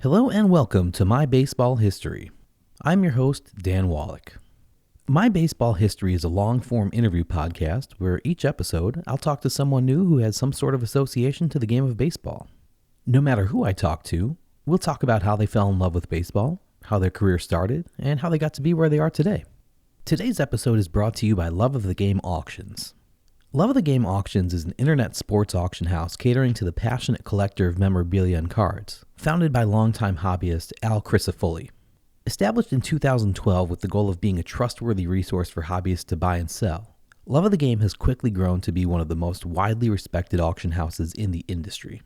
Hello and welcome to My Baseball History. I'm your host, Dan Wallach. My Baseball History is a long-form interview podcast where each episode I'll talk to someone new who has some sort of association to the game of baseball. No matter who I talk to, we'll talk about how they fell in love with baseball, how their career started, and how they got to be where they are today. Today's episode is brought to you by Love of the Game Auctions. Love of the Game Auctions is an internet sports auction house catering to the passionate collector of memorabilia and cards, founded by longtime hobbyist Al Crisafulli. Established in 2012 with the goal of being a trustworthy resource for hobbyists to buy and sell, Love of the Game has quickly grown to be one of the most widely respected auction houses in the industry.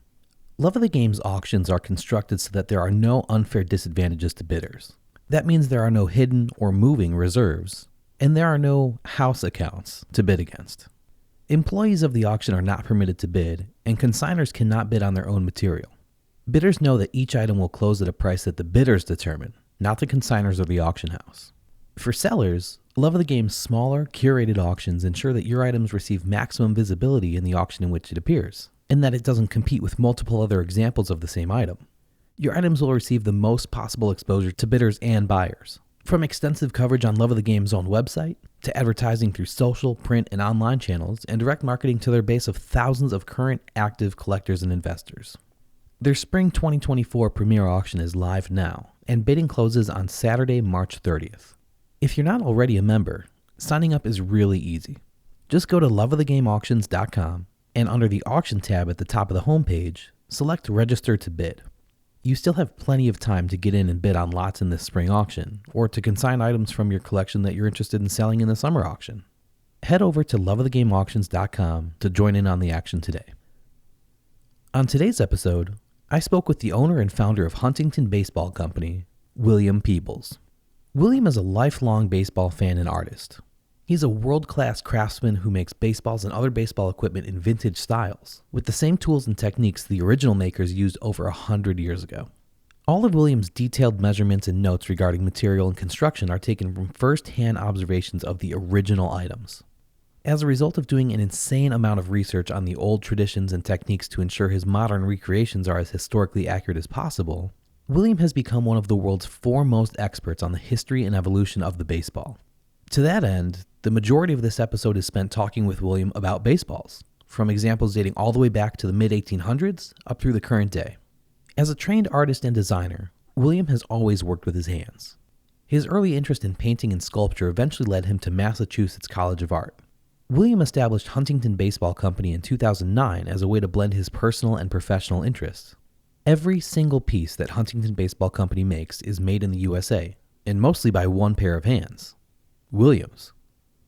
Love of the Game's auctions are constructed so that there are no unfair disadvantages to bidders. That means there are no hidden or moving reserves, and there are no house accounts to bid against. Employees of the auction are not permitted to bid, and consigners cannot bid on their own material. Bidders know that each item will close at a price that the bidders determine, not the consigners or the auction house. For sellers, Love of the Game's smaller, curated auctions ensure that your items receive maximum visibility in the auction in which it appears, and that it doesn't compete with multiple other examples of the same item. Your items will receive the most possible exposure to bidders and buyers. From extensive coverage on Love of the Game's own website, to advertising through social, print, and online channels, and direct marketing to their base of thousands of current active collectors and investors. Their Spring 2024 premiere auction is live now, and bidding closes on Saturday, March 30th. If you're not already a member, signing up is really easy. Just go to loveofthegameauctions.com, and under the Auction tab at the top of the homepage, select Register to Bid. You still have plenty of time to get in and bid on lots in this spring auction, or to consign items from your collection that you're interested in selling in the summer auction. Head over to loveofthegameauctions.com to join in on the action today. On today's episode, I spoke with the owner and founder of Huntington Base Ball Co, William Peebles. William is a lifelong baseball fan and artist. He's a world-class craftsman who makes baseballs and other baseball equipment in vintage styles, with the same tools and techniques the original makers used over 100 years ago. All of William's detailed measurements and notes regarding material and construction are taken from first-hand observations of the original items. As a result of doing an insane amount of research on the old traditions and techniques to ensure his modern recreations are as historically accurate as possible, William has become one of the world's foremost experts on the history and evolution of the baseball. To that end, the majority of this episode is spent talking with William about baseballs, from examples dating all the way back to the mid-1800s up through the current day. As a trained artist and designer, William has always worked with his hands. His early interest in painting and sculpture eventually led him to Massachusetts College of Art. William established Huntington Base Ball Co in 2009 as a way to blend his personal and professional interests. Every single piece that Huntington Base Ball Co makes is made in the USA, and mostly by one pair of hands, Williams.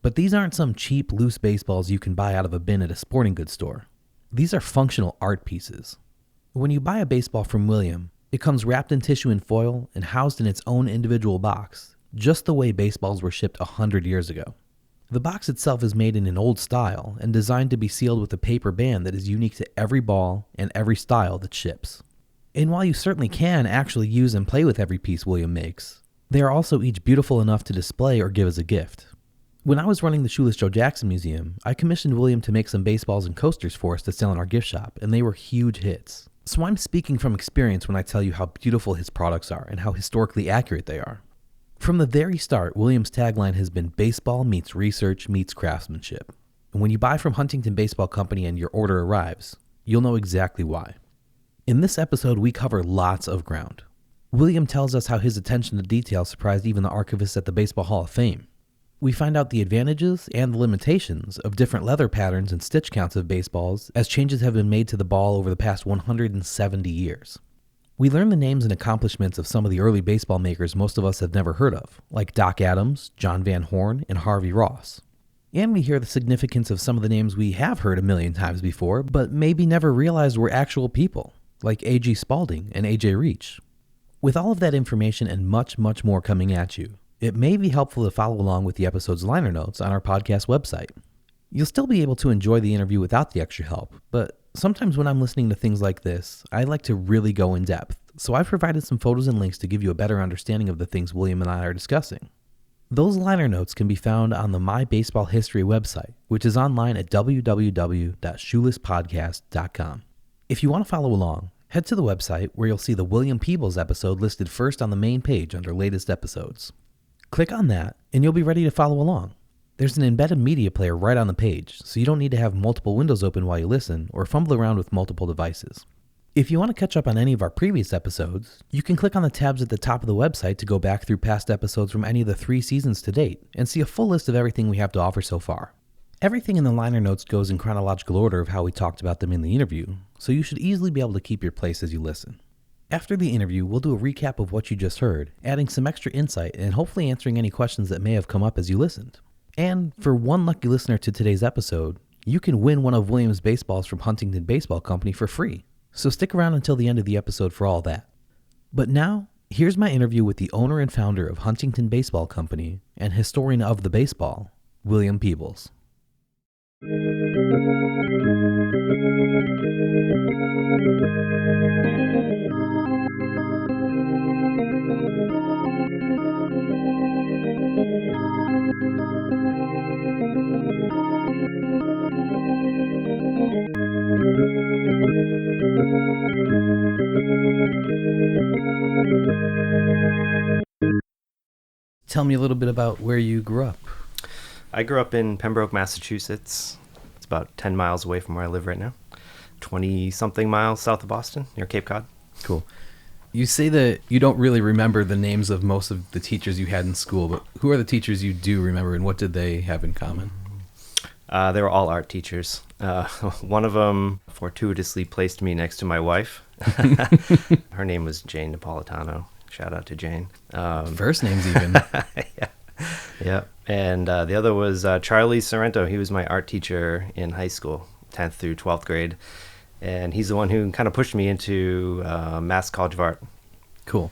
But these aren't some cheap, loose baseballs you can buy out of a bin at a sporting goods store. These are functional art pieces. When you buy a baseball from William, it comes wrapped in tissue and foil and housed in its own individual box, just the way baseballs were shipped 100 years ago. The box itself is made in an old style and designed to be sealed with a paper band that is unique to every ball and every style that ships. And while you certainly can actually use and play with every piece William makes, they are also each beautiful enough to display or give as a gift. When I was running the Shoeless Joe Jackson Museum, I commissioned William to make some baseballs and coasters for us to sell in our gift shop, and they were huge hits. So I'm speaking from experience when I tell you how beautiful his products are and how historically accurate they are. From the very start, William's tagline has been baseball meets research meets craftsmanship. And when you buy from Huntington Base Ball Co and your order arrives, you'll know exactly why. In this episode, we cover lots of ground. William tells us how his attention to detail surprised even the archivists at the Baseball Hall of Fame. We find out the advantages and the limitations of different leather patterns and stitch counts of baseballs as changes have been made to the ball over the past 170 years. We learn the names and accomplishments of some of the early baseball makers most of us have never heard of, like Doc Adams, John Van Horn, and Harvey Ross. And we hear the significance of some of the names we have heard a million times before, but maybe never realized were actual people, like A.G. Spalding and A.J. Reach. With all of that information and much, much more coming at you, it may be helpful to follow along with the episode's liner notes on our podcast website. You'll still be able to enjoy the interview without the extra help, but sometimes when I'm listening to things like this, I like to really go in depth, so I've provided some photos and links to give you a better understanding of the things William and I are discussing. Those liner notes can be found on the My Baseball History website, which is online at www.shoelesspodcast.com. If you want to follow along, Head to the website where you'll see the William Peebles episode listed first on the main page under latest episodes. Click on that and you'll be ready to follow along. There's an embedded media player right on the page, so you don't need to have multiple windows open while you listen or fumble around with multiple devices. If you want to catch up on any of our previous episodes, you can click on the tabs at the top of the website to go back through past episodes from any of the 3 seasons to date and see a full list of everything we have to offer so far. Everything in the liner notes goes in chronological order of how we talked about them in the interview, so you should easily be able to keep your place as you listen. After the interview, we'll do a recap of what you just heard, adding some extra insight and hopefully answering any questions that may have come up as you listened. And for one lucky listener to today's episode, you can win one of William's baseballs from Huntington Base Ball Co for free. So stick around until the end of the episode for all that. But now, here's my interview with the owner and founder of Huntington Base Ball Company and historian of the baseball, William Peebles. Tell me a little bit about where you grew up. I grew up in Pembroke, Massachusetts. It's about 10 miles away from where I live right now. 20-something miles south of Boston, near Cape Cod. Cool. You say that you don't really remember the names of most of the teachers you had in school, but who are the teachers you do remember and what did they have in common? They were all art teachers. One of them fortuitously placed me next to my wife. Her name was Jane Napolitano. Shout out to Jane. First names even. Yeah. And the other was Charlie Sorrento. He was my art teacher in high school, 10th through 12th grade. And he's the one who kind of pushed me into Mass College of Art. Cool.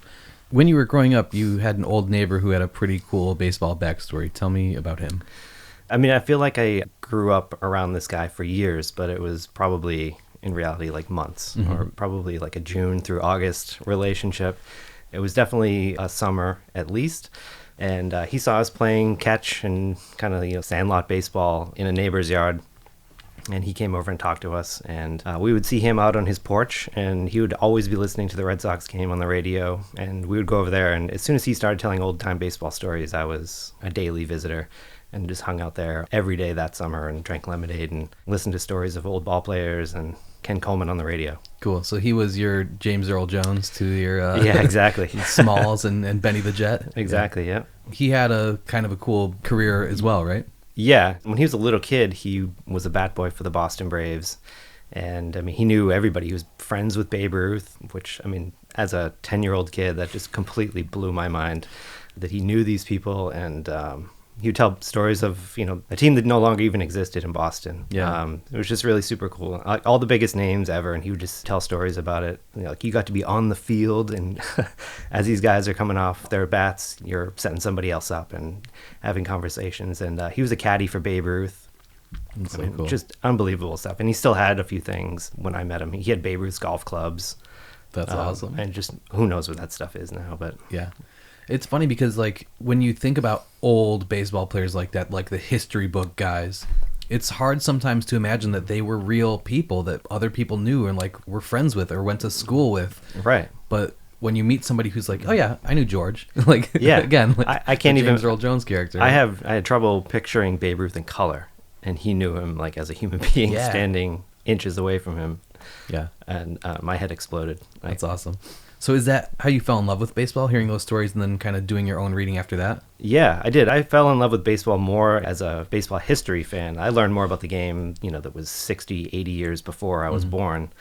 When you were growing up, you had an old neighbor who had a pretty cool baseball backstory. Tell me about him. I mean, I feel like I grew up around this guy for years, but it was probably, in reality, like months, or probably like a June through August relationship. It was definitely a summer at least. And he saw us playing catch and kind of, sandlot baseball in a neighbor's yard. And he came over and talked to us. And we would see him out on his porch. And he would always be listening to the Red Sox game on the radio. And we would go over there. And as soon as he started telling old-time baseball stories, I was a daily visitor. And just hung out there every day that summer and drank lemonade and listened to stories of old ball players and Ken Coleman on the radio. Cool. So he was your James Earl Jones to your yeah, exactly. Smalls and Benny the Jet. Exactly, yeah. He had a kind of a cool career as well, right? Yeah. When he was a little kid, he was a bat boy for the Boston Braves. And, I mean, he knew everybody. He was friends with Babe Ruth, which, I mean, as a 10-year-old kid, that just completely blew my mind that he knew these people. And he would tell stories of, a team that no longer even existed in Boston. Yeah. It was just really super cool. All the biggest names ever, and he would just tell stories about it. Like you got to be on the field, and as these guys are coming off their bats, you're setting somebody else up and having conversations. And he was a caddy for Babe Ruth. That's so cool. Just unbelievable stuff. And he still had a few things when I met him. He had Babe Ruth's golf clubs. That's awesome. And just who knows what that stuff is now, but yeah. It's funny because, like, when you think about old baseball players like that, like the history book guys, it's hard sometimes to imagine that they were real people that other people knew and, like, were friends with or went to school with. Right. But when you meet somebody who's like, oh, yeah, I knew George. Like, yeah. Again, like I can't even... James Earl Jones character. I had trouble picturing Babe Ruth in color, and he knew him, like, as a human being standing inches away from him. Yeah. And my head exploded. That's awesome. So is that how you fell in love with baseball, hearing those stories and then kind of doing your own reading after that? Yeah, I did. I fell in love with baseball more as a baseball history fan. I learned more about the game, that was 60, 80 years before I was born.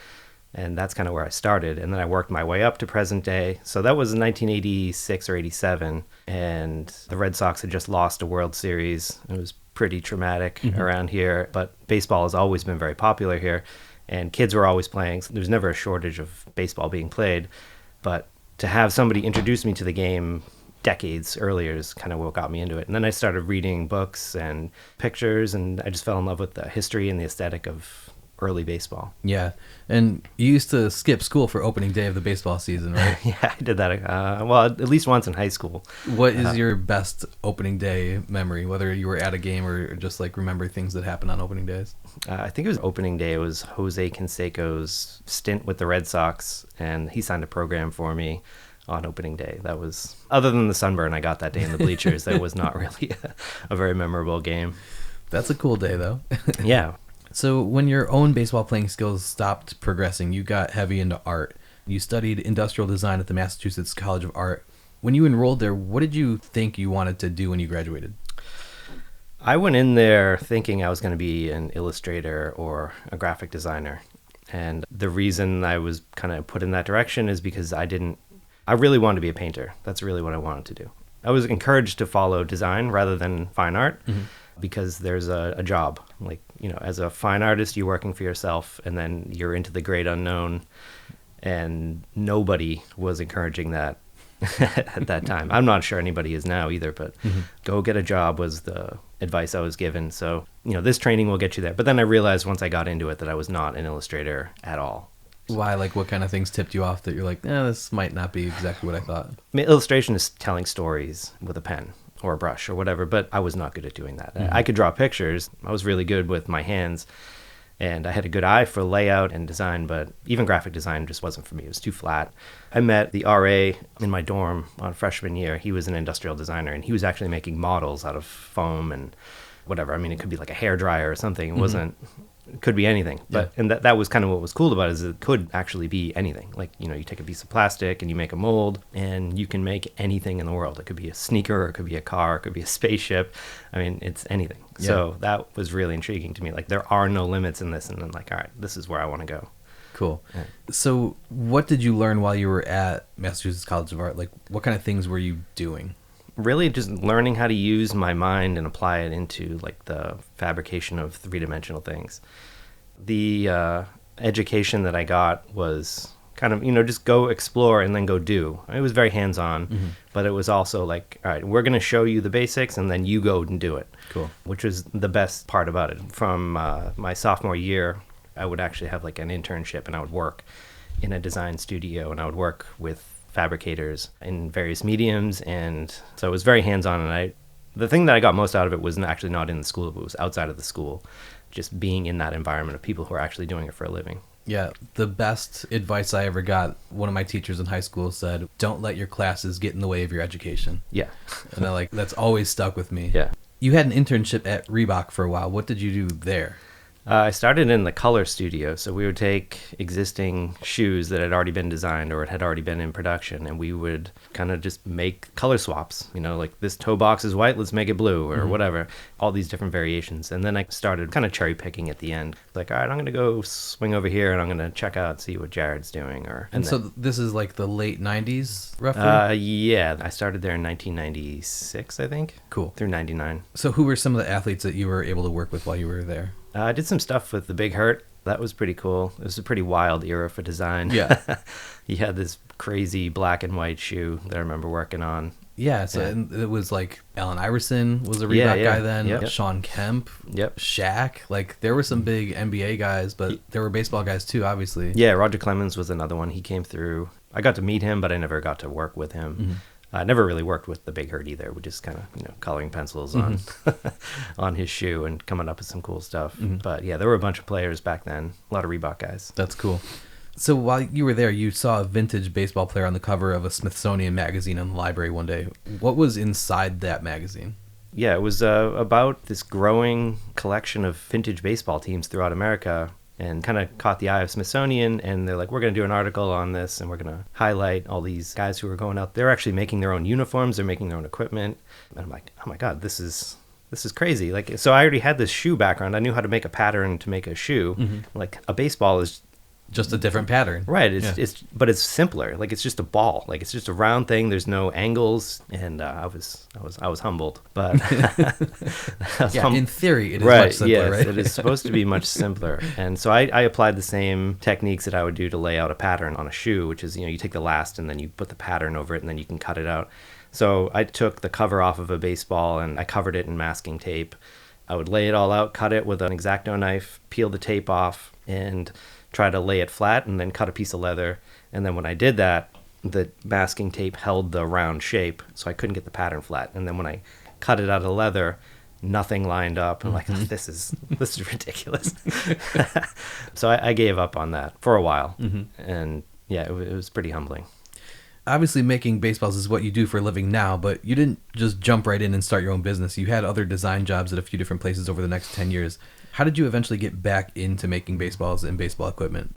And that's kind of where I started. And then I worked my way up to present day. So that was in 1986 or 87. And the Red Sox had just lost a World Series. It was pretty traumatic around here. But baseball has always been very popular here. And kids were always playing. So there was never a shortage of baseball being played. But to have somebody introduce me to the game decades earlier is kind of what got me into it. And then I started reading books and pictures, and I just fell in love with the history and the aesthetic of early baseball. Yeah. And you used to skip school for opening day of the baseball season, right? Yeah, I did that. Well, at least once in high school. What is your best opening day memory, whether you were at a game or just like remember things that happened on opening days? I think it was opening day. It was Jose Canseco's stint with the Red Sox, and he signed a program for me on opening day. That was, other than the sunburn I got that day in the bleachers, that was not really a very memorable game. That's a cool day, though. Yeah. So when your own baseball playing skills stopped progressing, you got heavy into art. You studied industrial design at the Massachusetts College of Art. When you enrolled there, what did you think you wanted to do when you graduated? I went in there thinking I was going to be an illustrator or a graphic designer. And the reason I was kind of put in that direction is because I really wanted to be a painter. That's really what I wanted to do. I was encouraged to follow design rather than fine art. Mm-hmm. Because there's a job. Like, as a fine artist, you're working for yourself, and then you're into the great unknown, and nobody was encouraging that at that time. I'm not sure anybody is now either, but go get a job was the advice I was given. So, this training will get you there. But then I realized once I got into it that I was not an illustrator at all. Why? Like, what kind of things tipped you off that you're like, this might not be exactly what I thought? I mean, illustration is telling stories with a pen or a brush or whatever, but I was not good at doing that. Mm-hmm. I could draw pictures. I was really good with my hands, and I had a good eye for layout and design, but even graphic design just wasn't for me. It was too flat. I met the RA in my dorm on freshman year. He was an industrial designer, and he was actually making models out of foam and whatever. I mean, it could be like a hairdryer or something. It could be anything. But and that was kind of what was cool about it, is it could actually be anything. Like, you take a piece of plastic and you make a mold, and you can make anything in the world. It could be a sneaker, or it could be a car, it could be a spaceship. I mean, it's anything. Yeah. So that was really intriguing to me. Like, there are no limits in this. And I'm like, all right, this is where I want to go. Cool. Yeah. So what did you learn while you were at Massachusetts College of Art? Like, what kind of things were you doing? Really just learning how to use my mind and apply it into like the fabrication of three-dimensional things. The education that I got was kind of, just go explore and then go do. It was very hands-on, but it was also like, all right, we're going to show you the basics and then you go and do it. Cool. Which was the best part about it. From my sophomore year, I would actually have like an internship, and I would work in a design studio, and I would work with fabricators in various mediums, and so it was very hands-on. And the thing that I got most out of it was actually not in the school, but it was outside of the school, just being in that environment of people who are actually doing it for a living. Yeah, the best advice I ever got, one of my teachers in high school said, don't let your classes get in the way of your education. Yeah. And that's always stuck with me. Yeah. You had an internship at Reebok for a while. What did you do there? I started in the color studio, so we would take existing shoes that had already been designed or had already been in production, and we would kind of just make color swaps. Like, this toe box is white, let's make it blue, or whatever. All these different variations. And then I started kind of cherry picking at the end. Like, all right, I'm going to go swing over here, and I'm going to check out, see what Jared's doing. So this is like the late 90s, roughly? Yeah, I started there in 1996, I think. Cool. Through 99. So who were some of the athletes that you were able to work with while you were there? I did some stuff with the Big Hurt. That was pretty cool. It was a pretty wild era for design. Yeah. He had this crazy black and white shoe that I remember working on. Yeah, so and it was like Allen Iverson was a Reebok guy then. Yep. Sean Kemp. Yep. Shaq. Like, there were some big NBA guys, but there were baseball guys too, obviously. Yeah, Roger Clemens was another one. He came through. I got to meet him, but I never got to work with him. I never really worked with the Big Hurt either. We just kind of, coloring pencils on on his shoe and coming up with some cool stuff. But yeah, there were a bunch of players back then. A lot of Reebok guys. That's cool. So while you were there, you saw a vintage baseball player on the cover of a Smithsonian magazine in the library one day. What was inside that magazine? Yeah, it was about this growing collection of vintage baseball teams throughout America, and kind of caught the eye of Smithsonian, and they're like, we're going to do an article on this, and we're going to highlight all these guys who are going out. They're actually making their own uniforms. They're making their own equipment. And I'm like, oh my God, this is crazy. Like, so I already had this shoe background. I knew how to make a pattern to make a shoe. Like, a baseball is just a different pattern. Right. But it's simpler. Like, it's just a ball. Like, it's just a round thing. There's no angles. And I was humbled. But in theory, it is much simpler, yes, right? It is supposed to be much simpler. And so I applied the same techniques that I would do to lay out a pattern on a shoe, which is, you take the last and then you put the pattern over it and then you can cut it out. So I took the cover off of a baseball and I covered it in masking tape. I would lay it all out, cut it with an X-Acto knife, peel the tape off, and try to lay it flat, and then cut a piece of leather. And then when I did that, the masking tape held the round shape, so I couldn't get the pattern flat. And then when I cut it out of the leather, nothing lined up. I'm like, this is ridiculous. So I gave up on that for a while. And yeah, it was pretty humbling. Obviously, making baseballs is what you do for a living now, but you didn't just jump right in and start your own business. You had other design jobs at a few different places over the next 10 years. How did you eventually get back into making baseballs and baseball equipment?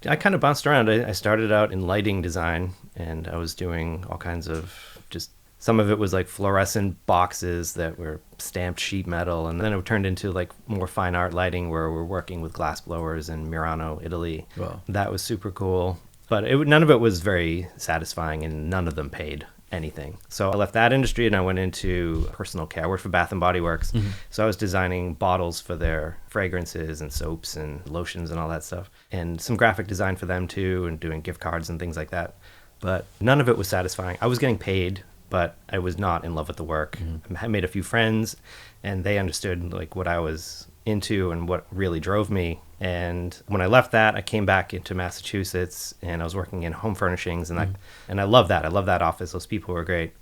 I kind of bounced around. I started out in lighting design, and I was doing all kinds of just, some of it was like fluorescent boxes that were stamped sheet metal, and then it turned into like more fine art lighting where we're working with glass blowers in Murano, Italy. Wow. That was super cool. But none of it was very satisfying, and none of them paid anything. So I left that industry and I went into personal care. I worked for Bath & Body Works. So I was designing bottles for their fragrances and soaps and lotions and all that stuff. And some graphic design for them too, and doing gift cards and things like that. But none of it was satisfying. I was getting paid, but I was not in love with the work. I made a few friends, and they understood like what I was into and what really drove me. And when I left that, I came back into Massachusetts, and I was working in home furnishings, and and I love that. I love that office. Those people were great,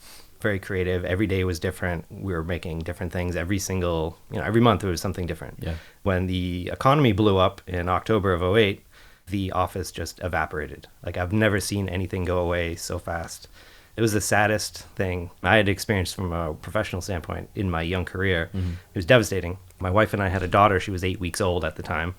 very creative. Every day was different. We were making different things every month there was something different. Yeah. When the economy blew up in October of '08, the office just evaporated. Like, I've never seen anything go away so fast. It was the saddest thing I had experienced from a professional standpoint in my young career. It was devastating. My wife and I had a daughter. She was 8 weeks old at the time.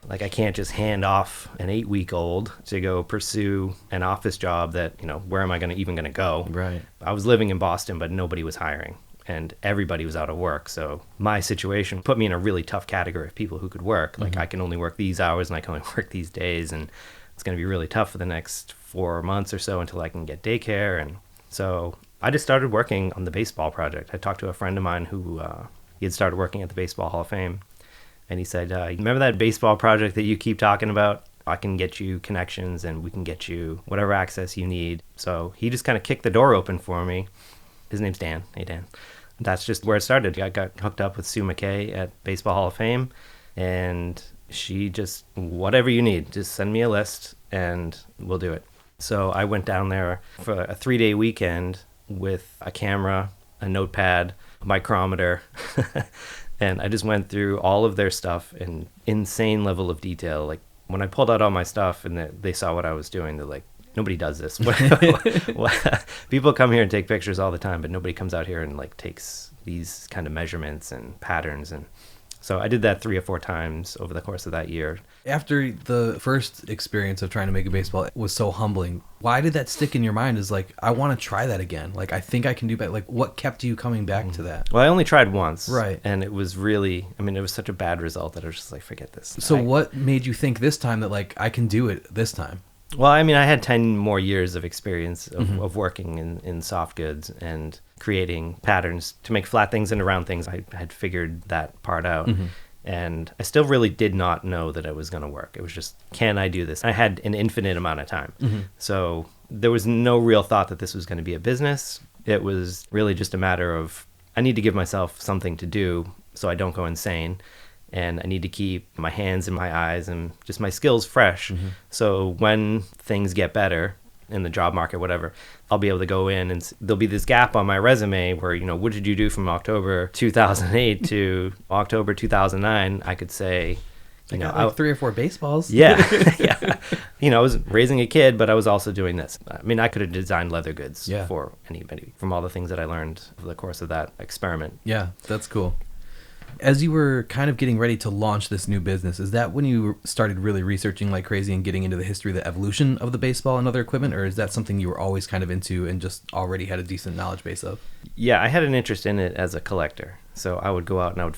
Like, I can't just hand off an 8-week-old to go pursue an office job that, where am I even going to go? Right. I was living in Boston, but nobody was hiring, and everybody was out of work. So my situation put me in a really tough category of people who could work. Like, I can only work these hours, and I can only work these days, and it's going to be really tough for the next 4 months or so until I can get daycare. And so I just started working on the baseball project. I talked to a friend of mine who he had started working at the Baseball Hall of Fame. And he said, remember that baseball project that you keep talking about? I can get you connections, and we can get you whatever access you need. So he just kind of kicked the door open for me. His name's Dan. Hey, Dan. That's just where it started. I got hooked up with Sue McKay at Baseball Hall of Fame, and she just, whatever you need, just send me a list and we'll do it. So I went down there for a 3-day weekend with a camera, a notepad, a micrometer, and I just went through all of their stuff in insane level of detail. Like, when I pulled out all my stuff and they saw what I was doing, they're like, nobody does this. People come here and take pictures all the time, but nobody comes out here and like takes these kind of measurements and patterns. And so I did that 3 or 4 times over the course of that year. After the first experience of trying to make a baseball was so humbling, why did that stick in your mind as like, I want to try that again? Like, I think I can do better. Like, what kept you coming back to that? Well, I only tried once. Right. And it was really, it was such a bad result that I was just like, forget this. So what made you think this time that like, I can do it this time? Well, I had 10 more years of experience of working in soft goods and creating patterns to make flat things into round things. I had figured that part out. And I still really did not know that it was going to work. It was just, can I do this? I had an infinite amount of time. So there was no real thought that this was going to be a business. It was really just a matter of, I need to give myself something to do so I don't go insane. And I need to keep my hands and my eyes and just my skills fresh. So when things get better in the job market, whatever, I'll be able to go in and there'll be this gap on my resume where, what did you do from October 2008 to October 2009? I could say, I 3 or 4 baseballs. Yeah. Yeah. I was raising a kid, but I was also doing this. I could have designed leather goods for anybody from all the things that I learned over the course of that experiment. Yeah, that's cool. As you were kind of getting ready to launch this new business, is that when you started really researching like crazy and getting into the history, the evolution of the baseball and other equipment, or is that something you were always kind of into and just already had a decent knowledge base of? Yeah, I had an interest in it as a collector. So I would go out and I would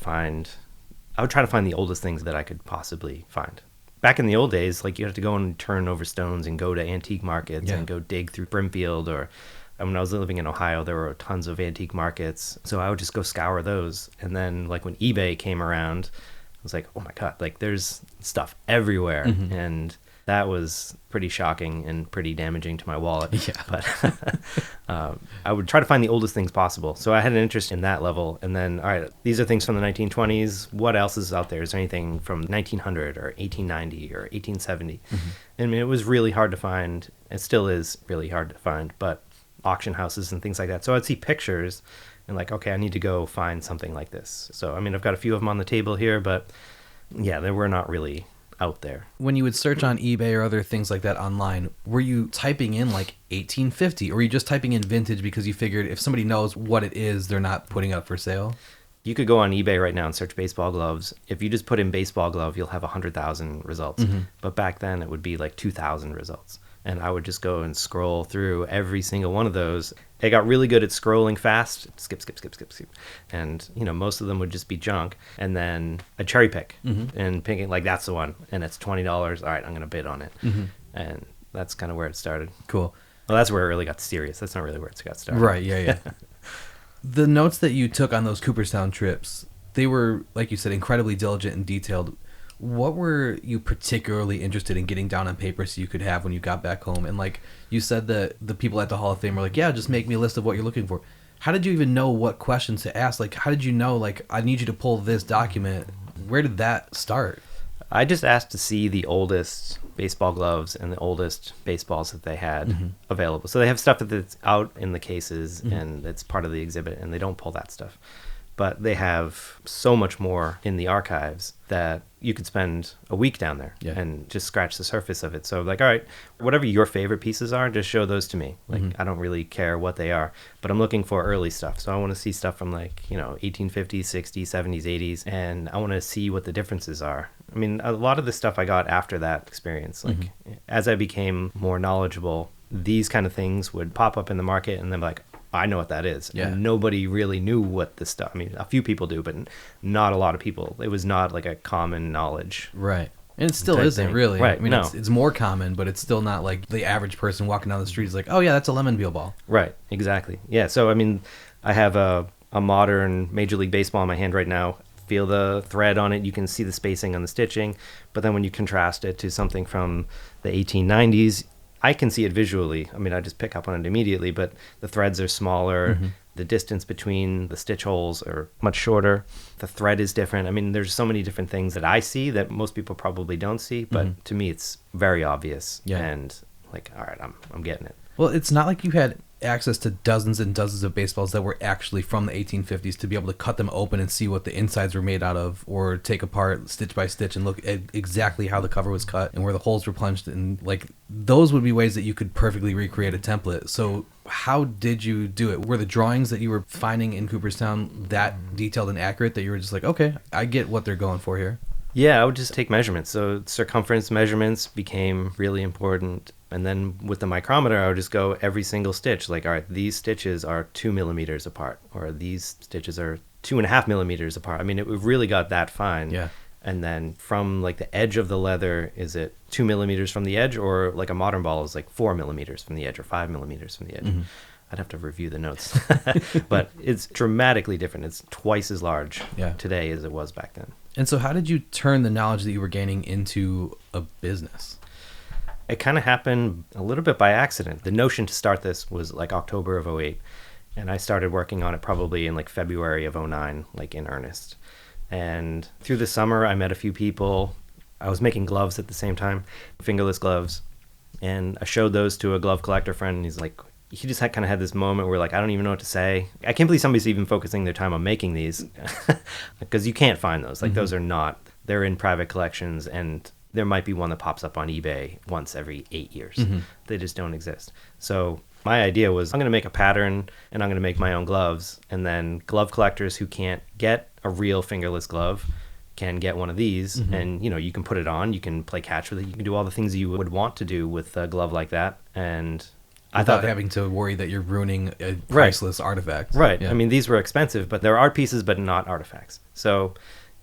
try to find the oldest things that I could possibly find. Back in the old days, like, you had to go and turn over stones and go to antique markets and go dig through Brimfield, or when I was living in Ohio, there were tons of antique markets. So I would just go scour those. And then, like, when eBay came around, I was like, oh my God, like, there's stuff everywhere. And That was pretty shocking and pretty damaging to my wallet. Yeah. But I would try to find the oldest things possible. So I had an interest in that level. And then, all right, these are things from the 1920s. What else is out there? Is there anything from 1900 or 1890 or 1870? I mean, it was really hard to find. It still is really hard to find, but auction houses and things like that. So I'd see pictures and like, okay, I need to go find something like this. So, I mean, I've got a few of them on the table here, but yeah, they were not really out there. When you would search on eBay or other things like that online, were you typing in like 1850, or were you just typing in vintage because you figured if somebody knows what it is, they're not putting it up for sale? You could go on eBay right now and search baseball gloves. If you just put in baseball glove, you'll have 100,000 results. But back then it would be like 2,000 results. And I would just go and scroll through every single one of those. I got really good at scrolling fast. Skip. And, you know, most of them would just be junk. And then I'd cherry pick and picking, like, that's the one. And it's $20. All right, I'm going to bid on it. And that's kind of where it started. Cool. Well, that's where it really got serious. That's not really where it got started. Right, yeah. The notes that you took on those Cooperstown trips, they were, like you said, incredibly diligent and detailed. What were you particularly interested in getting down on paper so you could have when you got back home? And like you said, that the people at the Hall of Fame were like, yeah, just make me a list of what you're looking for. How did you even know what questions to ask? Like, how did you know, like, I need you to pull this document? Where did that start? I just asked to see the oldest baseball gloves and the oldest baseballs that they had available. So they have stuff that's out in the cases and it's part of the exhibit, and they don't pull that stuff. But they have so much more in the archives that you could spend a week down there and just scratch the surface of it. So like, all right, whatever your favorite pieces are, just show those to me. Like, I don't really care what they are, but I'm looking for early stuff. So I want to see stuff from like, you know, 1850s, 60s, 70s, 80s, and I want to see what the differences are. I mean, a lot of the stuff I got after that experience, like as I became more knowledgeable, these kind of things would pop up in the market and then like, I know what that is. Yeah. And nobody really knew what this stuff, I mean, a few people do, but not a lot of people. It was not like a common knowledge. Right. And it still type isn't thing. really. Right. I mean, No. it's more common, but it's still not like the average person walking down the street is like, oh yeah, that's a lemon peel ball. Right. Exactly. Yeah. So, I mean, I have a modern Major League Baseball in my hand right now. Feel the thread on it. You can see the spacing on the stitching. But then when you contrast it to something from the 1890s, I can see it visually. I mean, I just pick up on it immediately, but the threads are smaller. The distance between the stitch holes are much shorter. The thread is different. I mean, there's so many different things that I see that most people probably don't see, but to me, it's very obvious. Yeah. And like, all right, I'm getting it. Well, it's not like you had access to dozens and dozens of baseballs that were actually from the 1850s to be able to cut them open and see what the insides were made out of, or take apart stitch by stitch and look at exactly how the cover was cut and where the holes were punched. And like, those would be ways that you could perfectly recreate a template. So how did you do it? Were the drawings that you were finding in Cooperstown that detailed and accurate that you were just like, okay, I get what they're going for here? Yeah, I would just take measurements. So circumference measurements became really important. And then with the micrometer, I would just go every single stitch. Like, all right, these stitches are 2 millimeters apart, or these stitches are 2.5 millimeters apart. I mean, it really got that fine. Yeah. And then from like the edge of the leather, is it 2 millimeters from the edge, or like a modern ball is like 4 millimeters from the edge, or 5 millimeters from the edge? I'd have to review the notes, but it's dramatically different. It's twice as large today as it was back then. And so how did you turn the knowledge that you were gaining into a business? It kind of happened a little bit by accident. The notion to start this was like October of 2008, and I started working on it probably in like February of 2009, like in earnest. And through the summer, I met a few people. I was making gloves at the same time, fingerless gloves, and I showed those to a glove collector friend, and he's like, he just kind of had this moment where like, I don't even know what to say. I can't believe somebody's even focusing their time on making these, because you can't find those. Like those are not, they're in private collections, and there might be one that pops up on eBay once every 8 years. They just don't exist. So my idea was, I'm going to make a pattern and I'm going to make my own gloves. And then glove collectors who can't get a real fingerless glove can get one of these. And, you know, you can put it on, you can play catch with it. You can do all the things you would want to do with a glove like that. And I thought having to worry that you're ruining a priceless artifact. Right. Yeah. I mean, these were expensive, but they're art pieces, but not artifacts. So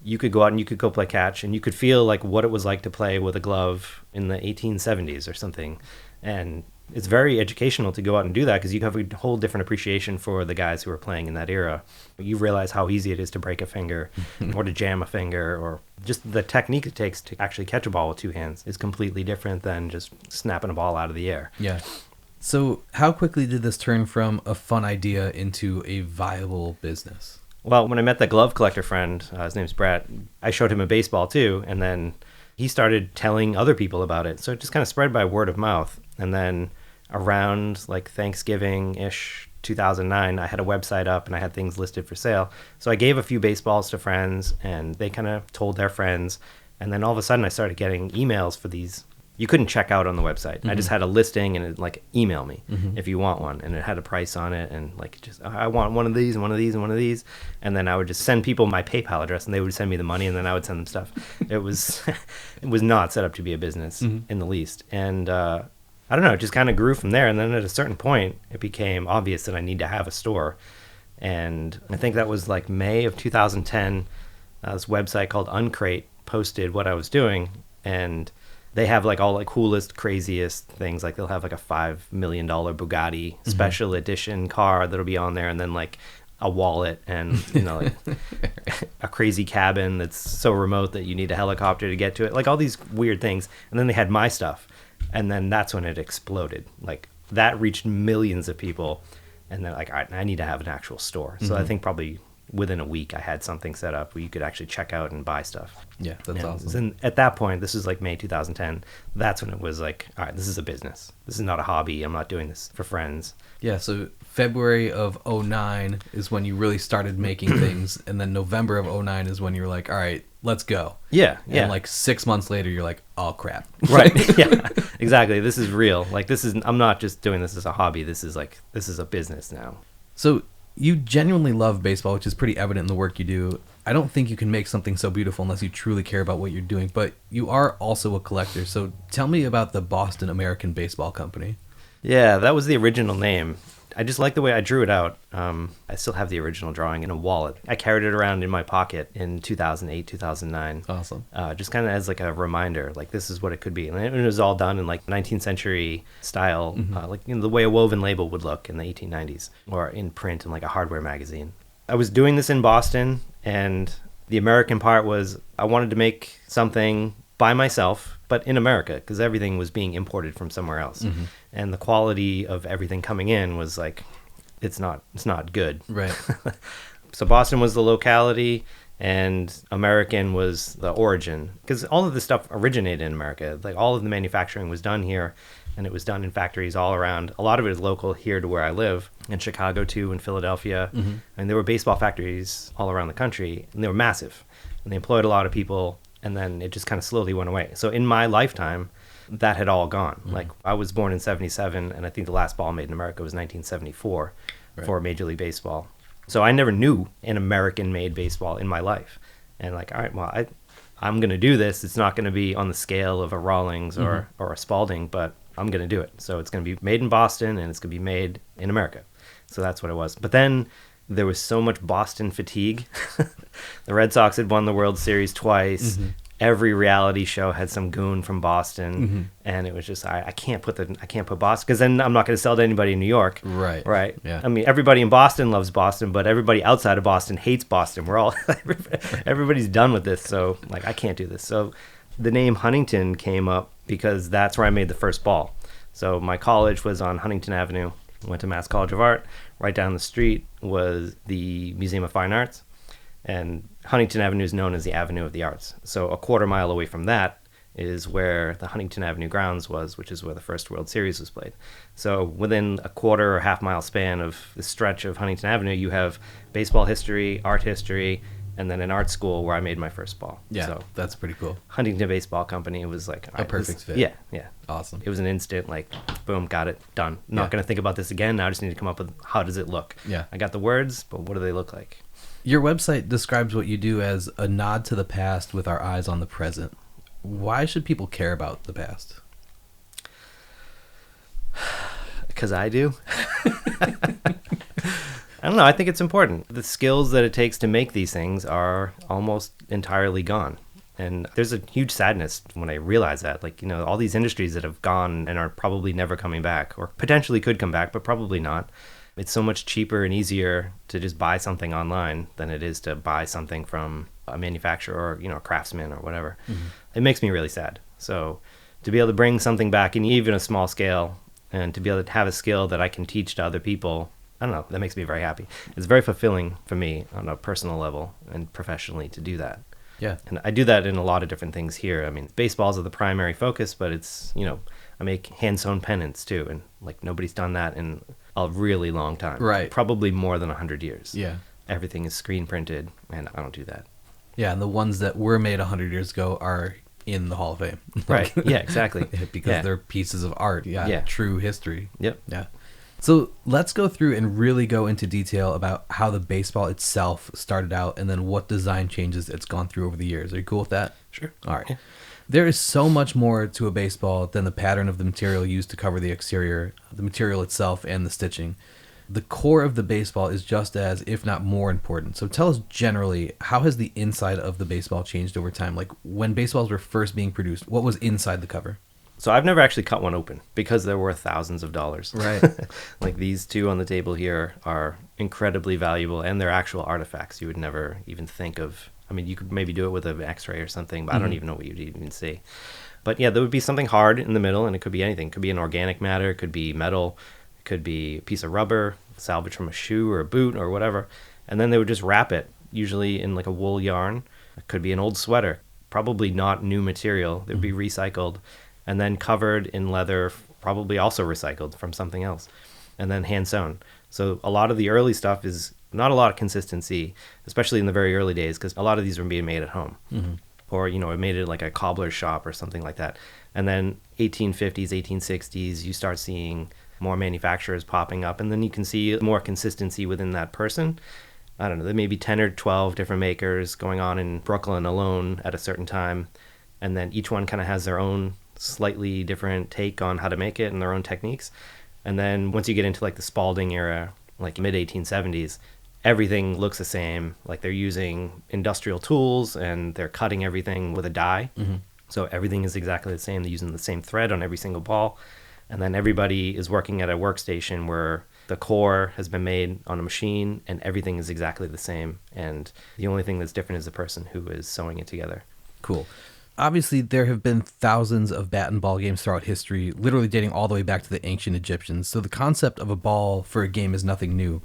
you could go out and you could go play catch, and you could feel like what it was like to play with a glove in the 1870s or something. And it's very educational to go out and do that because you have a whole different appreciation for the guys who were playing in that era. You realize how easy it is to break a finger or to jam a finger, or just the technique it takes to actually catch a ball with two hands is completely different than just snapping a ball out of the air. Yeah. So how quickly did this turn from a fun idea into a viable business? Well, when I met the glove collector friend, his name's Brett, I showed him a baseball too, and then he started telling other people about it. So it just kind of spread by word of mouth. And then around like Thanksgiving-ish 2009, I had a website up and I had things listed for sale. So I gave a few baseballs to friends and they kind of told their friends. And then all of a sudden I started getting emails for these. You couldn't check out on the website. Mm-hmm. I just had a listing and it like email me if you want one. And it had a price on it and like just, I want one of these and one of these and one of these. And then I would just send people my PayPal address and they would send me the money and then I would send them stuff. It was not set up to be a business in the least. And I don't know, it just kind of grew from there. And then at a certain point, it became obvious that I need to have a store. And I think that was like May of 2010. This website called Uncrate posted what I was doing. And they have like all like coolest, craziest things. Like they'll have like a $5 million Bugatti special edition car that'll be on there. And then like a wallet and, you know, like a crazy cabin that's so remote that you need a helicopter to get to it. Like all these weird things. And then they had my stuff. And then that's when it exploded. Like that reached millions of people. And they're like, all right, I need to have an actual store. So I think probably within a week I had something set up where you could actually check out and buy stuff. Yeah, that's awesome. And at that point, this is like May 2010. That's when it was like, all right, this is a business. This is not a hobby. I'm not doing this for friends. Yeah, so February of 2009 is when you really started making things. And then November of 2009 is when you were like, all right, let's go. Yeah, and like 6 months later, you're like, oh, crap. Right, yeah, exactly. This is real. Like I'm not just doing this as a hobby. This is a business now. So you genuinely love baseball, which is pretty evident in the work you do. I don't think you can make something so beautiful unless you truly care about what you're doing, but you are also a collector. So tell me about the Boston American Baseball Company. Yeah, that was the original name. I just like the way I drew it out. I still have the original drawing in a wallet. I carried it around in my pocket in 2008, 2009. Awesome. Just kind of as like a reminder, like this is what it could be. And it was all done in like 19th century style, like you know, the way a woven label would look in the 1890s or in print in like a hardware magazine. I was doing this in Boston, and the American part was I wanted to make something by myself, but in America, because everything was being imported from somewhere else. And the quality of everything coming in was like, it's not good. Right. So Boston was the locality and American was the origin, because all of this stuff originated in America. Like all of the manufacturing was done here, and it was done in factories all around. A lot of it is local here to where I live, in Chicago too, in Philadelphia. And there were baseball factories all around the country, and they were massive, and they employed a lot of people. And then it just kind of slowly went away. So in my lifetime, that had all gone. Like I was born in 1977, and I think the last ball made in America was 1974 for Major League Baseball. So I never knew an American-made baseball in my life. And like, all right, well, I'm going to do this. It's not going to be on the scale of a Rawlings or a Spalding, but I'm going to do it. So it's going to be made in Boston, and it's going to be made in America. So that's what it was. But then there was so much Boston fatigue. The Red Sox had won the World Series twice. Every reality show had some goon from Boston, and it was just I can't put Boston, because then I'm not going to sell to anybody in New York. Right. Yeah. I mean, everybody in Boston loves Boston, but everybody outside of Boston hates Boston. We're all everybody's done with this, so like I can't do this. So the name Huntington came up because that's where I made the first ball. So my college was on Huntington Avenue. Went to Mass College of Art. Right down the street was the Museum of Fine Arts. And Huntington Avenue is known as the Avenue of the Arts. So a quarter mile away from that is where the Huntington Avenue grounds was, which is where the first World Series was played. So within a quarter or half mile span of the stretch of Huntington Avenue, you have baseball history, art history, and then an art school where I made my first ball. Yeah, so that's pretty cool. Huntington Base Ball Company, it was like a perfect fit. Yeah. Awesome. It was an instant, like, boom, got it, done. Not going to think about this again. Now I just need to come up with how does it look. Yeah. I got the words, but what do they look like? Your website describes what you do as a nod to the past with our eyes on the present. Why should people care about the past? Because I do. I don't know. I think it's important. The skills that it takes to make these things are almost entirely gone. And there's a huge sadness when I realize that, like, all these industries that have gone and are probably never coming back, or potentially could come back, but probably not. It's so much cheaper and easier to just buy something online than it is to buy something from a manufacturer or, a craftsman or whatever. Mm-hmm. It makes me really sad. So to be able to bring something back in even a small scale and to be able to have a skill that I can teach to other people, I don't know, that makes me very happy. It's very fulfilling for me on a personal level and professionally to do that. Yeah. And I do that in a lot of different things here. I mean, baseballs are the primary focus, but it's, I make hand-sewn pennants too. And like nobody's done that in a really long time. Right. Probably more than 100 years. Yeah. Everything is screen printed, and I don't do that. Yeah, and the ones that were made 100 years ago are in the Hall of Fame. Right. Yeah, exactly. Because they're pieces of art. Yeah. True history. Yep. Yeah. So let's go through and really go into detail about how the baseball itself started out and then what design changes it's gone through over the years. Are you cool with that? Sure. All right. Yeah. There is so much more to a baseball than the pattern of the material used to cover the exterior, the material itself, and the stitching. The core of the baseball is just as, if not more important. So tell us generally, how has the inside of the baseball changed over time? Like when baseballs were first being produced, what was inside the cover? So I've never actually cut one open because they're worth thousands of dollars. Right. Like these two on the table here are incredibly valuable, and they're actual artifacts you would never even think of. I mean, you could maybe do it with an x-ray or something, but I don't even know what you'd even see. But yeah, there would be something hard in the middle, and it could be anything. It could be an organic matter, it could be metal, it could be a piece of rubber, salvage from a shoe or a boot or whatever. And then they would just wrap it, usually in like a wool yarn. It could be an old sweater, probably not new material. It would be recycled. And then covered in leather, probably also recycled from something else, and then hand sewn. So a lot of the early stuff is not a lot of consistency, especially in the very early days, because a lot of these were being made at home. Mm-hmm. Or, I made it like a cobbler's shop or something like that. And then 1850s, 1860s, you start seeing more manufacturers popping up, and then you can see more consistency within that person. I don't know, there may be 10 or 12 different makers going on in Brooklyn alone at a certain time, and then each one kind of has their own slightly different take on how to make it and their own techniques. And then once you get into like the Spalding era, like mid 1870s, everything looks the same. Like they're using industrial tools and they're cutting everything with a die. Mm-hmm. So everything is exactly the same. They're using the same thread on every single ball. And then everybody is working at a workstation where the core has been made on a machine and everything is exactly the same. And the only thing that's different is the person who is sewing it together. Cool. Obviously, there have been thousands of bat and ball games throughout history, literally dating all the way back to the ancient Egyptians. So the concept of a ball for a game is nothing new.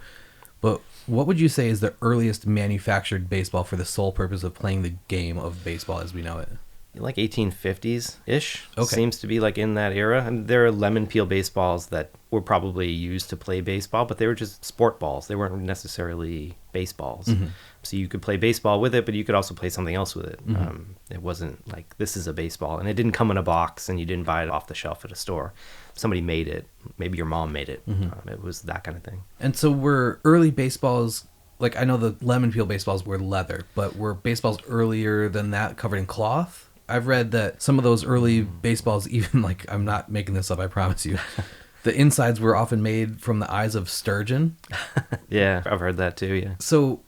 But what would you say is the earliest manufactured baseball for the sole purpose of playing the game of baseball as we know it? Like 1850s-ish. Okay. Seems to be like in that era. And there are lemon peel baseballs that were probably used to play baseball, but they were just sport balls. They weren't necessarily baseballs. Mm-hmm. So you could play baseball with it, but you could also play something else with it. Mm-hmm. It wasn't like, this is a baseball. And it didn't come in a box and you didn't buy it off the shelf at a store. Somebody made it. Maybe your mom made it. Mm-hmm. It was that kind of thing. And so were early baseballs, like I know the lemon peel baseballs were leather, but were baseballs earlier than that covered in cloth? I've read that some of those early baseballs, even like, I'm not making this up, I promise you, the insides were often made from the eyes of sturgeon. Yeah, I've heard that too, yeah. So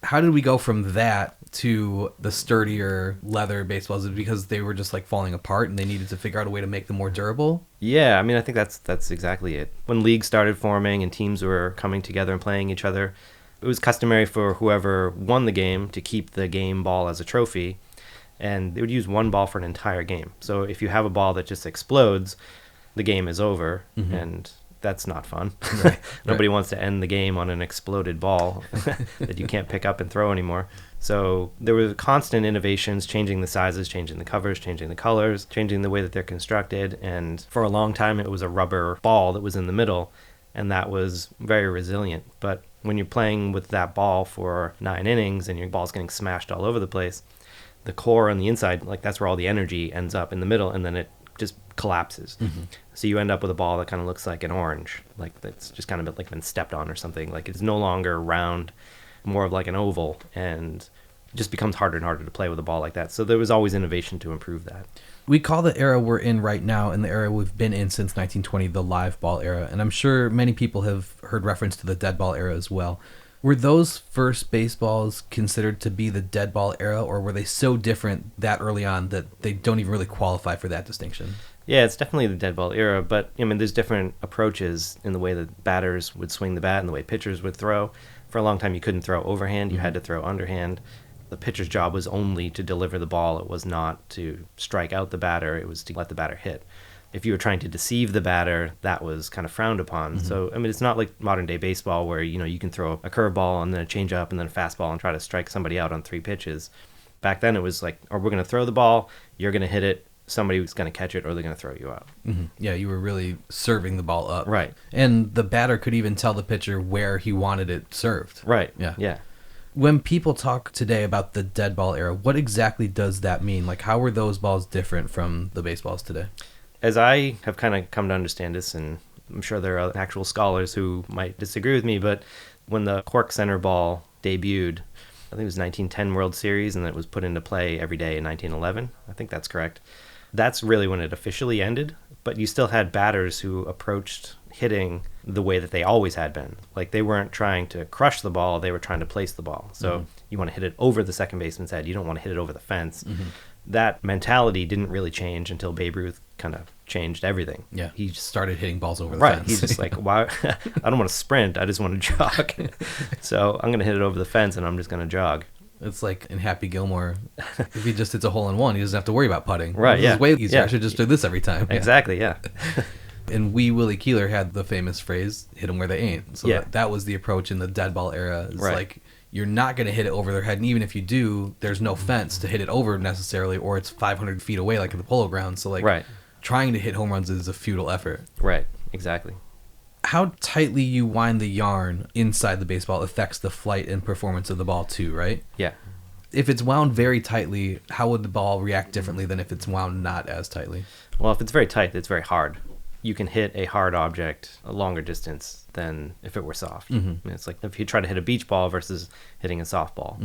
how did we go from that to the sturdier leather baseballs? Is it because they were just like falling apart and they needed to figure out a way to make them more durable? Yeah, I mean, I think that's exactly it. When leagues started forming and teams were coming together and playing each other, it was customary for whoever won the game to keep the game ball as a trophy. And they would use one ball for an entire game. So if you have a ball that just explodes, the game is over, mm-hmm. and that's not fun. Right. Nobody wants to end the game on an exploded ball that you can't pick up and throw anymore. So there were constant innovations, changing the sizes, changing the covers, changing the colors, changing the way that they're constructed. And for a long time, it was a rubber ball that was in the middle, and that was very resilient. But when you're playing with that ball for 9 innings and your ball's getting smashed all over the place, the core on the inside, like that's where all the energy ends up in the middle, and then it just collapses. Mm-hmm. So you end up with a ball that kind of looks like an orange, like that's just kind of like been stepped on or something. Like it's no longer round, more of like an oval, and it just becomes harder and harder to play with a ball like that. So there was always innovation to improve that. We call the era we're in right now and the era we've been in since 1920 the live ball era, and I'm sure many people have heard reference to the dead ball era as well. Were those first baseballs considered to be the dead ball era, or were they so different that early on that they don't even really qualify for that distinction? Yeah, it's definitely the dead ball era, but I mean, there's different approaches in the way that batters would swing the bat and the way pitchers would throw. For a long time, you couldn't throw overhand, you had to throw underhand. The pitcher's job was only to deliver the ball. It was not to strike out the batter. It was to let the batter hit. If you were trying to deceive the batter, that was kind of frowned upon. So, I mean, it's not like modern day baseball where, you can throw a curveball and then a changeup and then a fastball and try to strike somebody out on 3 pitches. Back then, it was like, we're going to throw the ball, you're going to hit it, somebody's going to catch it, or they're going to throw you out. Yeah, you were really serving the ball up. Right. And the batter could even tell the pitcher where he wanted it served. Right. Yeah. When people talk today about the dead ball era, what exactly does that mean? Like, how were those balls different from the baseballs today? As I have kind of come to understand this, and I'm sure there are actual scholars who might disagree with me, but when the cork center ball debuted, I think it was 1910 World Series, and it was put into play every day in 1911. I think that's correct. That's really when it officially ended, but you still had batters who approached hitting the way that they always had been. Like, they weren't trying to crush the ball, they were trying to place the ball. So you want to hit it over the second baseman's head, you don't want to hit it over the fence. That mentality didn't really change until Babe Ruth kind of changed everything. Yeah, he just started hitting balls over the fence. He's just like, why? I don't want to sprint, I just want to jog. So I'm going to hit it over the fence and I'm just going to jog. It's like in Happy Gilmore, if he just hits a hole-in-one, he doesn't have to worry about putting. Right, This is way easier. I should just do this every time. Exactly, yeah. And Willie Keeler had the famous phrase, hit them where they ain't. So that was the approach in the dead ball era. It's like, you're not going to hit it over their head. And even if you do, there's no fence to hit it over necessarily, or it's 500 feet away like at the Polo Grounds. So, like, trying to hit home runs is a futile effort. Right, exactly. How tightly you wind the yarn inside the baseball affects the flight and performance of the ball too, right? Yeah. If it's wound very tightly, how would the ball react differently than if it's wound not as tightly? Well, if it's very tight, it's very hard. You can hit a hard object a longer distance than if it were soft. I mean, it's like if you try to hit a beach ball versus hitting a softball,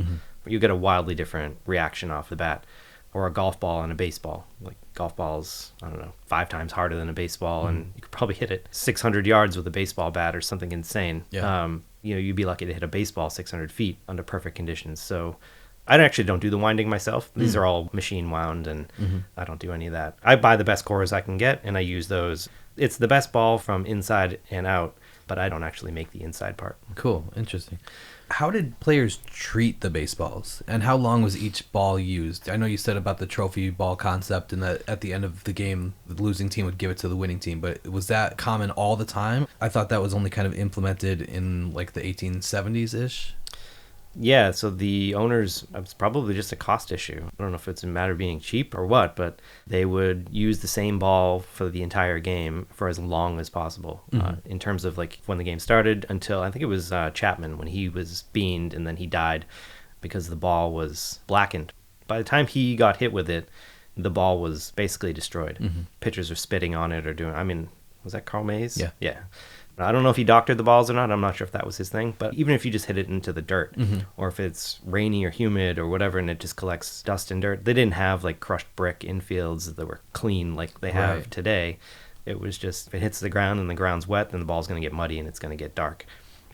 you get a wildly different reaction off the bat. Or a golf ball and a baseball. Like, golf balls, I don't know, 5 times harder than a baseball, and you could probably hit it 600 yards with a baseball bat or something insane. Yeah. You'd be lucky to hit a baseball 600 feet under perfect conditions. So I actually don't do the winding myself. These are all machine wound, and I don't do any of that. I buy the best cores I can get, and I use those. It's the best ball from inside and out, but I don't actually make the inside part. Cool. Interesting. How did players treat the baseballs, and how long was each ball used? I know you said about the trophy ball concept, and that at the end of the game, the losing team would give it to the winning team, but was that common all the time? I thought that was only kind of implemented in like the 1870s-ish. Yeah, so the owners, it's probably just a cost issue. I don't know if it's a matter of being cheap or what, but they would use the same ball for the entire game for as long as possible. In terms of like when the game started until, I think it was Chapman, when he was beamed and then he died because the ball was blackened. By the time he got hit with it, the ball was basically destroyed. Pitchers are spitting on it or was that Carl Mays? Yeah. I don't know if he doctored the balls or not. I'm not sure if that was his thing. But even if you just hit it into the dirt, or if it's rainy or humid or whatever, and it just collects dust and dirt, they didn't have like crushed brick infields that were clean like they have today. It was just, if it hits the ground and the ground's wet, then the ball's going to get muddy and it's going to get dark.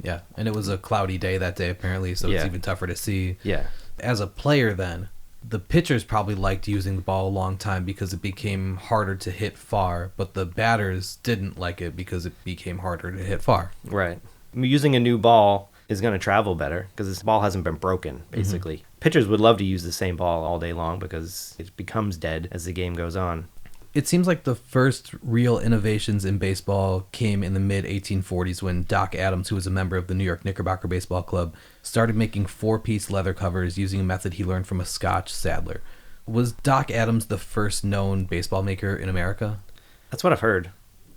Yeah, and it was a cloudy day that day apparently, so it's even tougher to see. Yeah. As a player then, the pitchers probably liked using the ball a long time because it became harder to hit far, but the batters didn't like it because it became harder to hit far. Right. Using a new ball is going to travel better because this ball hasn't been broken, basically. Pitchers would love to use the same ball all day long because it becomes dead as the game goes on. It seems like the first real innovations in baseball came in the mid-1840s when Doc Adams, who was a member of the New York Knickerbocker Baseball Club, started making 4-piece leather covers using a method he learned from a Scotch saddler. Was Doc Adams the first known baseball maker in America? That's what I've heard.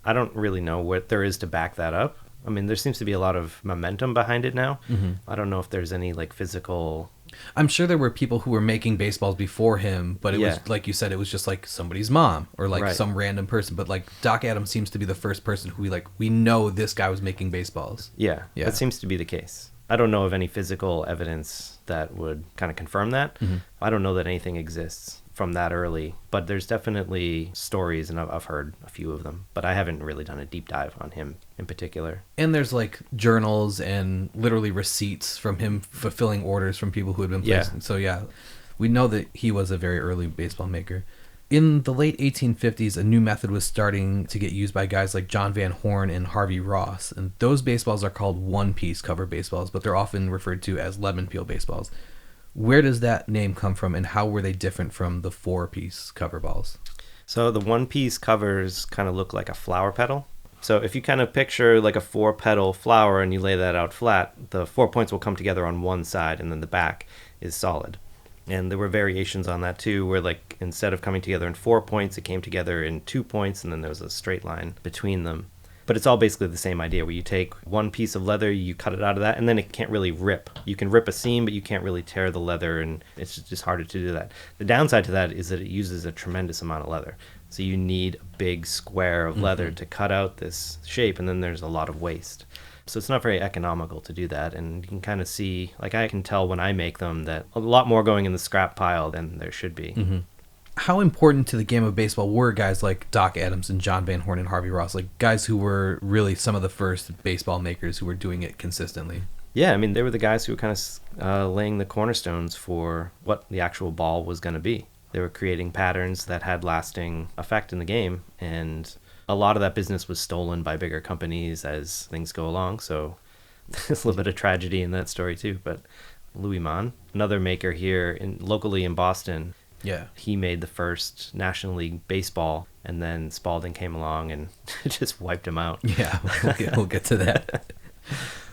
I don't really know what there is to back that up. I mean, there seems to be a lot of momentum behind it now. I don't know if there's any like physical... I'm sure there were people who were making baseballs before him, but it was, like you said, it was just like somebody's mom or like some random person. But like Doc Adams seems to be the first person who we know this guy was making baseballs. Yeah, that seems to be the case. I don't know of any physical evidence that would kind of confirm that. I don't know that anything exists from that early. But there's definitely stories, and I've heard a few of them, but I haven't really done a deep dive on him in particular. And there's like journals and literally receipts from him fulfilling orders from people who had been placed. Yeah. So yeah, we know that he was a very early baseball maker. In the late 1850s, a new method was starting to get used by guys like John Van Horn and Harvey Ross. And those baseballs are called one-piece cover baseballs, but they're often referred to as lemon peel baseballs. Where does that name come from, and how were they different from the four-piece cover balls? So the one-piece covers kind of look like a flower petal. So if you kind of picture like a 4-petal flower and you lay that out flat, the 4 points will come together on one side, and then the back is solid. And there were variations on that too, where like instead of coming together in 4 points, it came together in 2 points, and then there was a straight line between them. But it's all basically the same idea, where you take one piece of leather, you cut it out of that, and then it can't really rip. You can rip a seam, but you can't really tear the leather, and it's just harder to do that. The downside to that is that it uses a tremendous amount of leather. So you need a big square of leather to cut out this shape, and then there's a lot of waste. So it's not very economical to do that, and you can kind of see, like I can tell when I make them, that a lot more going in the scrap pile than there should be. Mm-hmm. How important to the game of baseball were guys like Doc Adams and John Van Horn and Harvey Ross, like guys who were really some of the first baseball makers who were doing it consistently? Yeah, I mean, they were the guys who were kind of laying the cornerstones for what the actual ball was going to be. They were creating patterns that had lasting effect in the game, and a lot of that business was stolen by bigger companies as things go along, so there's a little bit of tragedy in that story too. But Louis Mann, another maker here locally in Boston, he made the first National League baseball, and then Spalding came along and just wiped him out. Yeah, we'll get to that.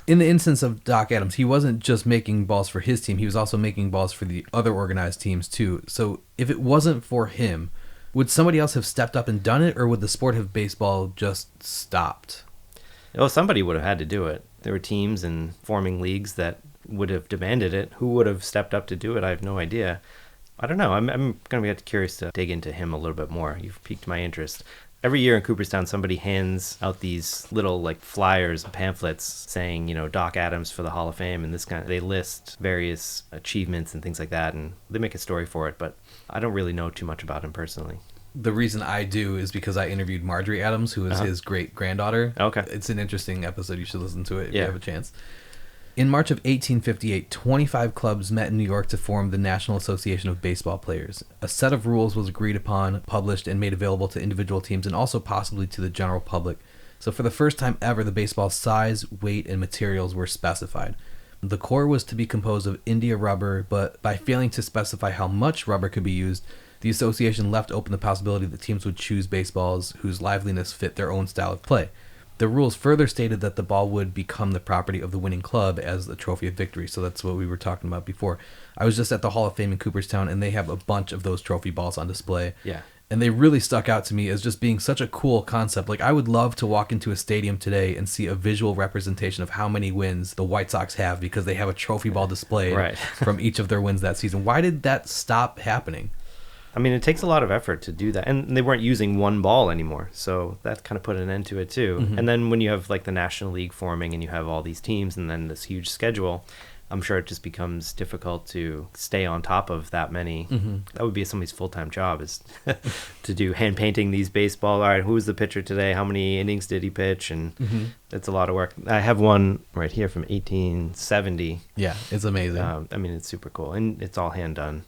In the instance of Doc Adams, he wasn't just making balls for his team, he was also making balls for the other organized teams too. So if it wasn't for him, would somebody else have stepped up and done it, or would the sport of baseball just stopped? Oh, somebody would have had to do it. There were teams and forming leagues that would have demanded it. Who would have stepped up to do it? I have no idea. I don't know. I'm going to be curious to dig into him a little bit more. You've piqued my interest. Every year in Cooperstown, somebody hands out these little like flyers and pamphlets saying, Doc Adams for the Hall of Fame, and they list various achievements and things like that, and they make a story for it, but I don't really know too much about him personally. The reason I do is because I interviewed Marjorie Adams, who is his great-granddaughter. Okay. It's an interesting episode. You should listen to it if you have a chance. In March of 1858, 25 clubs met in New York to form the National Association of Baseball Players. A set of rules was agreed upon, published, and made available to individual teams and also possibly to the general public. So for the first time ever, the baseball's size, weight, and materials were specified. The core was to be composed of India rubber, but by failing to specify how much rubber could be used, the association left open the possibility that teams would choose baseballs whose liveliness fit their own style of play. The rules further stated that the ball would become the property of the winning club as the trophy of victory. So that's what we were talking about before. I was just at the Hall of Fame in Cooperstown, and they have a bunch of those trophy balls on display. Yeah. And they really stuck out to me as just being such a cool concept. Like, I would love to walk into a stadium today and see a visual representation of how many wins the White Sox have because they have a trophy ball displayed from each of their wins that season. Why did that stop happening? I mean, it takes a lot of effort to do that. And they weren't using one ball anymore. So that kind of put an end to it, too. Mm-hmm. And then when you have, like, the National League forming and you have all these teams and then this huge schedule, I'm sure it just becomes difficult to stay on top of that many. Mm-hmm. That would be somebody's full-time job, is to do hand painting these baseball. All right, who was the pitcher today? How many innings did he pitch? And it's a lot of work. I have one right here from 1870. Yeah, it's amazing. I mean, it's super cool. And it's all hand done.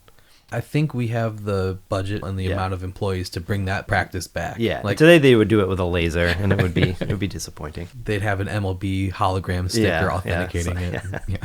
I think we have the budget and the amount of employees to bring that practice back. Yeah, like today they would do it with a laser, and it would be disappointing. They'd have an MLB hologram sticker authenticating it. Yeah.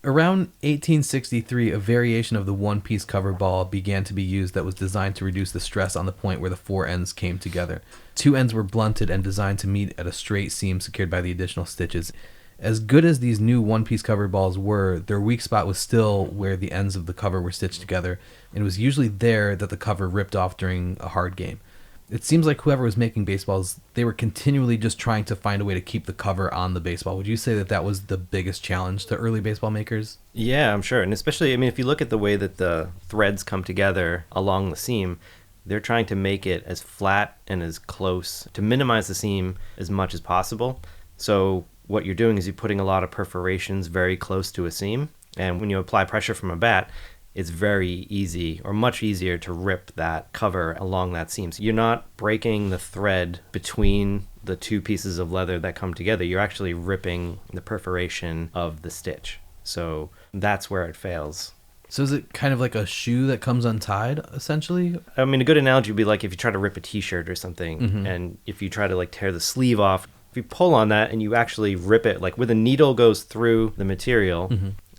Around 1863, a variation of the one-piece cover ball began to be used that was designed to reduce the stress on the point where the four ends came together. Two ends were blunted and designed to meet at a straight seam secured by the additional stitches. As good as these new one-piece cover balls were, their weak spot was still where the ends of the cover were stitched together, and it was usually there that the cover ripped off during a hard game. It seems like whoever was making baseballs, they were continually just trying to find a way to keep the cover on the baseball. Would you say that was the biggest challenge to early baseball makers? Yeah, I'm sure. And especially, I mean, if you look at the way that the threads come together along the seam, they're trying to make it as flat and as close, to minimize the seam as much as possible. So what you're doing is you're putting a lot of perforations very close to a seam. And when you apply pressure from a bat, it's very easy or much easier to rip that cover along that seam. So you're not breaking the thread between the two pieces of leather that come together. You're actually ripping the perforation of the stitch. So that's where it fails. So is it kind of like a shoe that comes untied, essentially? I mean, a good analogy would be like if you try to rip a t-shirt or something, and if you try to like tear the sleeve off, if you pull on that and you actually rip it, like where the needle goes through the material,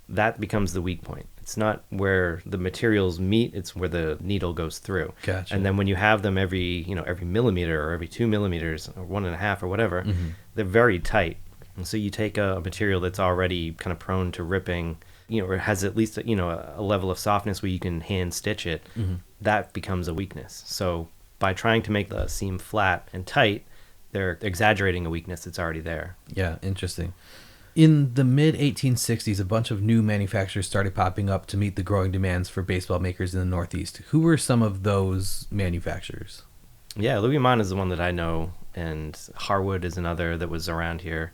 that becomes the weak point. It's not where the materials meet, it's where the needle goes through. Gotcha. And then when you have them every millimeter or every 2 millimeters or 1.5 or whatever, they're very tight. And so you take a material that's already kind of prone to ripping, or has at least, a level of softness where you can hand stitch it, that becomes a weakness. So by trying to make the seam flat and tight, they're exaggerating a weakness that's already there. Yeah, interesting. In the mid-1860s, a bunch of new manufacturers started popping up to meet the growing demands for baseball makers in the Northeast. Who were some of those manufacturers? Yeah, Louis Mann is the one that I know, and Harwood is another that was around here.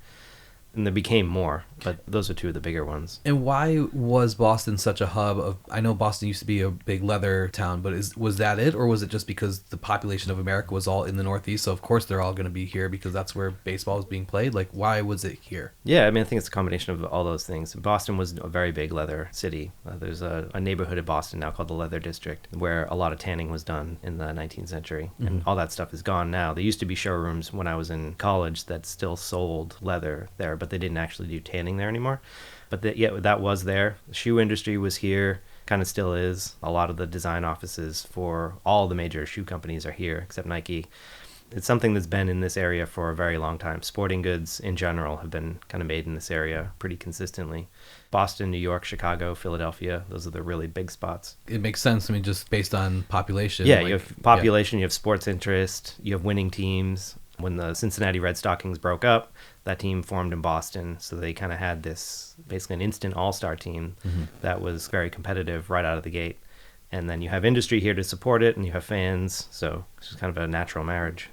And there became more, but those are two of the bigger ones. And why was Boston such a hub of... I know Boston used to be a big leather town, but was that it? Or was it just because the population of America was all in the Northeast, so of course they're all going to be here because that's where baseball is being played? Like, why was it here? Yeah, I mean, I think it's a combination of all those things. Boston was a very big leather city. There's a neighborhood in Boston now called the Leather District, where a lot of tanning was done in the 19th century. And all that stuff is gone now. There used to be showrooms when I was in college that still sold leather there, but they didn't actually do tanning there anymore. But that was there. The shoe industry was here, kind of still is. A lot of the design offices for all the major shoe companies are here, except Nike. It's something that's been in this area for a very long time. Sporting goods in general have been kind of made in this area pretty consistently. Boston, New York, Chicago, Philadelphia, those are the really big spots. It makes sense. I mean, just based on population. Yeah, you have population, you have sports interest, you have winning teams. When the Cincinnati Red Stockings broke up, that team formed in Boston. So they kind of had this basically an instant all-star team that was very competitive right out of the gate. And then you have industry here to support it, and you have fans. So it's just kind of a natural marriage.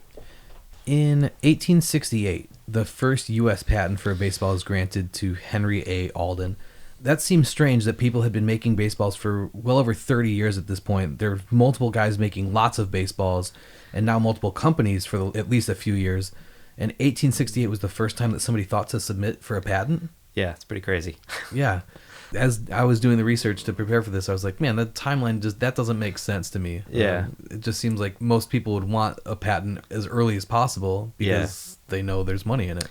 In 1868, the first U.S. patent for a baseball was granted to Henry A. Alden. That seems strange that people had been making baseballs for well over 30 years at this point. There are multiple guys making lots of baseballs, and now multiple companies for at least a few years. And 1868 was the first time that somebody thought to submit for a patent. Yeah, it's pretty crazy. Yeah. As I was doing the research to prepare for this, I was like, man, that timeline that doesn't make sense to me. Yeah. It just seems like most people would want a patent as early as possible because they know there's money in it.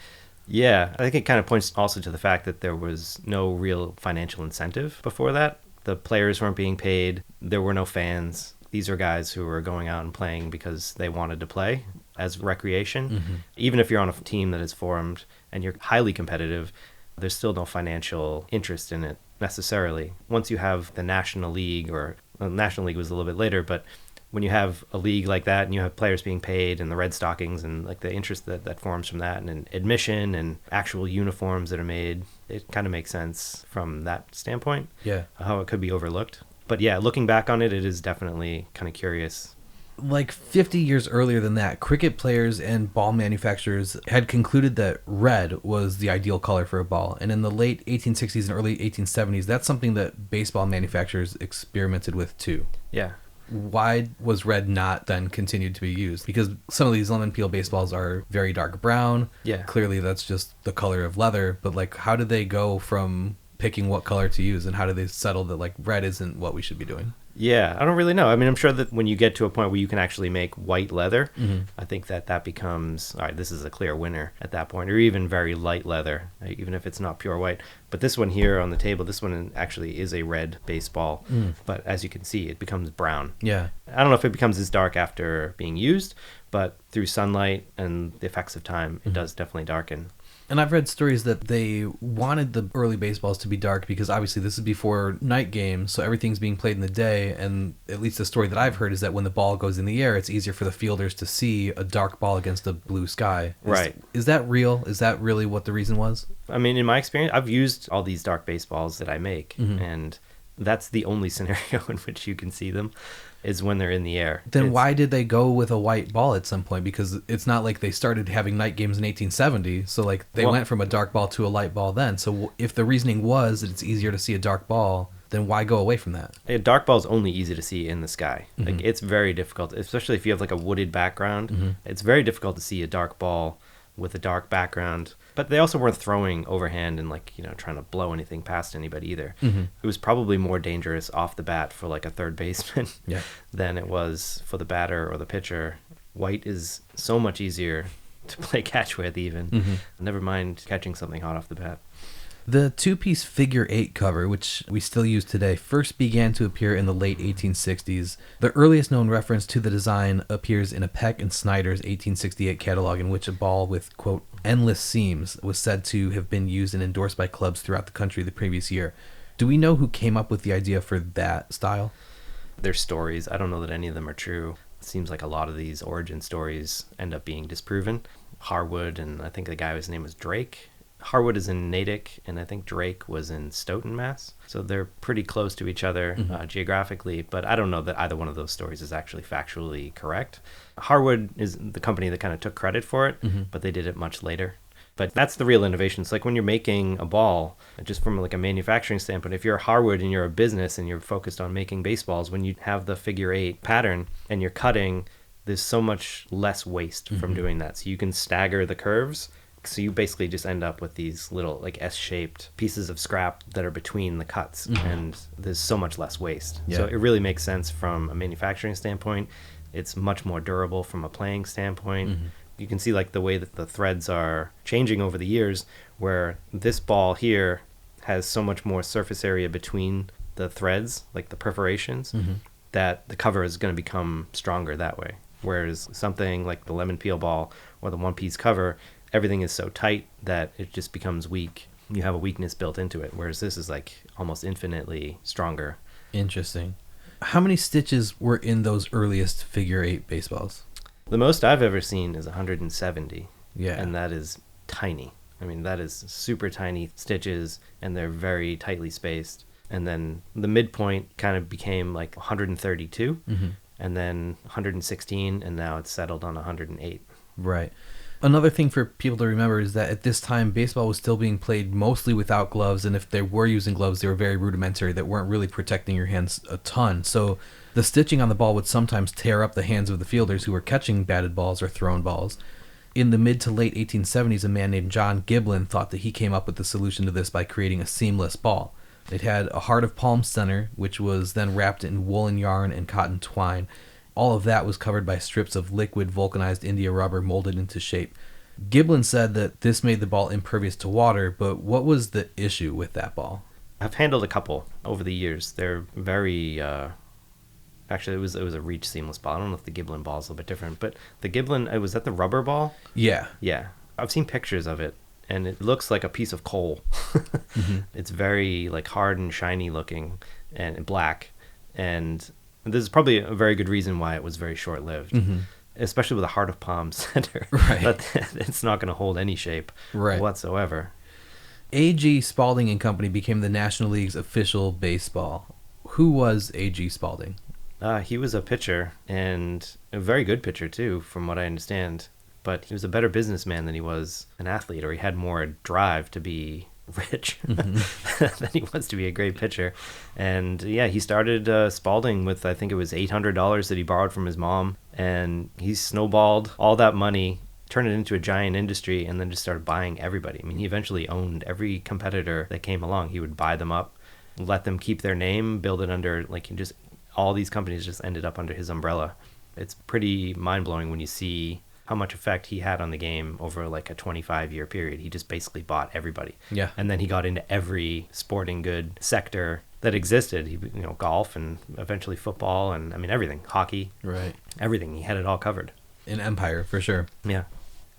Yeah, I think it kind of points also to the fact that there was no real financial incentive before that. The players weren't being paid. There were no fans. These are guys who were going out and playing because they wanted to play as recreation. Even if you're on a team that is formed and you're highly competitive, there's still no financial interest in it necessarily. Once you have the National League, or the National League was a little bit later, but when you have a league like that and you have players being paid and the Red Stockings and like the interest that forms from that and admission and actual uniforms that are made, it kind of makes sense from that standpoint. Yeah. How it could be overlooked. But yeah, looking back on it, it is definitely kind of curious. Like 50 years earlier than that, cricket players and ball manufacturers had concluded that red was the ideal color for a ball. And in the late 1860s and early 1870s, that's something that baseball manufacturers experimented with too. Yeah. Why was red not then continued to be used? Because some of these lemon peel baseballs are very dark brown. Yeah. Clearly that's just the color of leather. But like, how did they go from picking what color to use, and how did they settle that like red isn't what we should be doing? Yeah, I don't really know. I mean, I'm sure that when you get to a point where you can actually make white leather, I think that becomes, all right, this is a clear winner at that point, or even very light leather, even if it's not pure white. But this one here on the table, this one actually is a red baseball, but as you can see, it becomes brown. Yeah. I don't know if it becomes as dark after being used, but through sunlight and the effects of time, it does definitely darken. And I've read stories that they wanted the early baseballs to be dark because obviously this is before night games, so everything's being played in the day, and at least the story that I've heard is that when the ball goes in the air, it's easier for the fielders to see a dark ball against a blue sky. Right. Is that real? Is that really what the reason was? I mean, in my experience, I've used all these dark baseballs that I make, and that's the only scenario in which you can see them, is when they're in the air. Then why did they go with a white ball at some point? Because it's not like they started having night games in 1870, so like they went from a dark ball to a light ball then. So if the reasoning was that it's easier to see a dark ball, then why go away from that? A dark ball is only easy to see in the sky. Mm-hmm. Like, it's very difficult, especially if you have like a wooded background. Mm-hmm. It's very difficult to see a dark ball with a dark background. But they also weren't throwing overhand and like, trying to blow anything past anybody either. Mm-hmm. It was probably more dangerous off the bat for like a third baseman Yeah. than it was for the batter or the pitcher. White is so much easier to play catch with even. Mm-hmm. Never mind catching something hot off the bat. The two-piece figure 8 cover, which we still use today, first began to appear in the late 1860s. The earliest known reference to the design appears in a Peck and Snyder's 1868 catalog, in which a ball with, quote, endless seams was said to have been used and endorsed by clubs throughout the country the previous year. Do we know who came up with the idea for that style? There's stories. I don't know that any of them are true. It seems like a lot of these origin stories end up being disproven. Harwood, and I think the guy whose name was Drake. Harwood is in Natick, and I think Drake was in Stoughton, Mass. So they're pretty close to each other geographically, but I don't know that either one of those stories is actually factually correct. Harwood is the company that kind of took credit for it, but they did it much later. But that's the real innovation. It's like when you're making a ball, just from like a manufacturing standpoint, if you're Harwood and you're a business and you're focused on making baseballs, when you have the figure 8 pattern and you're cutting, there's so much less waste from doing that. So you can stagger the curves. So you basically just end up with these little like S-shaped pieces of scrap that are between the cuts, and there's so much less waste. Yeah. So it really makes sense from a manufacturing standpoint. It's much more durable from a playing standpoint. You can see like the way that the threads are changing over the years, where this ball here has so much more surface area between the threads, like the perforations, that the cover is going to become stronger that way. Whereas something like the lemon peel ball or the one-piece cover, everything is so tight that it just becomes weak. You have a weakness built into it, whereas this is like almost infinitely stronger. Interesting. How many stitches were in those earliest figure 8 baseballs? The most I've ever seen is 170. Yeah. And that is tiny. I mean, that is super tiny stitches, and they're very tightly spaced. And then the midpoint kind of became like 132, and then 116, and now it's settled on 108. Right. Another thing for people to remember is that at this time, baseball was still being played mostly without gloves, and if they were using gloves, they were very rudimentary, that weren't really protecting your hands a ton. So the stitching on the ball would sometimes tear up the hands of the fielders who were catching batted balls or thrown balls. In the mid to late 1870s, a man named John Giblin thought that he came up with the solution to this by creating a seamless ball. It had a heart of palm center, which was then wrapped in woolen yarn and cotton twine. All of that was covered by strips of liquid vulcanized India rubber molded into shape. Giblin said that this made the ball impervious to water, but what was the issue with that ball? I've handled a couple over the years. They're very... Actually, it was a reach seamless ball. I don't know if the Giblin ball is a little bit different, but the Giblin, was that the rubber ball? Yeah. Yeah. I've seen pictures of it, and it looks like a piece of coal. It's very like hard and shiny looking and black, and this is probably a very good reason why it was very short-lived, especially with a heart of palm center. Right. But it's not going to hold any shape whatsoever. A.G. Spalding and Company became the National League's official baseball. Who was A.G. Spalding? He was a pitcher, and a very good pitcher too, from what I understand. But he was a better businessman than he was an athlete, or he had more drive to be rich than he was to be a great pitcher. And yeah, he started Spalding with, I think it was $800 that he borrowed from his mom, and he snowballed all that money, turned it into a giant industry, and then just started buying everybody. I mean, he eventually owned every competitor that came along. He would buy them up, let them keep their name, build it under, like, he just... all these companies just ended up under his umbrella. It's pretty mind-blowing when you see how much effect he had on the game over like a 25-year period. He just basically bought everybody. Yeah. And then he got into every sporting good sector that existed. He, golf and eventually football and, I mean, everything. Hockey. Right. Everything. He had it all covered. An empire, for sure. Yeah.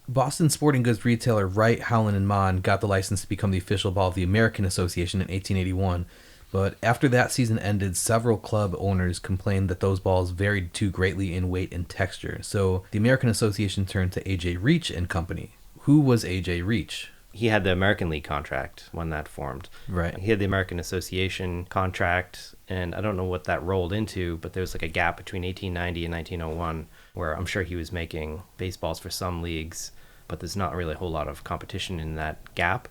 Boston sporting goods retailer Wright, Howland, and Mon got the license to become the official ball of the American Association in 1881. But after that season ended, several club owners complained that those balls varied too greatly in weight and texture. So the American Association turned to A.J. Reach and Company. Who was A.J. Reach? He had the American League contract when that formed. Right. He had the American Association contract, and I don't know what that rolled into, but there was like a gap between 1890 and 1901 where I'm sure he was making baseballs for some leagues, but there's not really a whole lot of competition in that gap.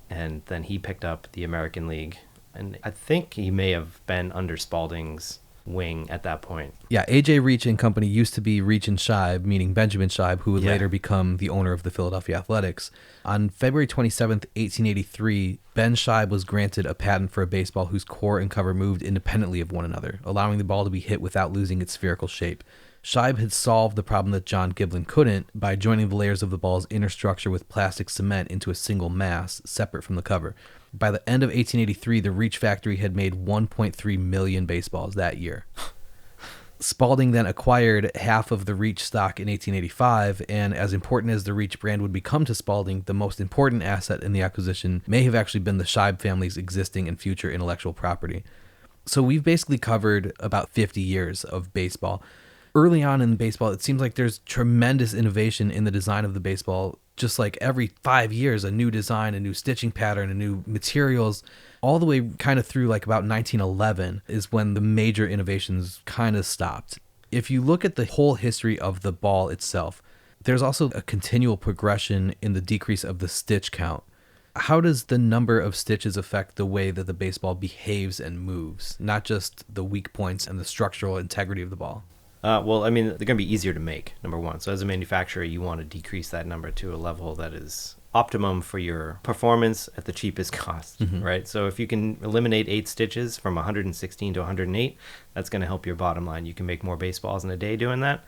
And then he picked up the American League. And I think he may have been under Spalding's wing at that point. Yeah, A.J. Reach and Company used to be Reach and Scheib, meaning Benjamin Scheib, who would Yeah. later become the owner of the Philadelphia Athletics. On February 27th, 1883, Ben Scheib was granted a patent for a baseball whose core and cover moved independently of one another, allowing the ball to be hit without losing its spherical shape. Scheib had solved the problem that John Giblin couldn't by joining the layers of the ball's inner structure with plastic cement into a single mass, separate from the cover. By the end of 1883, the Reach factory had made 1.3 million baseballs that year. Spalding then acquired half of the Reach stock in 1885, and as important as the Reach brand would become to Spalding, the most important asset in the acquisition may have actually been the Scheib family's existing and future intellectual property. So we've basically covered about 50 years of baseball. Early on in baseball, it seems like there's tremendous innovation in the design of the baseball. Just like every 5 years, a new design, a new stitching pattern, a new materials, all the way kind of through like about 1911 is when the major innovations kind of stopped. If you look at the whole history of the ball itself, there's also a continual progression in the decrease of the stitch count. How does the number of stitches affect the way that the baseball behaves and moves, not just the weak points and the structural integrity of the ball? Well, I mean, they're going to be easier to make, number one. So as a manufacturer, you want to decrease that number to a level that is optimum for your performance at the cheapest cost, right? So if you can eliminate 8 stitches from 116 to 108, that's going to help your bottom line. You can make more baseballs in a day doing that,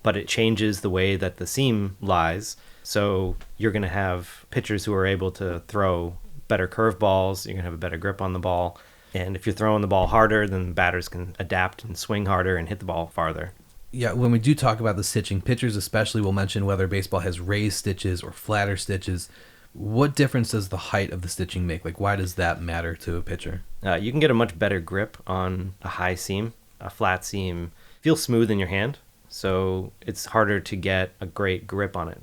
but it changes the way that the seam lies. So you're going to have pitchers who are able to throw better curveballs. You're going to have a better grip on the ball. And if you're throwing the ball harder, then batters can adapt and swing harder and hit the ball farther. Yeah, when we do talk about the stitching, pitchers especially will mention whether baseball has raised stitches or flatter stitches. What difference does the height of the stitching make? Like, why does that matter to a pitcher? You can get a much better grip on a high seam. A flat seam feels smooth in your hand, so it's harder to get a great grip on it.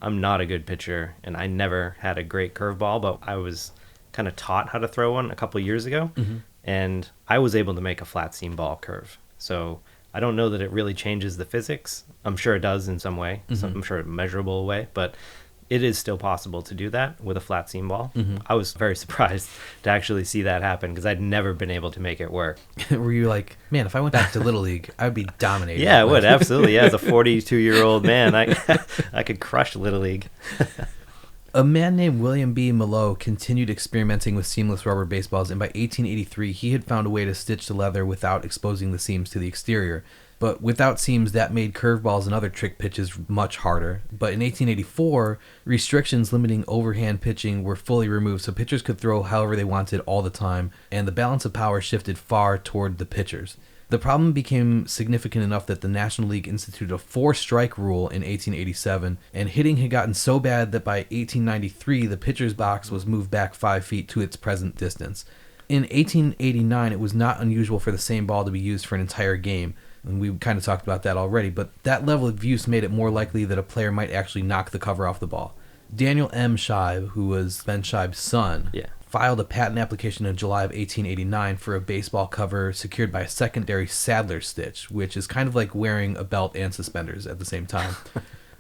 I'm not a good pitcher, and I never had a great curveball, but I was kind of taught how to throw one a couple of years ago, and I was able to make a flat seam ball curve. So I don't know that it really changes the physics. I'm sure it does in some way, I'm sure a measurable way, but it is still possible to do that with a flat seam ball. I was very surprised to actually see that happen because I'd never been able to make it work. Were you like, man, if I went back to Little League, I would be dominating. Yeah, I would, absolutely. Yeah, as a 42-year-old man, I could crush Little League. A man named William B. Mallow continued experimenting with seamless rubber baseballs, and by 1883, he had found a way to stitch the leather without exposing the seams to the exterior. But without seams, that made curveballs and other trick pitches much harder. But in 1884, restrictions limiting overhand pitching were fully removed, so pitchers could throw however they wanted all the time, and the balance of power shifted far toward the pitchers. The problem became significant enough that the National League instituted a 4-strike rule in 1887, and hitting had gotten so bad that by 1893, the pitcher's box was moved back 5 feet to its present distance. In 1889, it was not unusual for the same ball to be used for an entire game, and we kind of talked about that already, but that level of use made it more likely that a player might actually knock the cover off the ball. Daniel M. Scheib, who was Ben Scheib's son, filed a patent application in July of 1889 for a baseball cover secured by a secondary saddler stitch, which is kind of like wearing a belt and suspenders at the same time.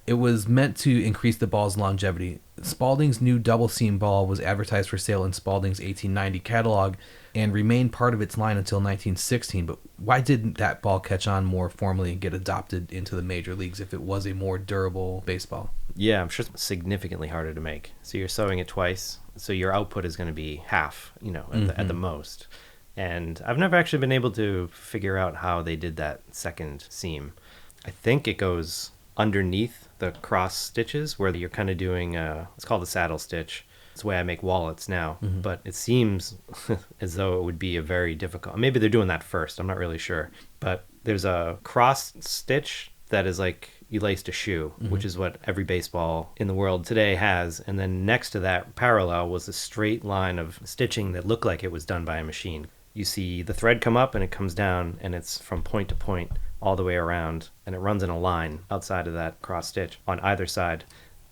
It was meant to increase the ball's longevity. Spalding's new double seam ball was advertised for sale in Spalding's 1890 catalog and remained part of its line until 1916. But why didn't that ball catch on more formally and get adopted into the major leagues if it was a more durable baseball? Yeah, I'm sure it's significantly harder to make. So you're sewing it twice, so your output is going to be half, at the most. And I've never actually been able to figure out how they did that second seam. I think it goes underneath the cross stitches where you're kind of doing it's called a saddle stitch. It's the way I make wallets now, but it seems as though it would be a very difficult, maybe they're doing that first, I'm not really sure, but there's a cross stitch that is like you laced a shoe, which is what every baseball in the world today has, and then next to that parallel was a straight line of stitching that looked like it was done by a machine. You see the thread come up and it comes down, and it's from point to point all the way around, and it runs in a line outside of that cross stitch on either side.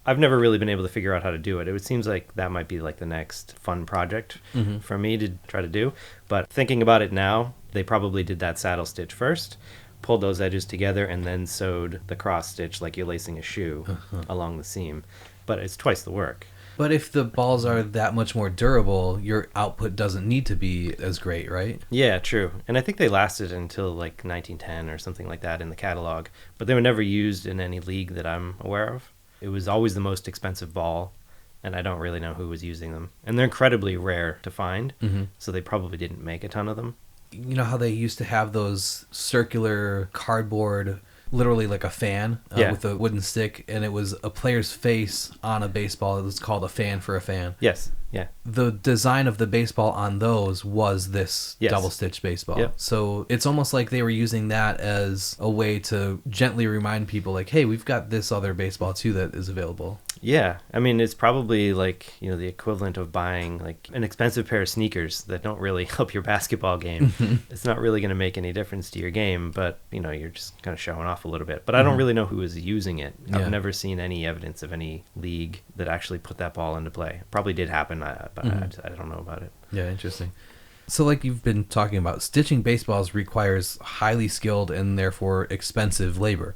I've never really been able to figure out how to do it. It seems like that might be like the next fun project for me to try to do. But thinking about it now, they probably did that saddle stitch first, pulled those edges together, and then sewed the cross stitch like you're lacing a shoe along the seam. But it's twice the work. But if the balls are that much more durable, your output doesn't need to be as great, right? Yeah, true. And I think they lasted until like 1910 or something like that in the catalog, but they were never used in any league that I'm aware of. It was always the most expensive ball, and I don't really know who was using them. And they're incredibly rare to find, so they probably didn't make a ton of them. You know how they used to have those circular cardboard, literally like a fan with a wooden stick, and it was a player's face on a baseball. It was called a fan for a fan. Yes, yeah. The design of the baseball on those was this double-stitch baseball. Yep. So it's almost like they were using that as a way to gently remind people, like, hey, we've got this other baseball too that is available. Yeah, I mean, it's probably like, you know, the equivalent of buying like an expensive pair of sneakers that don't really help your basketball game. It's not really going to make any difference to your game, but, you know, you're just kind of showing off a little bit. But I don't really know who is using it. I've never seen any evidence of any league that actually put that ball into play. Probably did happen, but I don't know about it. Yeah, interesting. So like you've been talking about, stitching baseballs requires highly skilled and therefore expensive labor.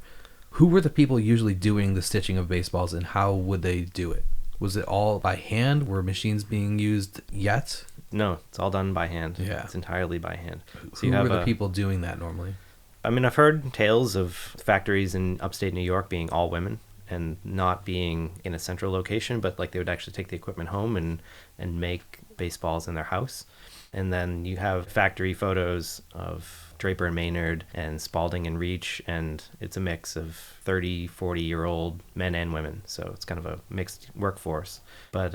Who were the people usually doing the stitching of baseballs, and how would they do it? Was it all by hand? Were machines being used yet? No, it's all done by hand. Yeah. It's entirely by hand. So who were the people doing that normally? I mean, I've heard tales of factories in upstate New York being all women and not being in a central location, but like they would actually take the equipment home and make baseballs in their house. And then you have factory photos of Draper and Maynard and Spalding and Reach, and it's a mix of 30, 40-year-old men and women. So it's kind of a mixed workforce. But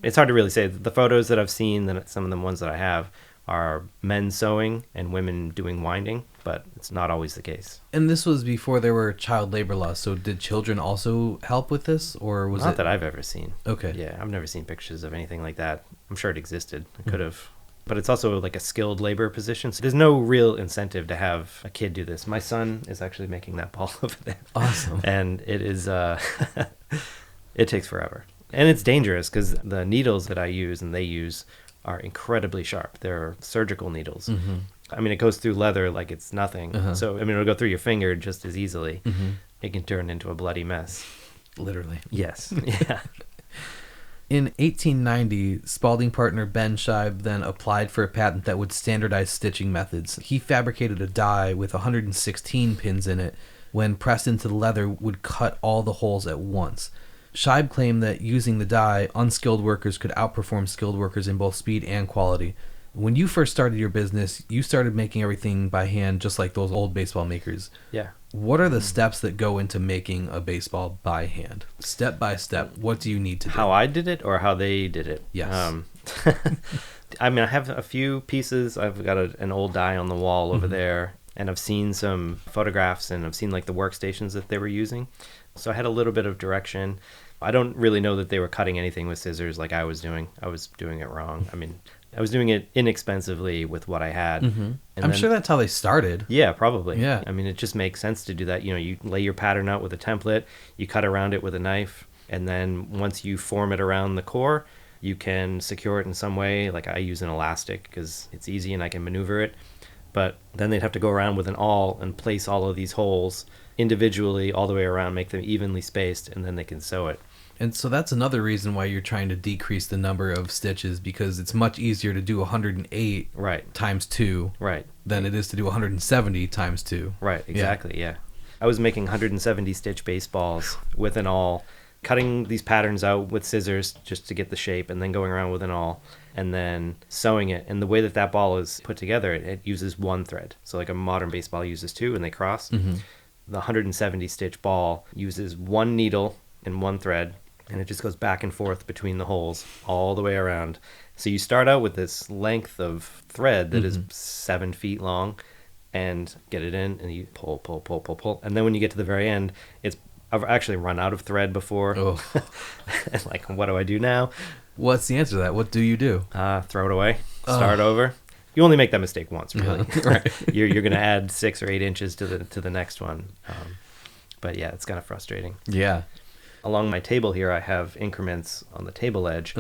it's hard to really say. The photos that I've seen, some of the ones that I have, are men sewing and women doing winding, but it's not always the case. And this was before there were child labor laws, so did children also help with this, or was Not that I've ever seen. Okay. Yeah, I've never seen pictures of anything like that. I'm sure it existed. It could have. But it's also like a skilled labor position. So there's no real incentive to have a kid do this. My son is actually making that ball over there. Awesome. And it is, it takes forever. And it's dangerous because the needles that I use and they use are incredibly sharp. They're surgical needles. I mean, it goes through leather like it's nothing. So, I mean, it'll go through your finger just as easily. It can turn into a bloody mess. Literally. Yes. Yeah. In 1890, Spalding partner Ben Scheib then applied for a patent that would standardize stitching methods. He fabricated a die with 116 pins in it. When pressed into the leather, would cut all the holes at once. Scheib claimed that using the die, unskilled workers could outperform skilled workers in both speed and quality. When you first started your business, you started making everything by hand, just like those old baseball makers. Yeah. What are the steps that go into making a baseball by hand? Step by step, what do you need to do? How I did it or how they did it? Yes. I mean, I have a few pieces. I've got an old die on the wall over there, and I've seen some photographs, and I've seen like the workstations that they were using. So I had a little bit of direction. I don't really know that they were cutting anything with scissors like I was doing. I was doing it wrong. I mean, I was doing it inexpensively with what I had. And I'm sure that's how they started. Yeah, probably. Yeah. I mean, it just makes sense to do that. You know, you lay your pattern out with a template, you cut around it with a knife, and then once you form it around the core, you can secure it in some way. Like I use an elastic because it's easy and I can maneuver it. But then they'd have to go around with an awl and place all of these holes individually all the way around, make them evenly spaced, and then they can sew it. And so that's another reason why you're trying to decrease the number of stitches, because it's much easier to do 108 times 2 than it is to do 170 times 2. Right, exactly, yeah. I was making 170 stitch baseballs with an awl, cutting these patterns out with scissors just to get the shape, and then going around with an awl, and then sewing it. And the way that ball is put together, it uses one thread. So like a modern baseball uses two and they cross. The 170 stitch ball uses one needle and one thread, and it just goes back and forth between the holes all the way around. So you start out with this length of thread that is 7 feet long, and get it in, and you pull, pull, pull, pull, pull. And then when you get to the very end, I've actually run out of thread before. And like, what do I do now? What's the answer to that? What do you do? Throw it away, start over. You only make that mistake once, really. Right. You're going to add 6 or 8 inches to the next one. But yeah, it's kind of frustrating. Yeah. Along my table here, I have increments on the table edge.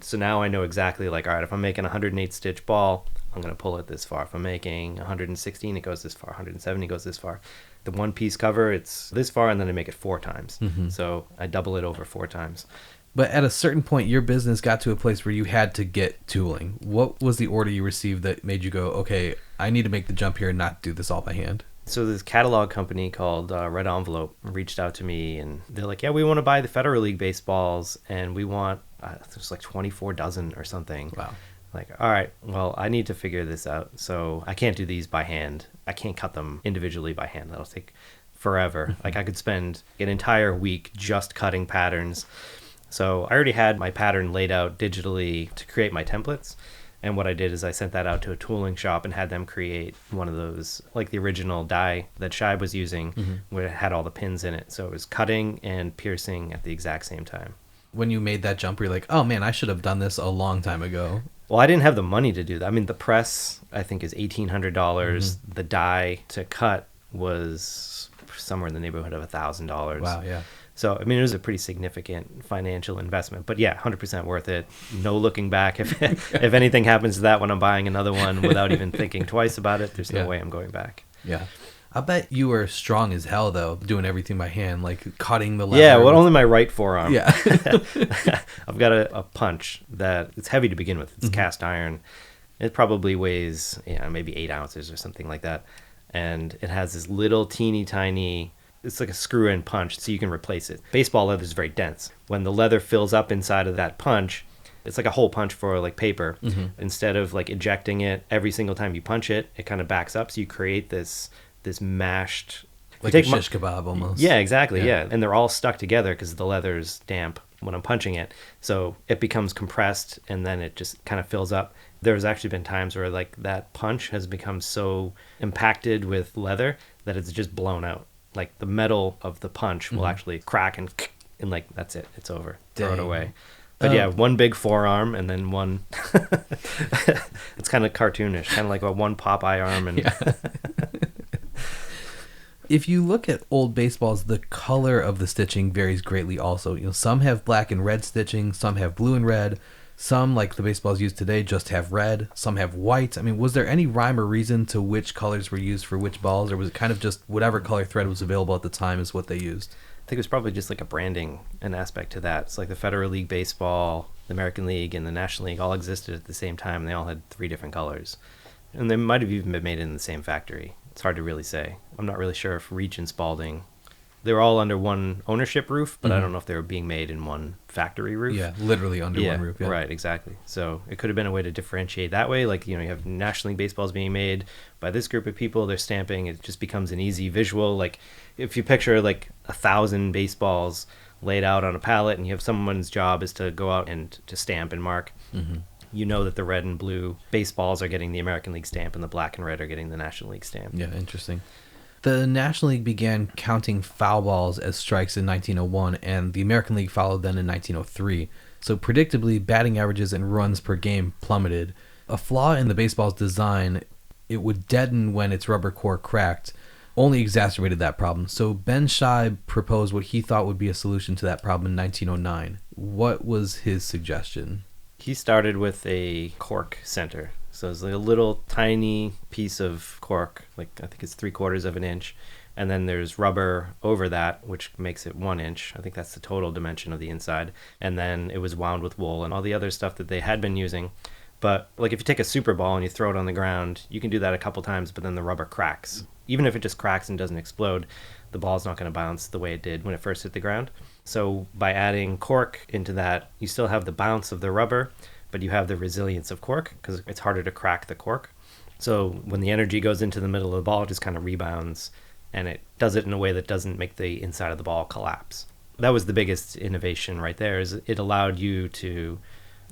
So now I know exactly, like, all right, if I'm making a 108 stitch ball, I'm going to pull it this far. If I'm making 116, it goes this far. 170 goes this far. The one piece cover, it's this far, and then I make it 4 times. So I double it over 4 times. But at a certain point, your business got to a place where you had to get tooling. What was the order you received that made you go, okay, I need to make the jump here and not do this all by hand? So this catalog company called Red Envelope reached out to me, and they're like, yeah, we want to buy the Federal League baseballs, and we want, there's like 24 dozen or something. Wow. Like, all right, well, I need to figure this out. So I can't do these by hand. I can't cut them individually by hand. That'll take forever. Like, I could spend an entire week just cutting patterns. So I already had my pattern laid out digitally to create my templates. And what I did is I sent that out to a tooling shop and had them create one of those, like the original die that Shibe was using, where it had all the pins in it. So it was cutting and piercing at the exact same time. When you made that jump, you're like, oh man, I should have done this a long time ago. Well, I didn't have the money to do that. I mean, the press, I think, is $1,800. The die to cut was somewhere in the neighborhood of $1,000. Wow, yeah. So, I mean, it was a pretty significant financial investment. But yeah, 100% worth it. No looking back. If anything happens to that when I'm buying another one without even thinking twice about it, there's no way I'm going back. Yeah. I bet you were strong as hell, though, doing everything by hand, like cutting the leather. Yeah, well, only my right forearm. Yeah. I've got a punch that it's heavy to begin with. It's cast iron. It probably weighs, maybe 8 ounces or something like that. And it has this little teeny tiny, it's like a screw-in punch, so you can replace it. Baseball leather is very dense. When the leather fills up inside of that punch, it's like a hole punch for like paper. Instead of like ejecting it every single time you punch it, it kind of backs up. So you create this mashed, like a shish kebab almost. Yeah, exactly. Yeah. And they're all stuck together because the leather's damp when I'm punching it. So it becomes compressed and then it just kind of fills up. There's actually been times where like that punch has become so impacted with leather that it's just blown out. Like the metal of the punch will actually crack and like that's it. It's over. Dang. Throw it away. But yeah, one big forearm and then one. It's kind of cartoonish, kind of like a one Popeye arm. And if you look at old baseballs, the color of the stitching varies greatly also. Some have black and red stitching, some have blue and red, some, like the baseballs used today, just have red, some have white. I mean, was there any rhyme or reason to which colors were used for which balls, or was it kind of just whatever color thread was available at the time is what they used? I think it was probably just like a branding, an aspect to that. It's like the Federal League Baseball, the American League, and the National League all existed at the same time, and they all had 3 different colors. And they might have even been made in the same factory. It's hard to really say. I'm not really sure if Reach and Spalding, they were all under one ownership roof, but I don't know if they were being made in one factory roof. Yeah, literally under one roof. Yeah, right, exactly. So it could have been a way to differentiate that way. Like, you have National League baseballs being made by this group of people, they're stamping, it just becomes an easy visual. Like, if you picture like 1,000 baseballs laid out on a pallet and you have someone's job is to go out and to stamp and mark, you know that the red and blue baseballs are getting the American League stamp and the black and red are getting the National League stamp. Yeah, interesting. The National League began counting foul balls as strikes in 1901, and the American League followed then in 1903. So predictably, batting averages and runs per game plummeted. A flaw in the baseball's design, it would deaden when its rubber core cracked, only exacerbated that problem. So Ben Shibe proposed what he thought would be a solution to that problem in 1909. What was his suggestion? He started with a cork center. So it's like a little tiny piece of cork, like I think it's 3/4 of an inch. And then there's rubber over that, which makes it 1 inch. I think that's the total dimension of the inside. And then it was wound with wool and all the other stuff that they had been using. But like if you take a super ball and you throw it on the ground, you can do that a couple times, but then the rubber cracks. Even if it just cracks and doesn't explode, the ball's not going to bounce the way it did when it first hit the ground. So by adding cork into that, you still have the bounce of the rubber, but you have the resilience of cork because it's harder to crack the cork. So when the energy goes into the middle of the ball, it just kind of rebounds, and it does it in a way that doesn't make the inside of the ball collapse. That was the biggest innovation right there, is it allowed you to,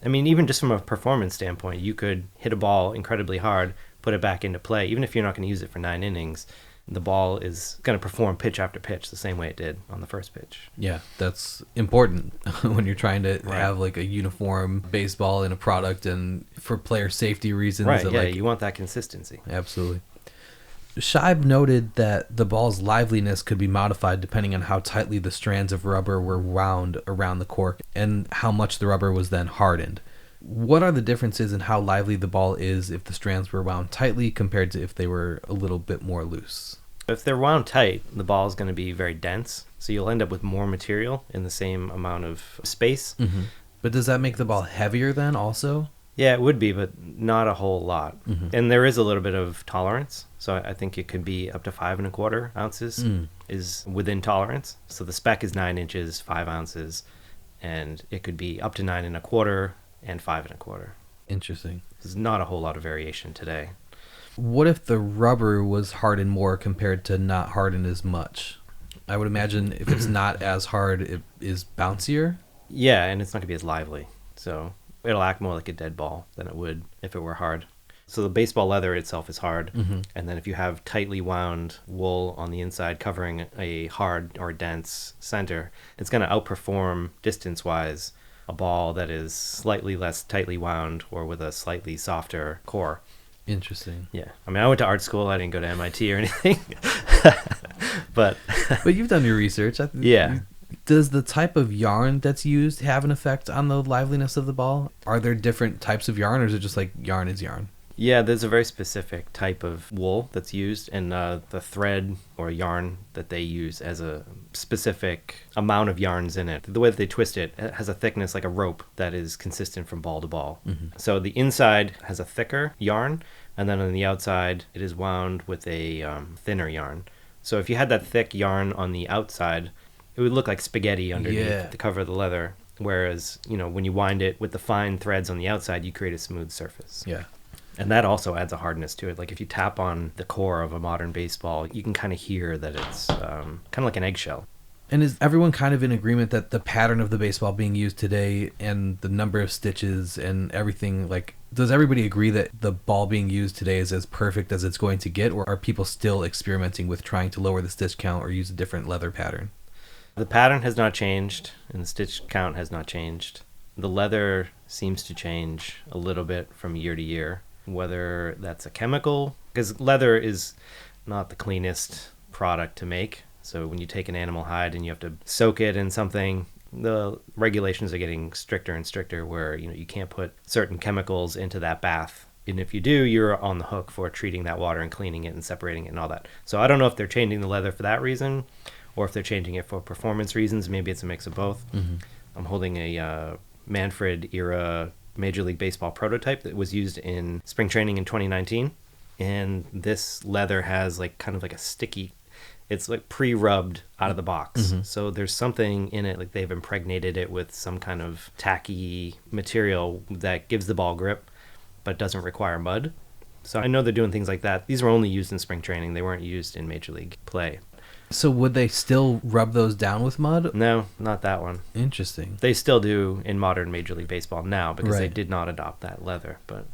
I mean, even just from a performance standpoint, you could hit a ball incredibly hard, put it back into play. Even if you're not going to use it for 9 innings, the ball is going to perform pitch after pitch the same way it did on the first pitch. Yeah, that's important when you're trying to have like a uniform baseball in a product and for player safety reasons. Right, yeah, you want that consistency. Absolutely. Shibe noted that the ball's liveliness could be modified depending on how tightly the strands of rubber were wound around the cork and how much the rubber was then hardened. What are the differences in how lively the ball is if the strands were wound tightly compared to if they were a little bit more loose? If they're wound tight, the ball is going to be very dense, so you'll end up with more material in the same amount of space. Mm-hmm. But does that make the ball heavier then also? Yeah, it would be, but not a whole lot. Mm-hmm. And there is a little bit of tolerance. So I think it could be up to 5.25 ounces is within tolerance. So the spec is 9 inches, 5 ounces, and it could be up to 9.25 and 5.25. Interesting. There's not a whole lot of variation today. What if the rubber was hardened more compared to not hardened as much? I would imagine if it's not as hard, it is bouncier. Yeah, and it's not going to be as lively. So it'll act more like a dead ball than it would if it were hard. So the baseball leather itself is hard. Mm-hmm. And then if you have tightly wound wool on the inside covering a hard or dense center, it's going to outperform distance-wise a ball that is slightly less tightly wound or with a slightly softer core. Interesting. Yeah. I mean, I went to art school. I didn't go to MIT or anything. but you've done your research. Yeah. Does the type of yarn that's used have an effect on the liveliness of the ball? Are there different types of yarn, or is it just like yarn is yarn? Yeah, there's a very specific type of wool that's used, and the thread or yarn that they use has a specific amount of yarns in it. The way that they twist it has a thickness like a rope that is consistent from ball to ball. Mm-hmm. So the inside has a thicker yarn, and then on the outside it is wound with a thinner yarn. So if you had that thick yarn on the outside, it would look like spaghetti underneath the cover of the leather. Whereas, when you wind it with the fine threads on the outside, you create a smooth surface. Yeah. And that also adds a hardness to it. Like if you tap on the core of a modern baseball, you can kind of hear that it's kind of like an eggshell. And is everyone kind of in agreement that the pattern of the baseball being used today and the number of stitches and everything, like, does everybody agree that the ball being used today is as perfect as it's going to get? Or are people still experimenting with trying to lower the stitch count or use a different leather pattern? The pattern has not changed and the stitch count has not changed. The leather seems to change a little bit from year to year, whether that's a chemical, because leather is not the cleanest product to make. So when you take an animal hide and you have to soak it in something, the regulations are getting stricter and stricter where, you can't put certain chemicals into that bath. And if you do, you're on the hook for treating that water and cleaning it and separating it and all that. So I don't know if they're changing the leather for that reason or if they're changing it for performance reasons. Maybe it's a mix of both. Mm-hmm. I'm holding a Manfred era Major League Baseball prototype that was used in spring training in 2019. And this leather has kind of a sticky, it's like pre-rubbed out of the box. Mm-hmm. So there's something in it, like they've impregnated it with some kind of tacky material that gives the ball grip, but doesn't require mud. So I know they're doing things like that. These were only used in spring training. They weren't used in Major League play. So would they still rub those down with mud? No, not that one. Interesting. They still do in modern Major League Baseball now because they did not adopt that leather. But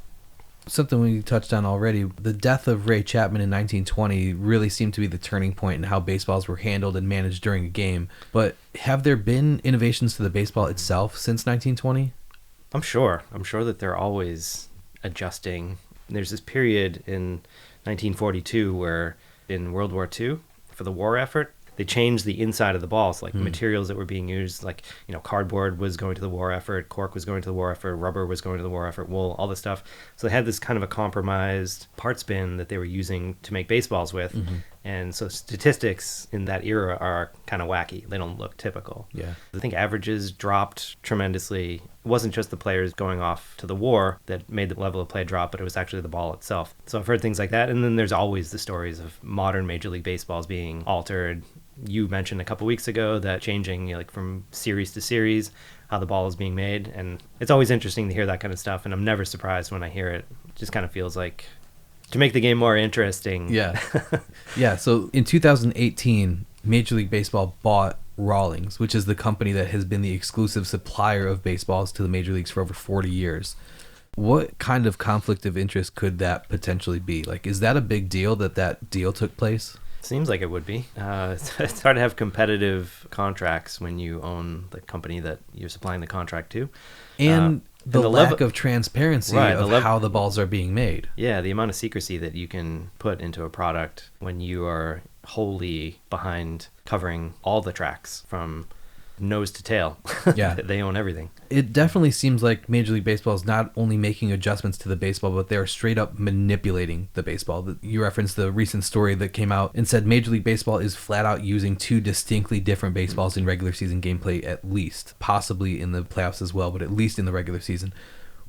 something we touched on already, the death of Ray Chapman in 1920 really seemed to be the turning point in how baseballs were handled and managed during a game. But have there been innovations to the baseball itself since 1920? I'm sure that they're always adjusting. There's this period in 1942 where in World War II, for the war effort, they changed the inside of the balls, the materials that were being used, cardboard was going to the war effort, cork was going to the war effort, rubber was going to the war effort, wool, all this stuff. So they had this kind of a compromised parts bin that they were using to make baseballs with. Mm-hmm. And so statistics in that era are kind of wacky. They don't look typical. Yeah. I think averages dropped tremendously. It wasn't just the players going off to the war that made the level of play drop, but it was actually the ball itself. So I've heard things like that. And then there's always the stories of modern Major League Baseballs being altered. You mentioned a couple weeks ago that changing from series to series, how the ball is being made. And it's always interesting to hear that kind of stuff. And I'm never surprised when I hear it. It just kind of feels like to make the game more interesting. Yeah. Yeah. So in 2018, Major League Baseball bought Rawlings, which is the company that has been the exclusive supplier of baseballs to the major leagues for over 40 years. What kind of conflict of interest could that potentially be? Is that a big deal that deal took place? Seems like it would be. It's hard to have competitive contracts when you own the company that you're supplying the contract to. And the lack of transparency of how the balls are being made. Yeah, the amount of secrecy that you can put into a product when you are wholly behind covering all the tracks from nose to tail. Yeah. They own everything. It definitely seems like Major League Baseball is not only making adjustments to the baseball, but they're straight up manipulating the baseball. You referenced the recent story that came out and said Major League Baseball is flat out using two distinctly different baseballs in regular season gameplay, at least, possibly in the playoffs as well, but at least in the regular season.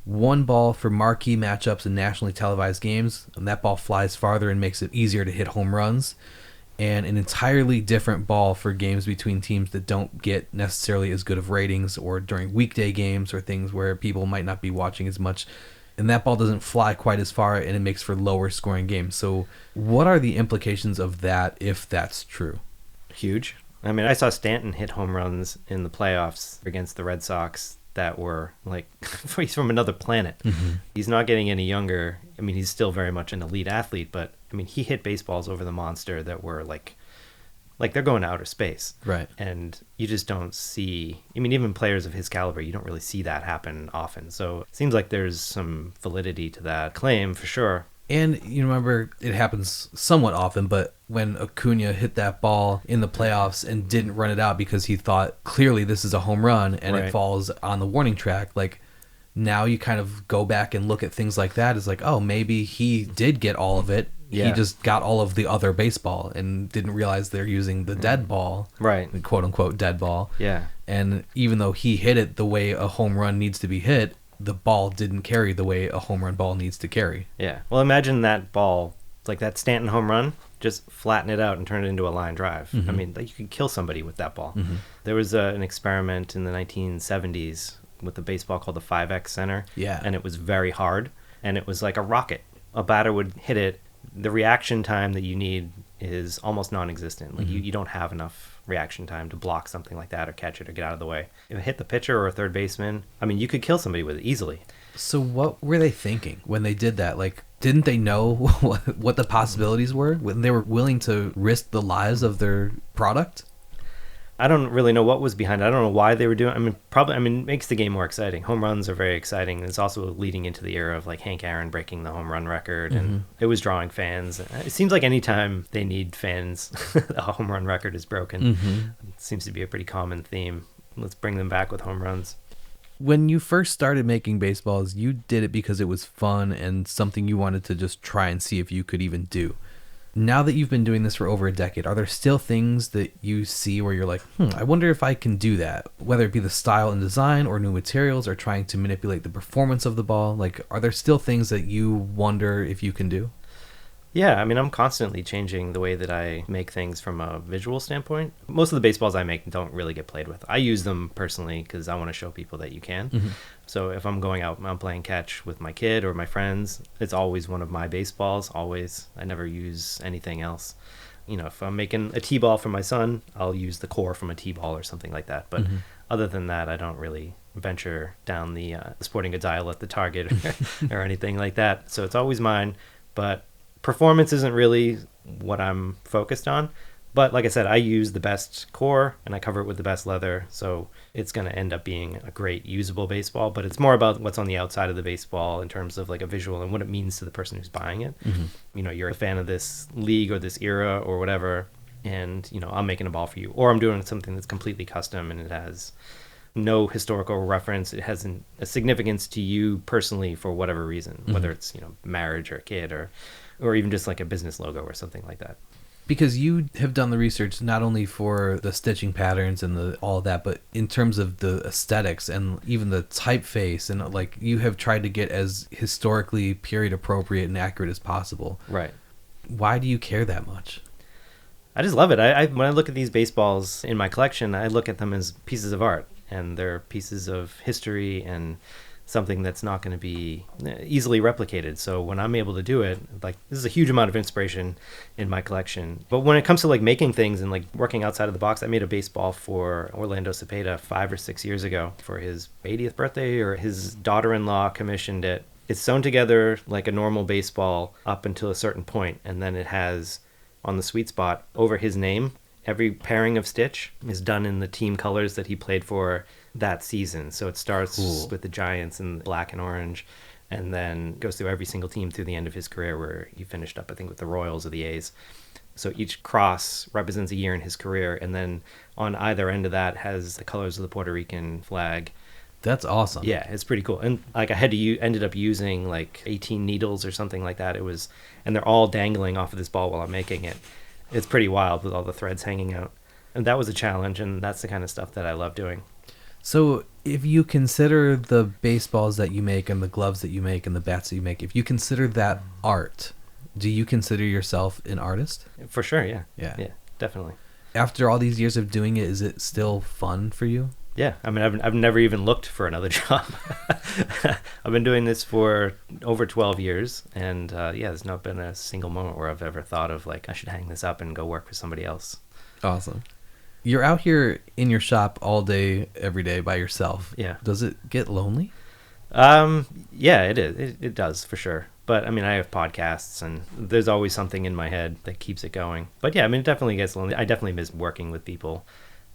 One ball for marquee matchups and nationally televised games, and that ball flies farther and makes it easier to hit home runs. And an entirely different ball for games between teams that don't get necessarily as good of ratings, or during weekday games or things where people might not be watching as much. And that ball doesn't fly quite as far, and it makes for lower scoring games. So what are the implications of that if that's true? Huge. I mean, I saw Stanton hit home runs in the playoffs against the Red Sox that were like, he's from another planet. Mm-hmm. He's not getting any younger. I mean, he's still very much an elite athlete, but I mean, he hit baseballs over the monster that were like they're going to outer space. Right. And you just don't see, I mean, even players of his caliber, you don't really see that happen often. So it seems like there's some validity to that claim for sure. And you remember, it happens somewhat often, but when Acuna hit that ball in the playoffs and didn't run it out because he thought clearly this is a home run, and It falls on the warning track, like, now you kind of go back and look at things like that. It's like, oh, maybe he did get all of it. Yeah. He just got all of the other baseball and didn't realize they're using the dead ball. Right. The quote unquote dead ball. Yeah. And even though he hit it the way a home run needs to be hit, the ball didn't carry the way a home run ball needs to carry. Yeah. Well, imagine that ball, like that Stanton home run, just flatten it out and turn it into a line drive. Mm-hmm. I mean, you could kill somebody with that ball. Mm-hmm. There was an experiment in the 1970s with a baseball called the 5X Center. Yeah. And it was very hard, and it was like a rocket. A batter would hit it. The reaction time that you need is almost non-existent. Like, you don't have enough reaction time to block something like that or catch it or get out of the way. If it hit the pitcher or a third baseman, I mean, you could kill somebody with it easily. So what were they thinking when they did that? Like, didn't they know what the possibilities were when they were willing to risk the lives of their product? I don't really know what was behind it. I don't know why they were doing it. It makes the game more exciting. Home runs are very exciting. It's also leading into the era of like Hank Aaron breaking the home run record, and it was drawing fans. It seems like anytime they need fans, a home run record is broken. It seems to be a pretty common theme. Let's bring them back with home runs. When you first started making baseballs, you did it because it was fun and something you wanted to just try and see if you could even do. Now that you've been doing this for over a decade, are there still things that you see where you're like, I wonder if I can do that? Whether it be the style and design or new materials or trying to manipulate the performance of the ball, like, are there still things that you wonder if you can do? Yeah, I mean, I'm constantly changing the way that I make things from a visual standpoint. Most of the baseballs I make don't really get played with. I use them personally because I want to show people that you can. Mm-hmm. So if I'm going out and I'm playing catch with my kid or my friends, it's always one of my baseballs, always. I never use anything else. You know, if I'm making a T-ball for my son, I'll use the core from a T-ball or something like that. But other than that, I don't really venture down the sporting goods aisle at the Target or anything like that. So it's always mine. But performance isn't really what I'm focused on. But like I said, I use the best core and I cover it with the best leather. So it's going to end up being a great usable baseball. But it's more about what's on the outside of the baseball in terms of like a visual and what it means to the person who's buying it. You know, you're a fan of this league or this era or whatever. And, you know, I'm making a ball for you. Or I'm doing something that's completely custom and it has no historical reference. It has a significance to you personally for whatever reason, whether it's, you know, marriage or a kid or even just like a business logo or something like that. Because you have done the research not only for the stitching patterns and all of that, but in terms of the aesthetics and even the typeface, and like you have tried to get as historically period appropriate and accurate as possible. Right. Why do you care that much? I just love it. When I look at these baseballs in my collection, I look at them as pieces of art, and they're pieces of history and something that's not going to be easily replicated. So when I'm able to do it, like, this is a huge amount of inspiration in my collection. But when it comes to like making things and like working outside of the box, I made a baseball for Orlando Cepeda 5 or 6 years ago for his 80th birthday, or his daughter-in-law commissioned it. It's sewn together like a normal baseball up until a certain point, and then it has on the sweet spot over his name. Every pairing of stitch is done in the team colors that he played for that season. So it starts with the Giants in black and orange, and then goes through every single team through the end of his career, where he finished up, I think, with the Royals or the A's. So each cross represents a year in his career, and then on either end of that has the colors of the Puerto Rican flag. That's awesome. Yeah, it's pretty cool. And like I had to ended up using like 18 needles or something like that. And they're all dangling off of this ball while I'm making it. It's pretty wild with all the threads hanging out. And that was a challenge, and that's the kind of stuff that I love doing. So if you consider the baseballs that you make and the gloves that you make and the bats that you make, if you consider that art, do you consider yourself an artist? For sure, yeah. Yeah, definitely. After all these years of doing it, is it still fun for you? Yeah, I mean, I've never even looked for another job. I've been doing this for over 12 years, and there's not been a single moment where I've ever thought of like I should hang this up and go work for somebody else. Awesome. You're out here in your shop all day, every day by yourself. Yeah. Does it get lonely? Yeah, it is. It does for sure. But I mean, I have podcasts, and there's always something in my head that keeps it going. But yeah, I mean, it definitely gets lonely. I definitely miss working with people,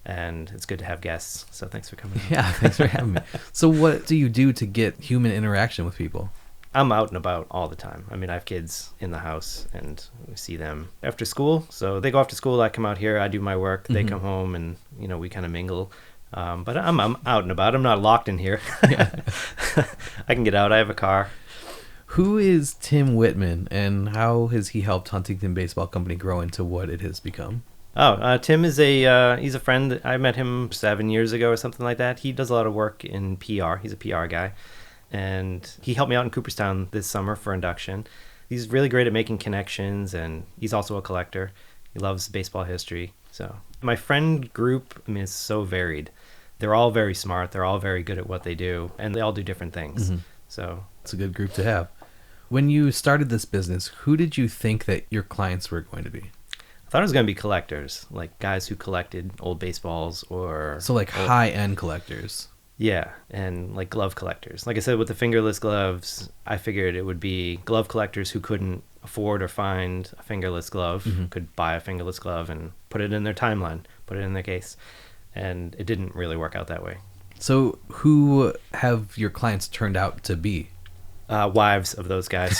and it's good to have guests. So thanks for coming. Yeah, thanks for having me. So what do you do to get human interaction with people? I'm out and about all the time. I mean, I have kids in the house, and we see them after school. So they go off to school. I come out here. I do my work. They come home, and we kind of mingle. But I'm out and about. I'm not locked in here. Yeah. I can get out. I have a car. Who is Tim Whitman, and how has he helped Huntington Baseball Company grow into what it has become? Tim is he's a friend. I met him 7 years ago or something like that. He does a lot of work in PR. He's a PR guy. And he helped me out in Cooperstown this summer for induction. He's really great at making connections, and he's also a collector. He loves baseball history. So my friend group, I mean, it's so varied. They're all very smart. They're all very good at what they do, and they all do different things. Mm-hmm. So it's a good group to have. When you started this business, who did you think that your clients were going to be? I thought it was going to be collectors, like guys who collected old baseballs or... So like high-end collectors. Yeah, and like glove collectors. Like I said, with the fingerless gloves, I figured it would be glove collectors who couldn't afford or find a fingerless glove, could buy a fingerless glove and put it in their timeline, put it in their case. And it didn't really work out that way. So who have your clients turned out to be? Wives of those guys.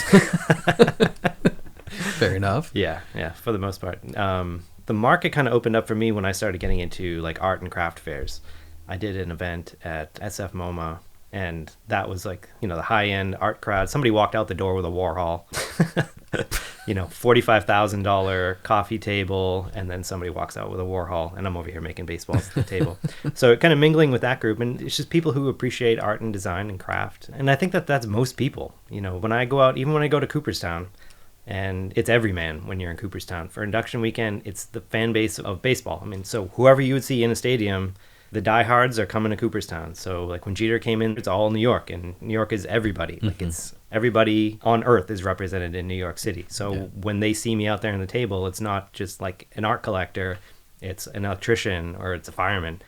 Fair enough. Yeah, for the most part. The market kind of opened up for me when I started getting into like art and craft fairs. I did an event at SF MoMA, and that was like, the high-end art crowd. Somebody walked out the door with a Warhol, $45,000 coffee table, and then somebody walks out with a Warhol, and I'm over here making baseballs at the table. So kind of mingling with that group, and it's just people who appreciate art and design and craft. And I think that that's most people. When I go out, even when I go to Cooperstown, and it's everyman when you're in Cooperstown. For induction weekend, it's the fan base of baseball. I mean, so whoever you would see in a stadium... The diehards are coming to Cooperstown. So like when Jeter came in, it's all New York, and New York is everybody. Like it's everybody on earth is represented in New York City. So when they see me out there on the table, it's not just like an art collector, it's an electrician or it's a fireman,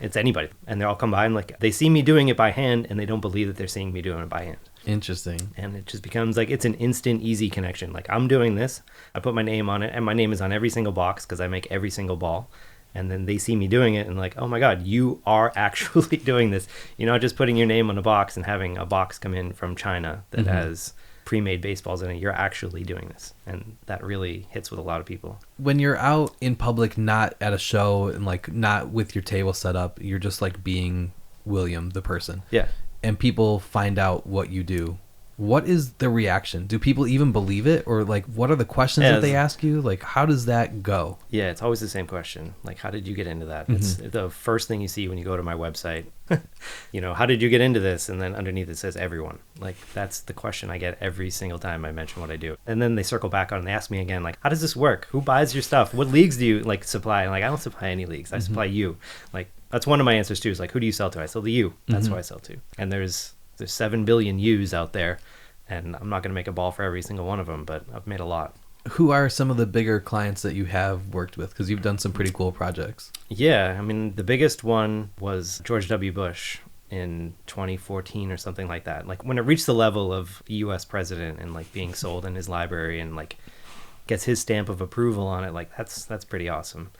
it's anybody. And they all come by and like they see me doing it by hand, and they don't believe that they're seeing me doing it by hand. Interesting. And it just becomes like it's an instant, easy connection. Like I'm doing this, I put my name on it, and my name is on every single box because I make every single ball. And then they see me doing it and like, oh my God, you are actually doing this. You're not just putting your name on a box and having a box come in from China that has pre-made baseballs in it. You're actually doing this. And that really hits with a lot of people. When you're out in public, not at a show and like not with your table set up, you're just like being William, the person. Yeah. And people find out what you do. What is the reaction? Do people even believe it? Or like, what are the questions that they ask you? Like, how does that go? Yeah, it's always the same question. Like, how did you get into that? It's the first thing you see when you go to my website. How did you get into this? And then underneath it says everyone. Like, that's the question I get every single time I mention what I do. And then they circle back on and they ask me again, like, how does this work? Who buys your stuff? What leagues do you like supply? And like, I don't supply any leagues. I supply you. Like, that's one of my answers too, is like, who do you sell to? I sell to you. That's who I sell to. And there's 7 billion yous out there, and I'm not going to make a ball for every single one of them, but I've made a lot. Who are some of the bigger clients that you have worked with? Because you've done some pretty cool projects. Yeah, I mean, the biggest one was George W. Bush in 2014 or something like that. Like when it reached the level of a U.S. president and like being sold in his library and like gets his stamp of approval on it, like that's pretty awesome.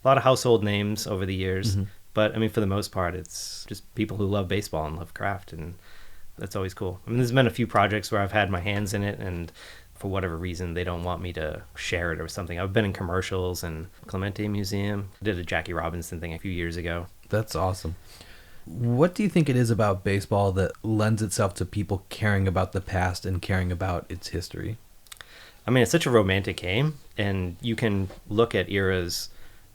A lot of household names over the years, but I mean, for the most part, it's just people who love baseball and love craft, and that's always cool. I mean, there's been a few projects where I've had my hands in it, and for whatever reason, they don't want me to share it or something. I've been in commercials and Clemente Museum. I did a Jackie Robinson thing a few years ago. That's awesome. What do you think it is about baseball that lends itself to people caring about the past and caring about its history? I mean, it's such a romantic game, and you can look at eras,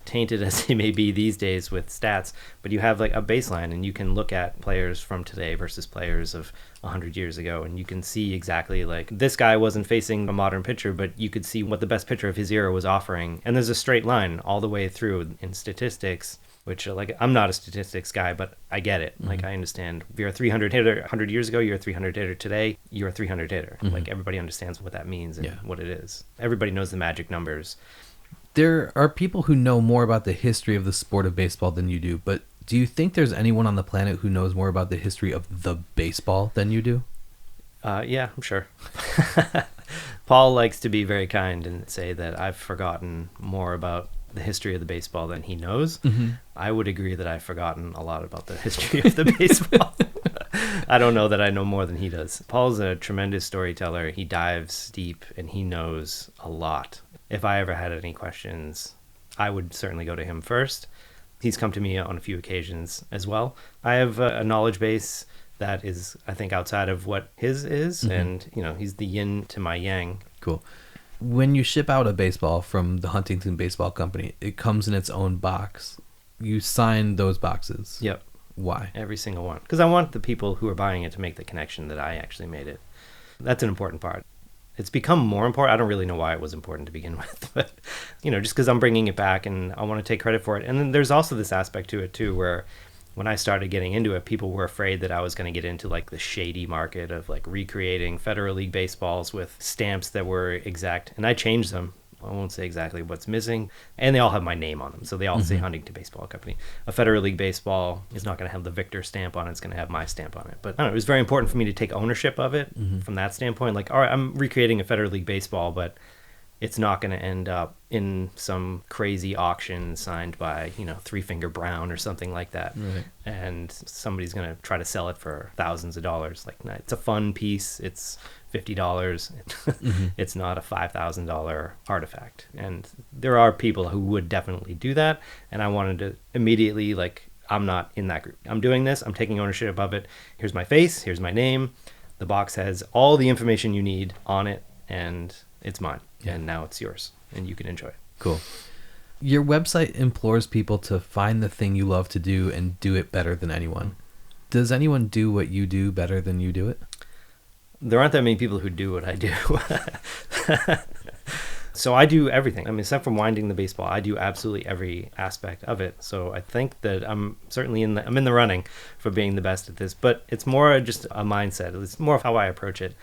tainted as they may be these days with stats, but you have like a baseline, and you can look at players from today versus players of 100 years ago, and you can see exactly like this guy wasn't facing a modern pitcher, but you could see what the best pitcher of his era was offering. And there's a straight line all the way through in statistics, which like I'm not a statistics guy, but I get it. Mm-hmm. Like I understand if you're a 300 hitter 100 years ago, you're a 300 hitter today, you're a 300 hitter. Mm-hmm. Like everybody understands what that means and what it is. Everybody knows the magic numbers. There are people who know more about the history of the sport of baseball than you do, but do you think there's anyone on the planet who knows more about the history of the baseball than you do? Yeah, I'm sure. Paul likes to be very kind and say that I've forgotten more about the history of the baseball than he knows. Mm-hmm. I would agree that I've forgotten a lot about the history of the baseball. I don't know that I know more than he does. Paul's a tremendous storyteller. He dives deep and he knows a lot. If I ever had any questions, I would certainly go to him first. He's come to me on a few occasions as well. I have a knowledge base that is, I think, outside of what his is. Mm-hmm. And, you know, he's the yin to my yang. Cool. When you ship out a baseball from the Huntington Base Ball Company, it comes in its own box. You sign those boxes. Yep. Why? Every single one. Because I want the people who are buying it to make the connection that I actually made it. That's an important part. It's become more important. I don't really know why it was important to begin with, but, you know, just because I'm bringing it back and I want to take credit for it. And then there's also this aspect to it, too, where when I started getting into it, people were afraid that I was going to get into like the shady market of like recreating Federal League baseballs with stamps that were exact. And I changed them. I won't say exactly what's missing. And they all have my name on them. So they all say Huntington Base Ball Company. A Federal League baseball is not going to have the Victor stamp on it. It's going to have my stamp on it. But I don't know, it was very important for me to take ownership of it from that standpoint. Like, all right, I'm recreating a Federal League baseball, but it's not going to end up in some crazy auction signed by, you know, Three Finger Brown or something like that. Right. And somebody's going to try to sell it for thousands of dollars. Like, it's a fun piece. It's $50. It's not a $5,000 artifact. And there are people who would definitely do that. And I wanted to immediately, like, I'm not in that group. I'm doing this. I'm taking ownership of it. Here's my face. Here's my name. The box has all the information you need on it. And it's mine. Yeah. And now it's yours. And you can enjoy it. Cool. Your website implores people to find the thing you love to do and do it better than anyone. Does anyone do what you do better than you do it? There aren't that many people who do what I do. So I do everything. I mean, except from winding the baseball, I do absolutely every aspect of it. So I think that I'm certainly in the running for being the best at this. But it's more just a mindset. It's more of how I approach it.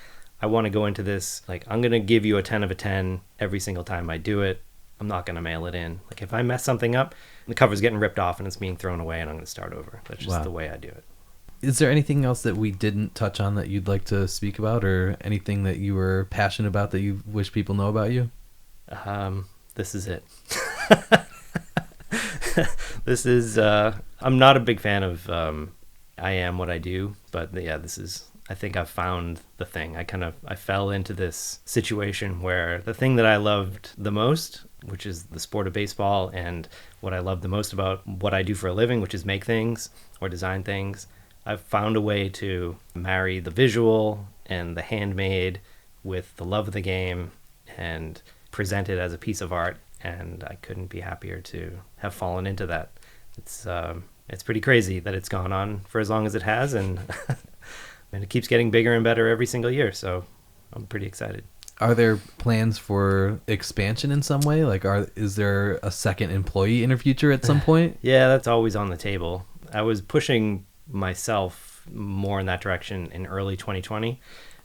I want to go into this, like, I'm going to give you a 10 of a 10 every single time I do it. I'm not going to mail it in. Like, if I mess something up, the cover's getting ripped off and it's being thrown away and I'm going to start over. That's just the way I do it. Is there anything else that we didn't touch on that you'd like to speak about, or anything that you were passionate about that you wish people know about you? This is it. This is, I'm not a big fan of I am what I do, but yeah, this is, I think I've found the thing. I fell into this situation where the thing that I loved the most, which is the sport of baseball, and what I love the most about what I do for a living, which is make things or design things, I've found a way to marry the visual and the handmade with the love of the game and present it as a piece of art. And I couldn't be happier to have fallen into that. It's pretty crazy that it's gone on for as long as it has, and and it keeps getting bigger and better every single year. So I'm pretty excited. Are there plans for expansion in some way? Like, is there a second employee in the future at some point? Yeah, that's always on the table. I was pushing myself more in that direction in early 2020.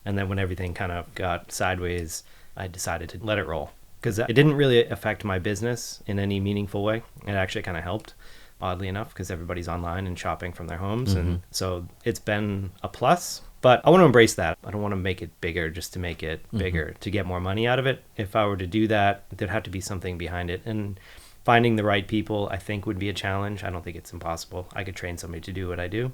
And then when everything kind of got sideways, I decided to let it roll. Because it didn't really affect my business in any meaningful way. It actually kind of helped, oddly enough, because everybody's online and shopping from their homes. And so it's been a plus. But I want to embrace that. I don't want to make it bigger just to make it bigger, to get more money out of it. If I were to do that, there'd have to be something behind it. And finding the right people, I think, would be a challenge. I don't think it's impossible. I could train somebody to do what I do.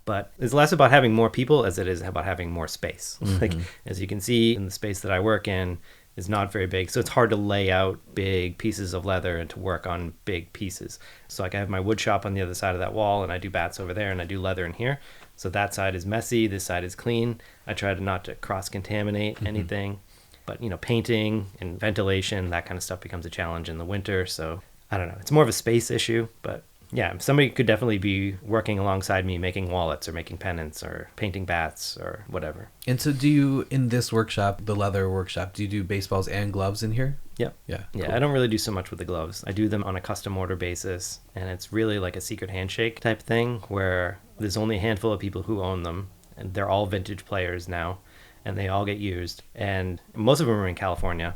But it's less about having more people as it is about having more space. Like, as you can see in the space that I work in, is not very big, so it's hard to lay out big pieces of leather and to work on big pieces. So like I have my wood shop on the other side of that wall, and I do bats over there, and I do leather in here. So that side is messy, this side is clean. I try to not to cross-contaminate anything. But, painting and ventilation, that kind of stuff becomes a challenge in the winter. So I don't know, it's more of a space issue, but yeah, somebody could definitely be working alongside me making wallets or making pennants or painting bats or whatever. And so do you, in this workshop, the leather workshop, do you do baseballs and gloves in here? Yep. Yeah. Yeah, cool. I don't really do so much with the gloves. I do them on a custom order basis, and it's really like a secret handshake type thing where there's only a handful of people who own them, and they're all vintage players now, and they all get used. And most of them are in California.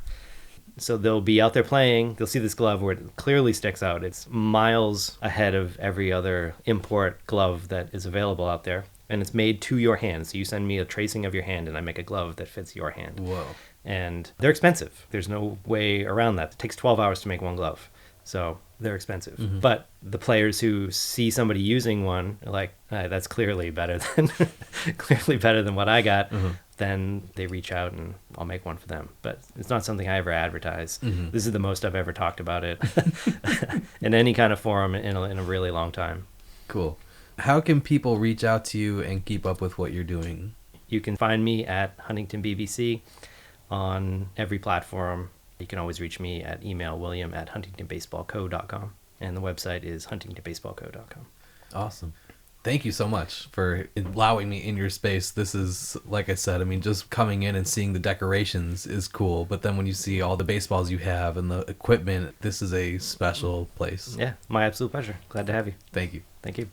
So they'll be out there playing, they'll see this glove where it clearly sticks out. It's miles ahead of every other import glove that is available out there. And it's made to your hand. So you send me a tracing of your hand and I make a glove that fits your hand. Whoa. And they're expensive. There's no way around that. It takes 12 hours to make one glove. So they're expensive. But the players who see somebody using one are like, that's clearly better than what I got. Then they reach out and I'll make one for them. But it's not something I ever advertise. This is the most I've ever talked about it in any kind of forum in a really long time. Cool. How can people reach out to you and keep up with what you're doing? You can find me at Huntington BBC on every platform. You can always reach me at email william@huntingtonbaseballco.com. And the website is huntingtonbaseballco.com. Awesome. Thank you so much for allowing me in your space. This is, like I said, I mean, just coming in and seeing the decorations is cool. But then when you see all the baseballs you have and the equipment, this is a special place. Yeah, my absolute pleasure. Glad to have you. Thank you. Thank you.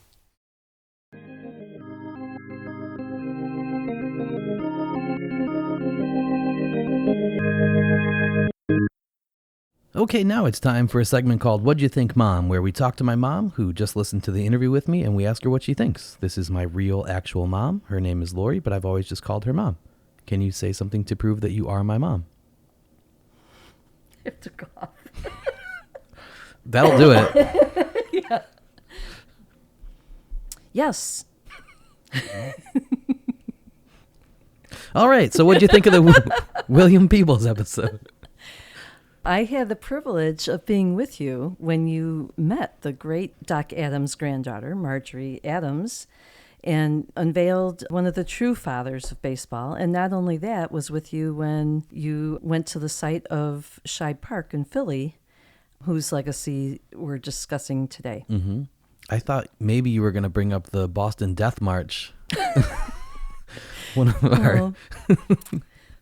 Okay, now it's time for a segment called What'd You Think, Mom?, where we talk to my mom, who just listened to the interview with me, and we ask her what she thinks. This is my real, actual mom. Her name is Lori, but I've always just called her Mom. Can you say something to prove that you are my mom? I have to cough. That'll do it. Yeah. Yes. All right, so what'd you think of the William Peebles episode? I had the privilege of being with you when you met the great Doc Adams' granddaughter, Marjorie Adams, and unveiled one of the true fathers of baseball. And not only that, was with you when you went to the site of Shibe Park in Philly, whose legacy we're discussing today. Mm-hmm. I thought maybe you were going to bring up the Boston Death March. One of our...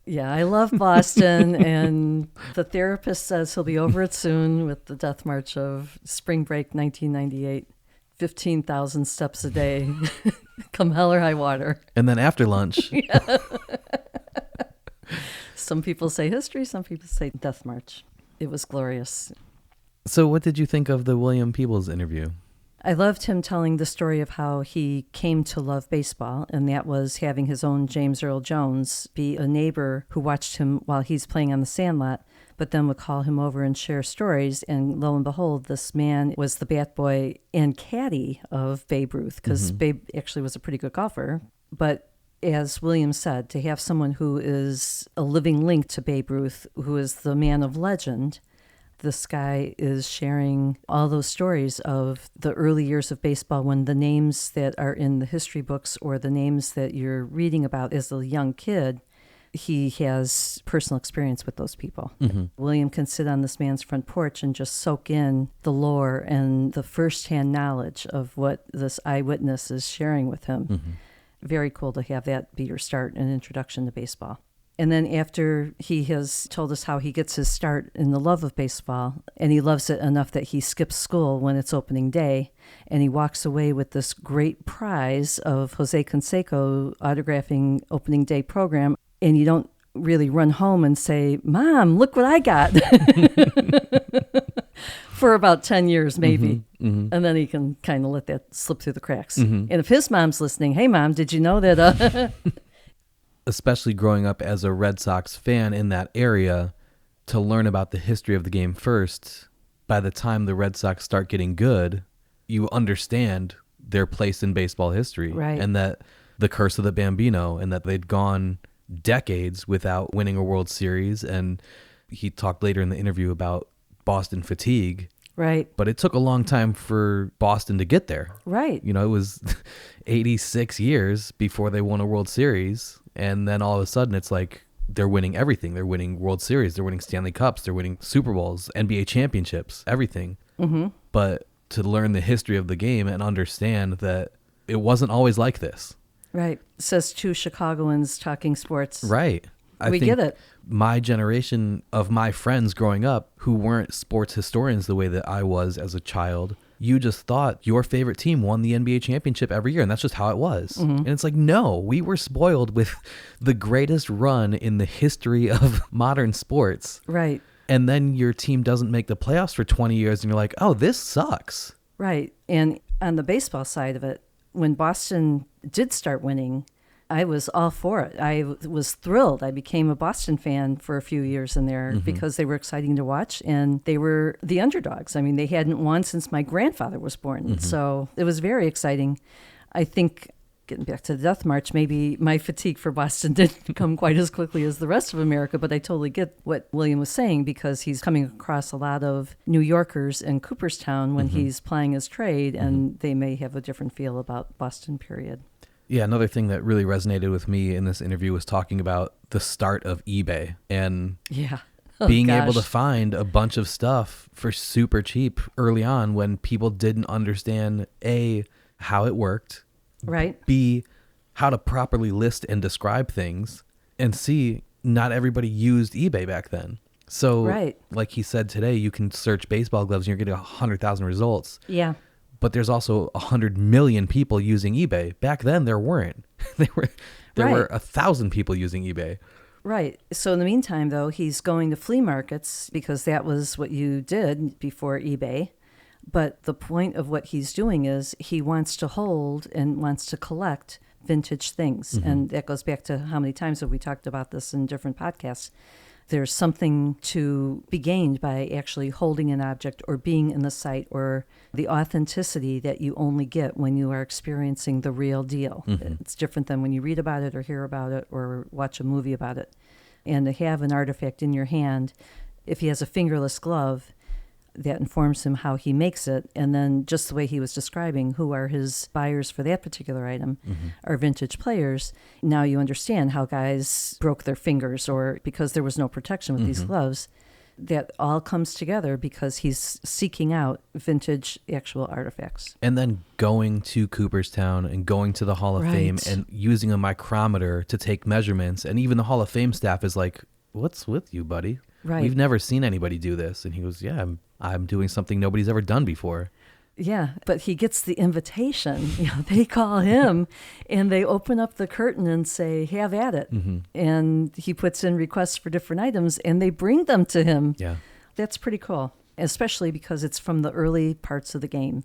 Yeah, I love Boston, and the therapist says he'll be over it soon with the Death March of Spring Break 1998, 15,000 steps a day, come hell or high water. And then after lunch. Yeah. Some people say history, some people say Death March. It was glorious. So what did you think of the William Peebles interview? I loved him telling the story of how he came to love baseball, and that was having his own James Earl Jones be a neighbor who watched him while he's playing on the sandlot, but then would call him over and share stories. And lo and behold, this man was the bat boy and caddy of Babe Ruth, because Babe actually was a pretty good golfer. But as William said, to have someone who is a living link to Babe Ruth, who is the man of legend, this guy is sharing all those stories of the early years of baseball when the names that are in the history books or the names that you're reading about as a young kid, he has personal experience with those people. William can sit on this man's front porch and just soak in the lore and the firsthand knowledge of what this eyewitness is sharing with him. Very cool to have that be your start and introduction to baseball. And then after he has told us how he gets his start in the love of baseball, and he loves it enough that he skips school when it's opening day, and he walks away with this great prize of Jose Canseco autographing opening day program, and you don't really run home and say, "Mom, look what I got." For about 10 years, maybe. And then he can kind of let that slip through the cracks. And if his mom's listening, "Hey, Mom, did you know that..." Especially growing up as a Red Sox fan in that area, to learn about the history of the game first, by the time the Red Sox start getting good, you understand their place in baseball history. Right. And that the curse of the Bambino, and that they'd gone decades without winning a World Series. And he talked later in the interview about Boston fatigue. Right. But it took a long time for Boston to get there. Right. You know, it was 86 years before they won a World Series. And then all of a sudden it's like they're winning everything. They're winning World Series. They're winning Stanley Cups. They're winning Super Bowls, NBA championships, everything. Mm-hmm. But to learn the history of the game and understand that it wasn't always like this. Right. Says two Chicagoans talking sports. Right. I We think get it. my generation of my friends growing up who weren't sports historians the way that I was as a child, you just thought your favorite team won the NBA championship every year, and that's just how it was. Mm-hmm. And it's like, no, we were spoiled with the greatest run in the history of modern sports. Right. And then your team doesn't make the playoffs for 20 years, and you're like, oh, this sucks. Right. And on the baseball side of it, when Boston did start winning, I was all for it. I was thrilled. I became a Boston fan for a few years in there because they were exciting to watch, and they were the underdogs. I mean, they hadn't won since my grandfather was born. So it was very exciting. I think, getting back to the Death March, maybe my fatigue for Boston didn't come quite as quickly as the rest of America, but I totally get what William was saying, because he's coming across a lot of New Yorkers in Cooperstown when he's playing his trade, and they may have a different feel about Boston, period. Yeah, another thing that really resonated with me in this interview was talking about the start of eBay and Yeah. Oh, being able to gosh. find a bunch of stuff for super cheap early on when people didn't understand A, how it worked, Right. B, how to properly list and describe things, and C, not everybody used eBay back then. So Right. like he said today, you can search baseball gloves and you're getting 100,000 results. Yeah. But there's also 100 million people using eBay. Back then, there weren't. There were Right. 1,000 people using eBay. Right. So in the meantime, though, he's going to flea markets because that was what you did before eBay. But the point of what he's doing is he wants to hold and wants to collect vintage things. And that goes back to how many times have we talked about this in different podcasts. There's something to be gained by actually holding an object or being in the site, or the authenticity that you only get when you are experiencing the real deal. It's different than when you read about it or hear about it or watch a movie about it. And to have an artifact in your hand, if he has a fingerless glove, that informs him how he makes it. And then just the way he was describing who are his buyers for that particular item are vintage players. Now you understand how guys broke their fingers, or because there was no protection with these gloves. That all comes together because he's seeking out vintage actual artifacts. And then going to Cooperstown and going to the Hall of Fame Right. and using a micrometer to take measurements. And even the Hall of Fame staff is like, what's with you, buddy? Right. We've never seen anybody do this. And he goes, yeah, I'm doing something nobody's ever done before. Yeah, but he gets the invitation. You know, they call him and they open up the curtain and say, have at it. And he puts in requests for different items and they bring them to him. Yeah. That's pretty cool, especially because it's from the early parts of the game.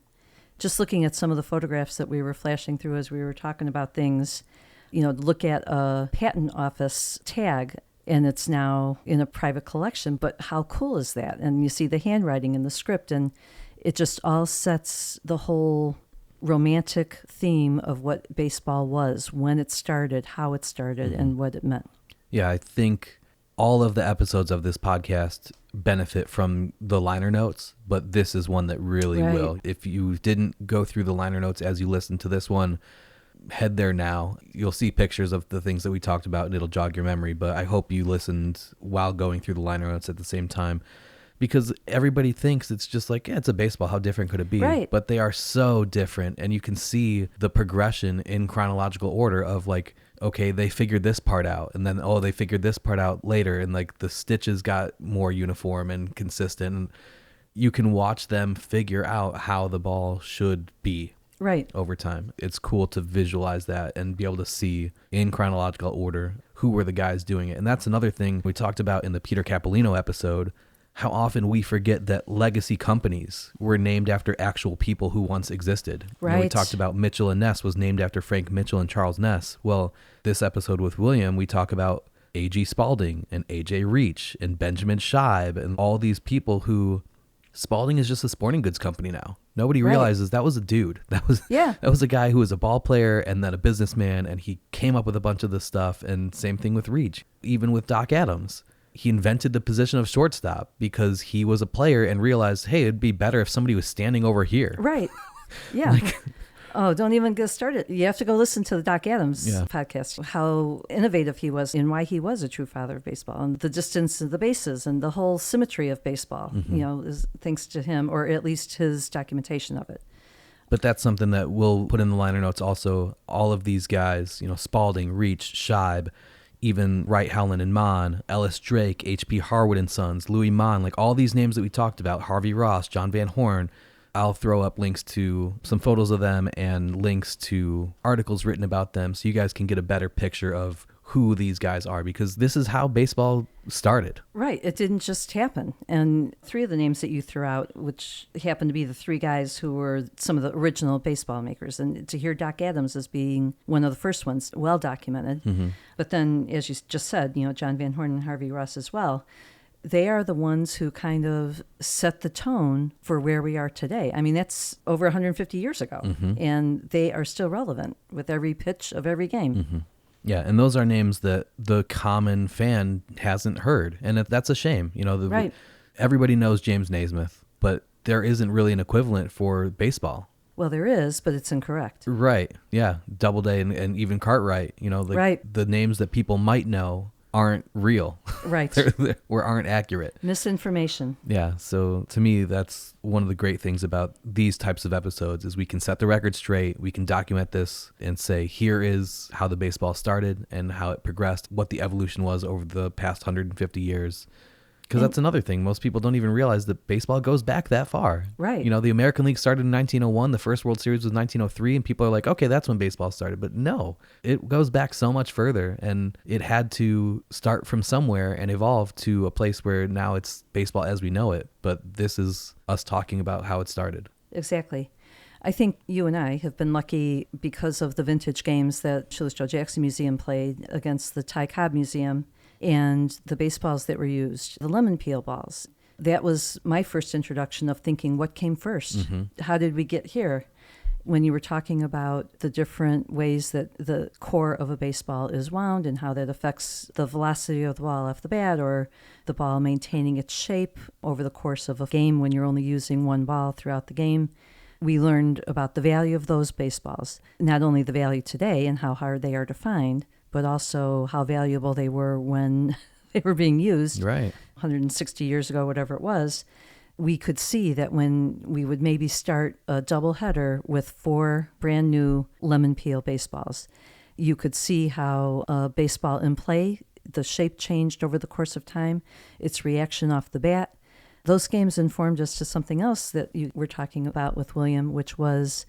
Just looking at some of the photographs that we were flashing through as we were talking about things, you know, look at a patent office tag and it's now in a private collection. But how cool is that? And you see the handwriting in the script, and it just all sets the whole romantic theme of what baseball was, when it started, how it started, and what it meant. Yeah, I think all of the episodes of this podcast benefit from the liner notes, but this is one that really Right. will. If you didn't go through the liner notes as you listen to this one, head there now. You'll see pictures of the things that we talked about and it'll jog your memory, but I hope you listened while going through the liner notes at the same time, because everybody thinks it's just like, yeah, it's a baseball. How different could it be? Right. But they are so different, and you can see the progression in chronological order of like, okay, they figured this part out, and then, oh, they figured this part out later, and like the stitches got more uniform and consistent, and you can watch them figure out how the ball should be Right. over time. It's cool to visualize that and be able to see in chronological order who were the guys doing it. And that's another thing we talked about in the Peter Capolino episode, how often we forget that legacy companies were named after actual people who once existed. You know, we Right. talked about Mitchell and Ness was named after Frank Mitchell and Charles Ness. Well, this episode with William, we talk about A.G. Spalding and A.J. Reach and Benjamin Scheib and all these people who Spalding is just a sporting goods company now. Nobody Right. realizes that was a dude. That was a guy who was a ball player and then a businessman, and he came up with a bunch of this stuff. And same thing with Reach. Even with Doc Adams, he invented the position of shortstop because he was a player and realized, hey, it'd be better if somebody was standing over here. Right. Yeah. Oh, don't even get started. You have to go listen to the Doc Adams podcast, how innovative he was and why he was a true father of baseball, and the distance of the bases and the whole symmetry of baseball, is thanks to him, or at least his documentation of it. But that's something that we'll put in the liner notes also. All of these guys, Spalding, Reach, Scheib, even Wright, Howland, and Mon, Ellis Drake, H.P. Harwood and Sons, Louis Mon, like all these names that we talked about, Harvey Ross, John Van Horn. I'll throw up links to some photos of them and links to articles written about them so you guys can get a better picture of who these guys are, because this is how baseball started. Right. It didn't just happen. And three of the names that you threw out, which happened to be the three guys who were some of the original baseball makers. And to hear Doc Adams as being one of the first ones, well documented. Mm-hmm. But then, as you just said, John Van Horn and Harvey Ross as well. They are the ones who kind of set the tone for where we are today. I mean, that's over 150 years ago, and they are still relevant with every pitch of every game. Mm-hmm. Yeah, and those are names that the common fan hasn't heard, and that's a shame. Right. Everybody knows James Naismith, but there isn't really an equivalent for baseball. Well, there is, but it's incorrect. Right, yeah. Doubleday and even Cartwright, right. The names that people might know aren't real. Right. Or aren't accurate. Misinformation. Yeah. So to me, that's one of the great things about these types of episodes is we can set the record straight. We can document this and say, here is how the baseball started and how it progressed, what the evolution was over the past 150 years. Because that's another thing. Most people don't even realize that baseball goes back that far. Right. The American League started in 1901. The first World Series was 1903. And people are like, okay, that's when baseball started. But no, it goes back so much further. And it had to start from somewhere and evolve to a place where now it's baseball as we know it. But this is us talking about how it started. Exactly. I think you and I have been lucky because of the vintage games that Shoeless Joe Jackson Museum played against the Ty Cobb Museum. And the baseballs that were used, the lemon peel balls. That was my first introduction of thinking, what came first? Mm-hmm. How did we get here? When you were talking about the different ways that the core of a baseball is wound and how that affects the velocity of the ball off the bat, or the ball maintaining its shape over the course of a game when you're only using one ball throughout the game, we learned about the value of those baseballs. Not only the value today and how hard they are to find, but also how valuable they were when they were being used, right, 160 years ago, whatever it was. We could see that when we would maybe start a doubleheader with 4 brand new lemon peel baseballs, you could see how a baseball in play, the shape changed over the course of time, its reaction off the bat. Those games informed us to something else that you were talking about with William, which was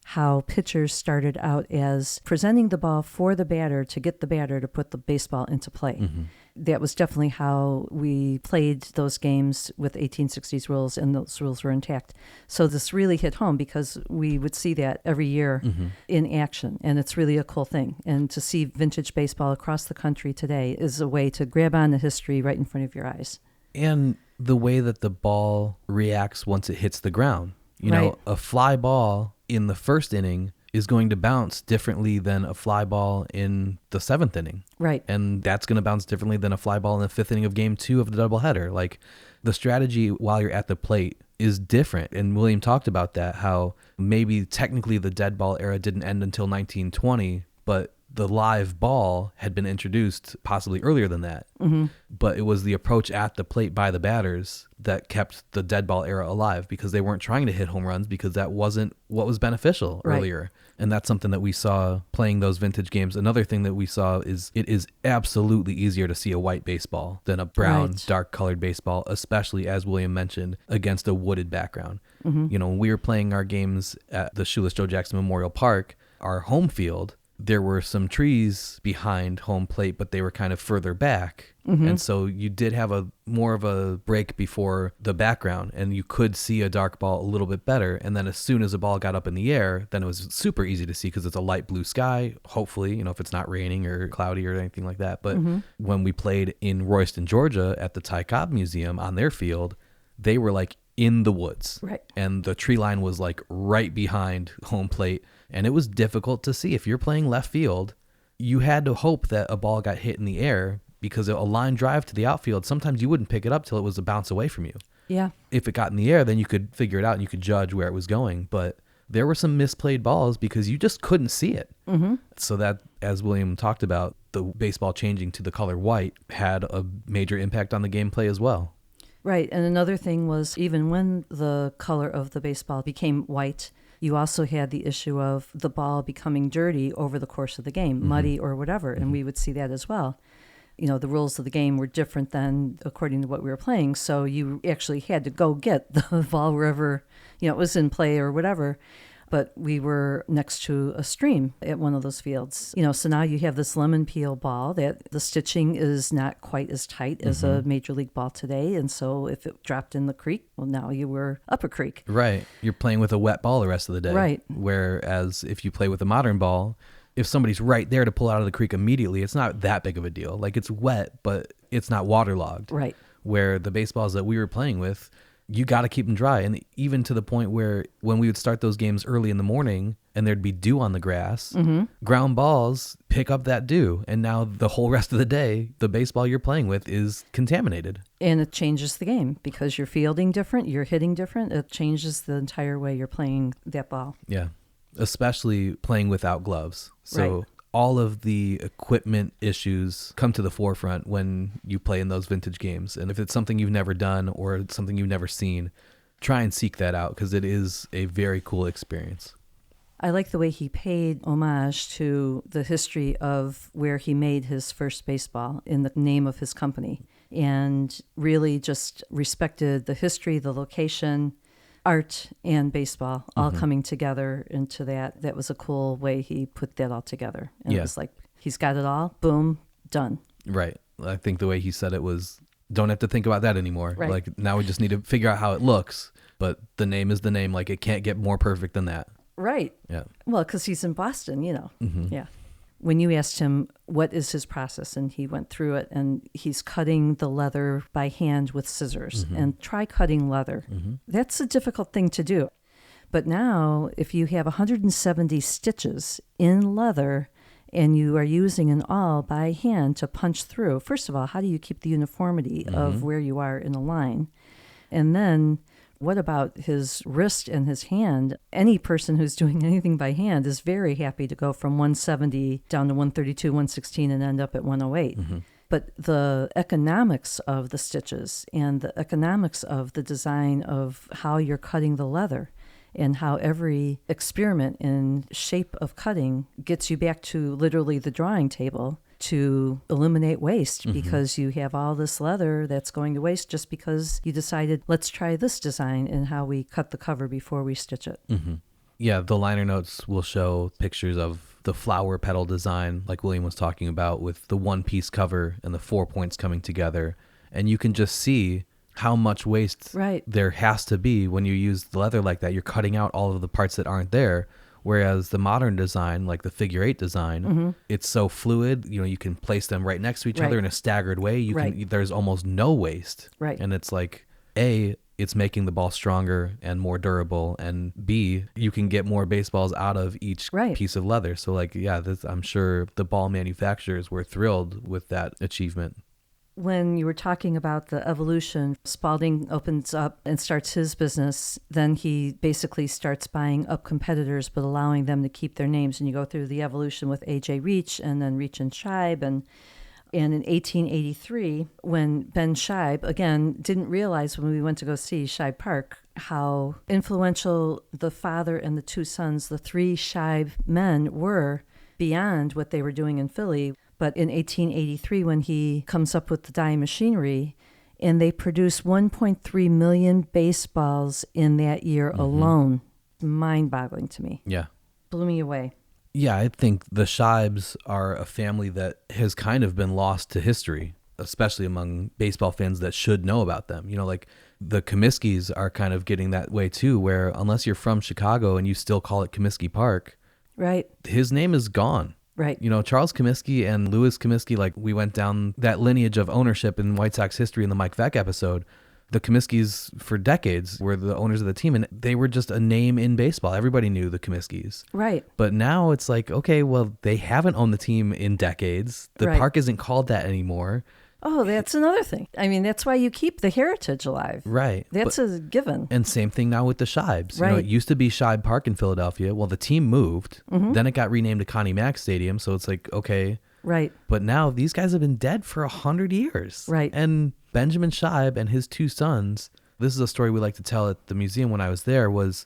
how pitchers started out as presenting the ball for the batter to get the batter to put the baseball into play. Mm-hmm. That was definitely how we played those games with 1860s rules, and those rules were intact. So this really hit home because we would see that every year in action, and it's really a cool thing. And to see vintage baseball across the country today is a way to grab on the history right in front of your eyes. And the way that the ball reacts once it hits the ground. Right. A fly ball in the first inning is going to bounce differently than a fly ball in the 7th inning. Right. And that's going to bounce differently than a fly ball in the 5th inning of game 2 of the doubleheader. Like, the strategy while you're at the plate is different. And William talked about that, how maybe technically the dead ball era didn't end until 1920, but the live ball had been introduced possibly earlier than that. Mm-hmm. But it was the approach at the plate by the batters that kept the dead ball era alive, because they weren't trying to hit home runs, because that wasn't what was beneficial earlier. Right. And that's something that we saw playing those vintage games. Another thing that we saw is it is absolutely easier to see a white baseball than a brown, dark colored baseball, especially, as William mentioned, against a wooded background. Mm-hmm. When we were playing our games at the Shoeless Joe Jackson Memorial Park, our home field, there were some trees behind home plate, but they were kind of further back. Mm-hmm. And so you did have more of a break before the background, and you could see a dark ball a little bit better. And then as soon as the ball got up in the air, then it was super easy to see because it's a light blue sky, hopefully, if it's not raining or cloudy or anything like that. But when we played in Royston, Georgia at the Ty Cobb Museum on their field, they were like in the woods. Right. And the tree line was like right behind home plate. And it was difficult to see. If you're playing left field, you had to hope that a ball got hit in the air, because a line drive to the outfield, sometimes you wouldn't pick it up till it was a bounce away from you. Yeah. If it got in the air, then you could figure it out and you could judge where it was going. But there were some misplayed balls because you just couldn't see it. Mm-hmm. So that, as William talked about, the baseball changing to the color white had a major impact on the gameplay as well. Right. And another thing was, even when the color of the baseball became white, you also had the issue of the ball becoming dirty over the course of the game, muddy or whatever. And we would see that as well. You know, the rules of the game were different than according to what we were playing. So you actually had to go get the ball wherever, it was in play or whatever. But we were next to a stream at one of those fields. So now you have this lemon peel ball that the stitching is not quite as tight as a major league ball today. And so if it dropped in the creek, well, now you were up a creek. Right. You're playing with a wet ball the rest of the day. Right. Whereas if you play with a modern ball, if somebody's right there to pull out of the creek immediately, it's not that big of a deal. Like, it's wet, but it's not waterlogged. Right. Where the baseballs that we were playing with, you got to keep them dry. And even to the point where when we would start those games early in the morning and there'd be dew on the grass, ground balls pick up that dew. And now the whole rest of the day, the baseball you're playing with is contaminated. And it changes the game because you're fielding different, you're hitting different. It changes the entire way you're playing that ball. Yeah. Especially playing without gloves. So Right. all of the equipment issues come to the forefront when you play in those vintage games. And if it's something you've never done or it's something you've never seen, try and seek that out, because it is a very cool experience. I like the way he paid homage to the history of where he made his first baseball in the name of his company, and really just respected the history, the location, art and baseball all coming together into that. That was a cool way he put that all together. And it was like, he's got it all, boom, done. Right. I think the way he said it was, don't have to think about that anymore. Right. Like, now we just need to figure out how it looks, but the name is the name. Like, it can't get more perfect than that. Right. Yeah. Well, because he's in Boston, Yeah. When you asked him what is his process, and he went through it, and he's cutting the leather by hand with scissors, and try cutting leather. That's a difficult thing to do. But now, if you have 170 stitches in leather and you are using an awl by hand to punch through, first of all, how do you keep the uniformity of where you are in a line? And then, what about his wrist and his hand? Any person who's doing anything by hand is very happy to go from 170 down to 132, 116, and end up at 108. But the economics of the stitches and the economics of the design of how you're cutting the leather and how every experiment in shape of cutting gets you back to literally the drawing table to eliminate waste, because you have all this leather that's going to waste just because you decided, let's try this design and how we cut the cover before we stitch it. Yeah, the liner notes will show pictures of the flower petal design, like William was talking about, with the one-piece cover and the 4 points coming together. And you can just see how much waste there has to be when you use the leather like that. You're cutting out all of the parts that aren't there. Whereas the modern design, like the figure 8 design, it's so fluid. You can place them right next to each other in a staggered way. There's almost no waste. Right. And it's like, A, it's making the ball stronger and more durable, and B, you can get more baseballs out of each piece of leather. So like, yeah, I'm sure the ball manufacturers were thrilled with that achievement. When you were talking about the evolution, Spalding opens up and starts his business. Then he basically starts buying up competitors, but allowing them to keep their names. And you go through the evolution with A.J. Reach and then Reach and Scheib. And in 1883, when Ben Scheib, again, didn't realize when we went to go see Scheib Park how influential the father and the two sons, the three Scheib men, were beyond what they were doing in Philly. But in 1883, when he comes up with the dyeing machinery, and they produce 1.3 million baseballs in that year alone, mind-boggling to me. Yeah. Blew me away. Yeah, I think the Scheibs are a family that has kind of been lost to history, especially among baseball fans that should know about them. Like the Comiskey's are kind of getting that way too, where unless you're from Chicago and you still call it Comiskey Park, his name is gone. Right. Charles Comiskey and Louis Comiskey, like we went down that lineage of ownership in White Sox history in the Mike Veck episode. The Comiskey's for decades were the owners of the team, and they were just a name in baseball. Everybody knew the Comiskey's. Right. But now it's like, okay, well, they haven't owned the team in decades. The park isn't called that anymore. Oh, that's another thing. I mean, that's why you keep the heritage alive. Right. That's a given. And same thing now with the Shibes. Right. You know, it used to be Shibe Park in Philadelphia. Well, the team moved. Then it got renamed to Connie Mack Stadium. So it's like, okay. Right. But now these guys have been dead for 100 years. Right. And Benjamin Shibe and his two sons, this is a story we like to tell at the museum when I was there, was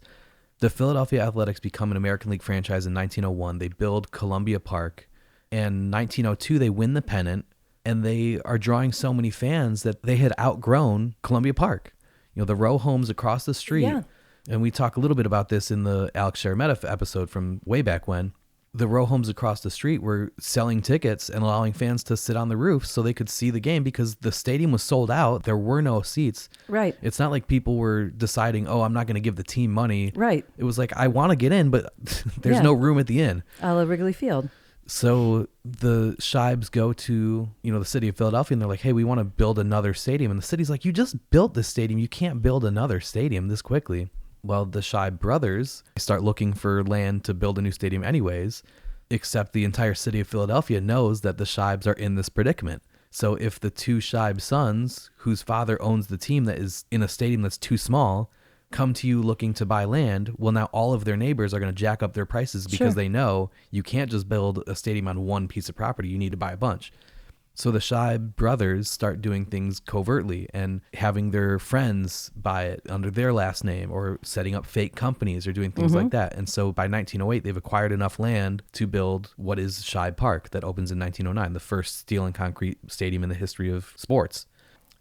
the Philadelphia Athletics become an American League franchise in 1901. They build Columbia Park. And 1902, they win the pennant. And they are drawing so many fans that they had outgrown Columbia Park. You know, the row homes across the street. Yeah. And we talk a little bit about this in the Alex Sharametta episode from way back when. The row homes across the street were selling tickets and allowing fans to sit on the roof so they could see the game because the stadium was sold out. There were no seats. Right. It's not like people were deciding, oh, I'm not going to give the team money. Right. It was like, I want to get in, but there's no room at the inn. A la Wrigley Field. So the Shibes go to, the city of Philadelphia and they're like, hey, we want to build another stadium. And the city's like, you just built this stadium. You can't build another stadium this quickly. Well, the Shibe brothers start looking for land to build a new stadium anyways, except the entire city of Philadelphia knows that the Shibes are in this predicament. So if the two Shibe sons, whose father owns the team that is in a stadium that's too small, come to you looking to buy land, well, now all of their neighbors are going to jack up their prices because they know you can't just build a stadium on one piece of property. You need to buy a bunch. So the Shibe brothers start doing things covertly and having their friends buy it under their last name or setting up fake companies or doing things like that. And so by 1908, they've acquired enough land to build what is Shibe Park that opens in 1909, the first steel and concrete stadium in the history of sports.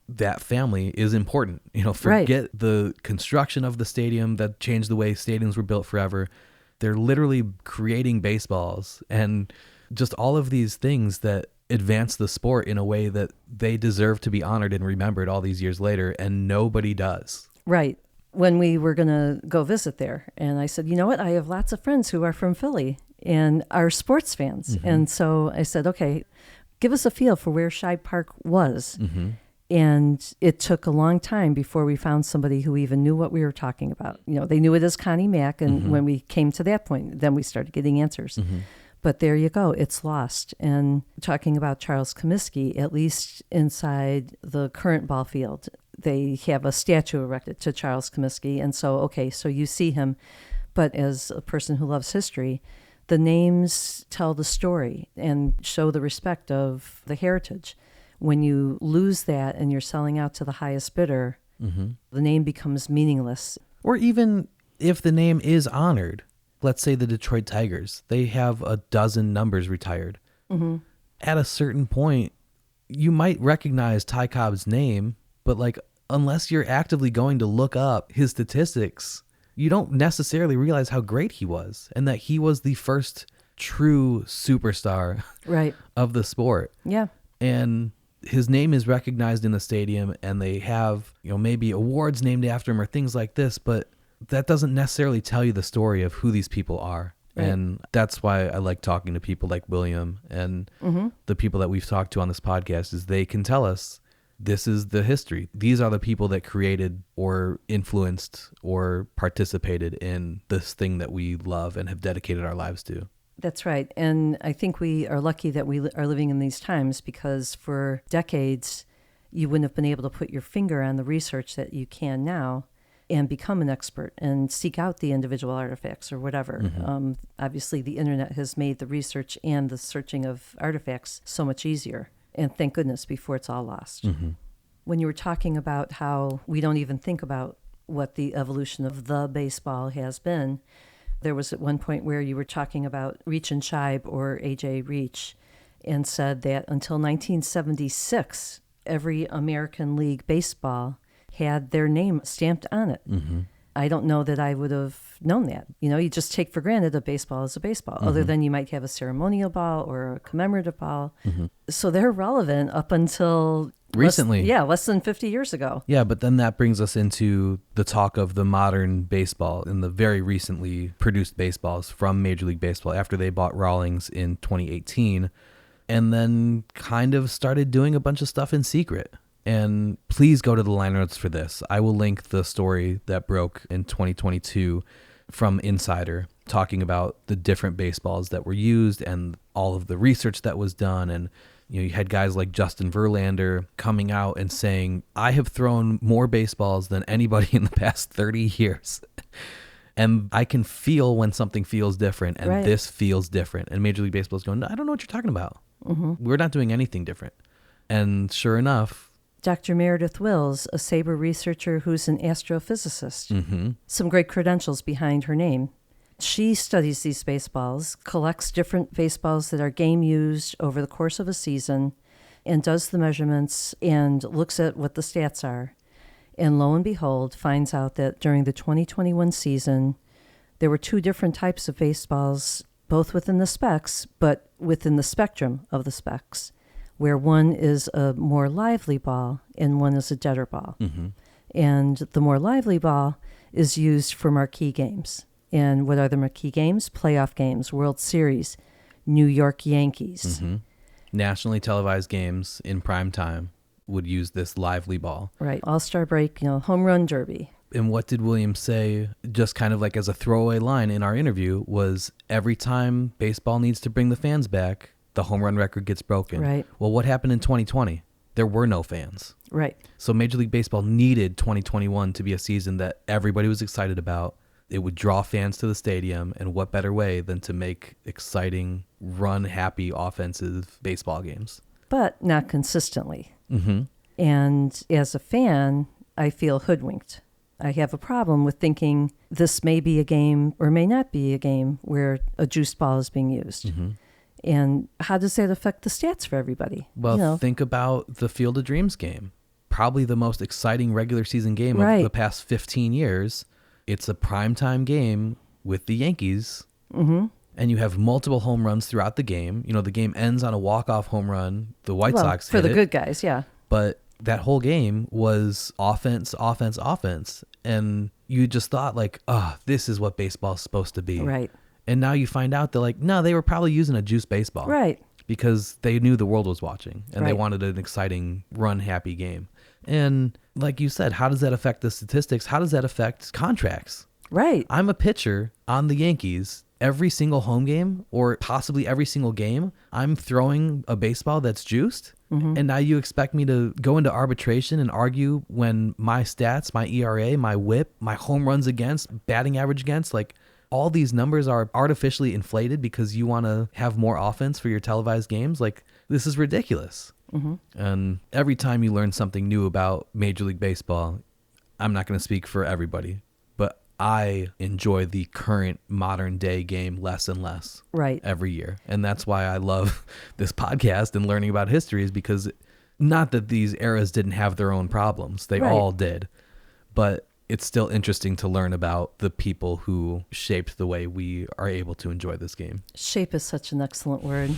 That family is important. Forget the construction of the stadium that changed the way stadiums were built forever. They're literally creating baseballs and just all of these things that advance the sport in a way that they deserve to be honored and remembered all these years later, and nobody does. Right. When we were going to go visit there, and I said, you know what? I have lots of friends who are from Philly and are sports fans. And so I said, okay, give us a feel for where Shibe Park was. And it took a long time before we found somebody who even knew what we were talking about. They knew it as Connie Mack. And when we came to that point, then we started getting answers. But there you go. It's lost. And talking about Charles Comiskey, at least inside the current ball field, they have a statue erected to Charles Comiskey. And so, okay, so you see him. But as a person who loves history, the names tell the story and show the respect of the heritage. When you lose that and you're selling out to the highest bidder, the name becomes meaningless. Or even if the name is honored, let's say the Detroit Tigers, they have a dozen numbers retired. At a certain point, you might recognize Ty Cobb's name, but unless you're actively going to look up his statistics, you don't necessarily realize how great he was and that he was the first true superstar of the sport. Yeah. And his name is recognized in the stadium and they have, maybe awards named after him or things like this, but that doesn't necessarily tell you the story of who these people are. Right. And that's why I like talking to people like William and the people that we've talked to on this podcast is they can tell us this is the history. These are the people that created or influenced or participated in this thing that we love and have dedicated our lives to. That's right. And I think we are lucky that we are living in these times because for decades, you wouldn't have been able to put your finger on the research that you can now and become an expert and seek out the individual artifacts or whatever. Obviously, the internet has made the research and the searching of artifacts so much easier. And thank goodness before it's all lost. When you were talking about how we don't even think about what the evolution of the baseball has been, there was at one point where you were talking about Reach and Shibe or A.J. Reach and said that until 1976, every American League baseball had their name stamped on it. I don't know that I would have known that. You just take for granted a baseball is a baseball, other than you might have a ceremonial ball or a commemorative ball. So they're relevant up until recently. Less than 50 years ago. Yeah, but then that brings us into the talk of the modern baseball and the very recently produced baseballs from Major League Baseball after they bought Rawlings in 2018 and then kind of started doing a bunch of stuff in secret. And please go to the liner notes for this. I will link the story that broke in 2022 from Insider, talking about the different baseballs that were used and all of the research that was done. And you had guys like Justin Verlander coming out and saying, I have thrown more baseballs than anybody in the past 30 years. And I can feel when something feels different, and this feels different. And Major League Baseball is going, no, I don't know what you're talking about. We're not doing anything different. And sure enough, Dr. Meredith Wills, a SABRE researcher who's an astrophysicist. Some great credentials behind her name. She studies these baseballs, collects different baseballs that are game used over the course of a season, and does the measurements and looks at what the stats are. And lo and behold, finds out that during the 2021 season, there were 2 different types of baseballs, both within the specs, but within the spectrum of the specs, where one is a more lively ball and one is a deader ball. And the more lively ball is used for marquee games. And what are the marquee games? Playoff games, World Series, New York Yankees. Nationally televised games in prime time would use this lively ball. Right. All-Star break, home run derby. And what did William say, just kind of like as a throwaway line in our interview, was every time baseball needs to bring the fans back, the home run record gets broken. Right. Well, what happened in 2020? There were no fans. Right. So Major League Baseball needed 2021 to be a season that everybody was excited about. It would draw fans to the stadium, and what better way than to make exciting, run-happy, offensive baseball games? But not consistently. And as a fan, I feel hoodwinked. I have a problem with thinking this may be a game or may not be a game where a juiced ball is being used. And how does that affect the stats for everybody? Well, think about the Field of Dreams game. Probably the most exciting regular season game of the past 15 years. It's a primetime game with the Yankees. And you have multiple home runs throughout the game. The game ends on a walk-off home run. The White Sox hit for the it, good guys, yeah. But that whole game was offense, offense, offense. And you just thought this is what baseball's supposed to be. Right. And now you find out that no, they were probably using a juice baseball. Right. Because they knew the world was watching and they wanted an exciting, run-happy game. And like you said, how does that affect the statistics? How does that affect contracts? Right. I'm a pitcher on the Yankees. Every single home game, or possibly every single game, I'm throwing a baseball that's juiced. And now you expect me to go into arbitration and argue when my stats, my ERA, my whip, my home runs against, batting average against, all these numbers are artificially inflated because you want to have more offense for your televised games. This is ridiculous. And every time you learn something new about Major League Baseball, I'm not going to speak for everybody, but I enjoy the current modern day game less and less every year. And that's why I love this podcast and learning about history, is because not that these eras didn't have their own problems. They all did. But it's still interesting to learn about the people who shaped the way we are able to enjoy this game. Shape is such an excellent word.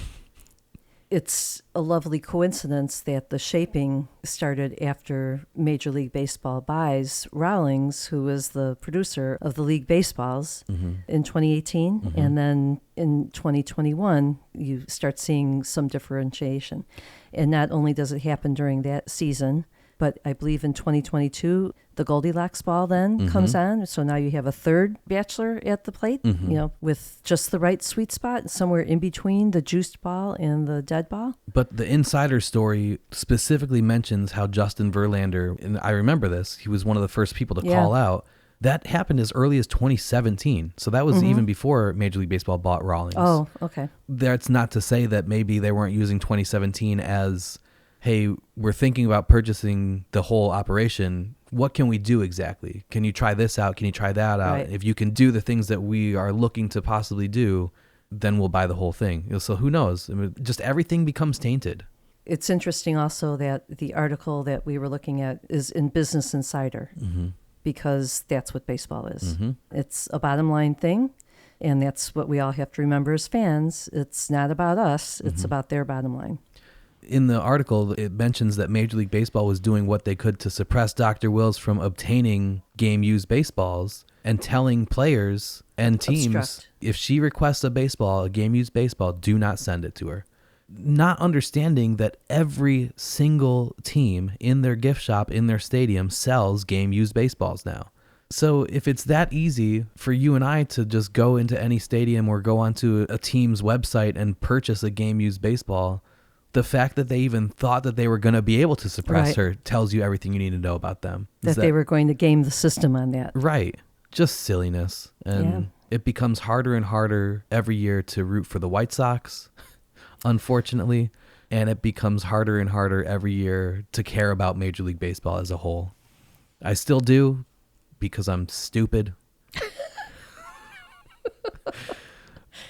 It's a lovely coincidence that the shaping started after Major League Baseball buys Rawlings, who was the producer of the League Baseballs, in 2018. And then in 2021, you start seeing some differentiation. And not only does it happen during that season, but I believe in 2022, the Goldilocks ball then comes on. So now you have a third bachelor at the plate, with just the right sweet spot, somewhere in between the juiced ball and the dead ball. But the Insider story specifically mentions how Justin Verlander, and I remember this, he was one of the first people to call out. That happened as early as 2017. So that was even before Major League Baseball bought Rawlings. Oh, okay. That's not to say that maybe they weren't using 2017 as, hey, we're thinking about purchasing the whole operation. What can we do exactly? Can you try this out? Can you try that out? Right. If you can do the things that we are looking to possibly do, then we'll buy the whole thing. So who knows? Just everything becomes tainted. It's interesting also that the article that we were looking at is in Business Insider, because that's what baseball is. It's a bottom line thing, and that's what we all have to remember as fans. It's not about us. It's about their bottom line. In the article, it mentions that Major League Baseball was doing what they could to suppress Dr. Wills from obtaining game-used baseballs and telling players and teams, Obstruct. if she requests a baseball, a game-used baseball, do not send it to her. not understanding that every single team in their gift shop, in their stadium, sells game-used baseballs now. So if it's that easy for you and I to just go into any stadium or go onto a team's website and purchase a game-used baseball, the fact that they even thought that they were going to be able to suppress her tells you everything you need to know about them. That they were going to game the system on that. Right. Just silliness. And it becomes harder and harder every year to root for the White Sox, unfortunately. And it becomes harder and harder every year to care about Major League Baseball as a whole. I still do, because I'm stupid.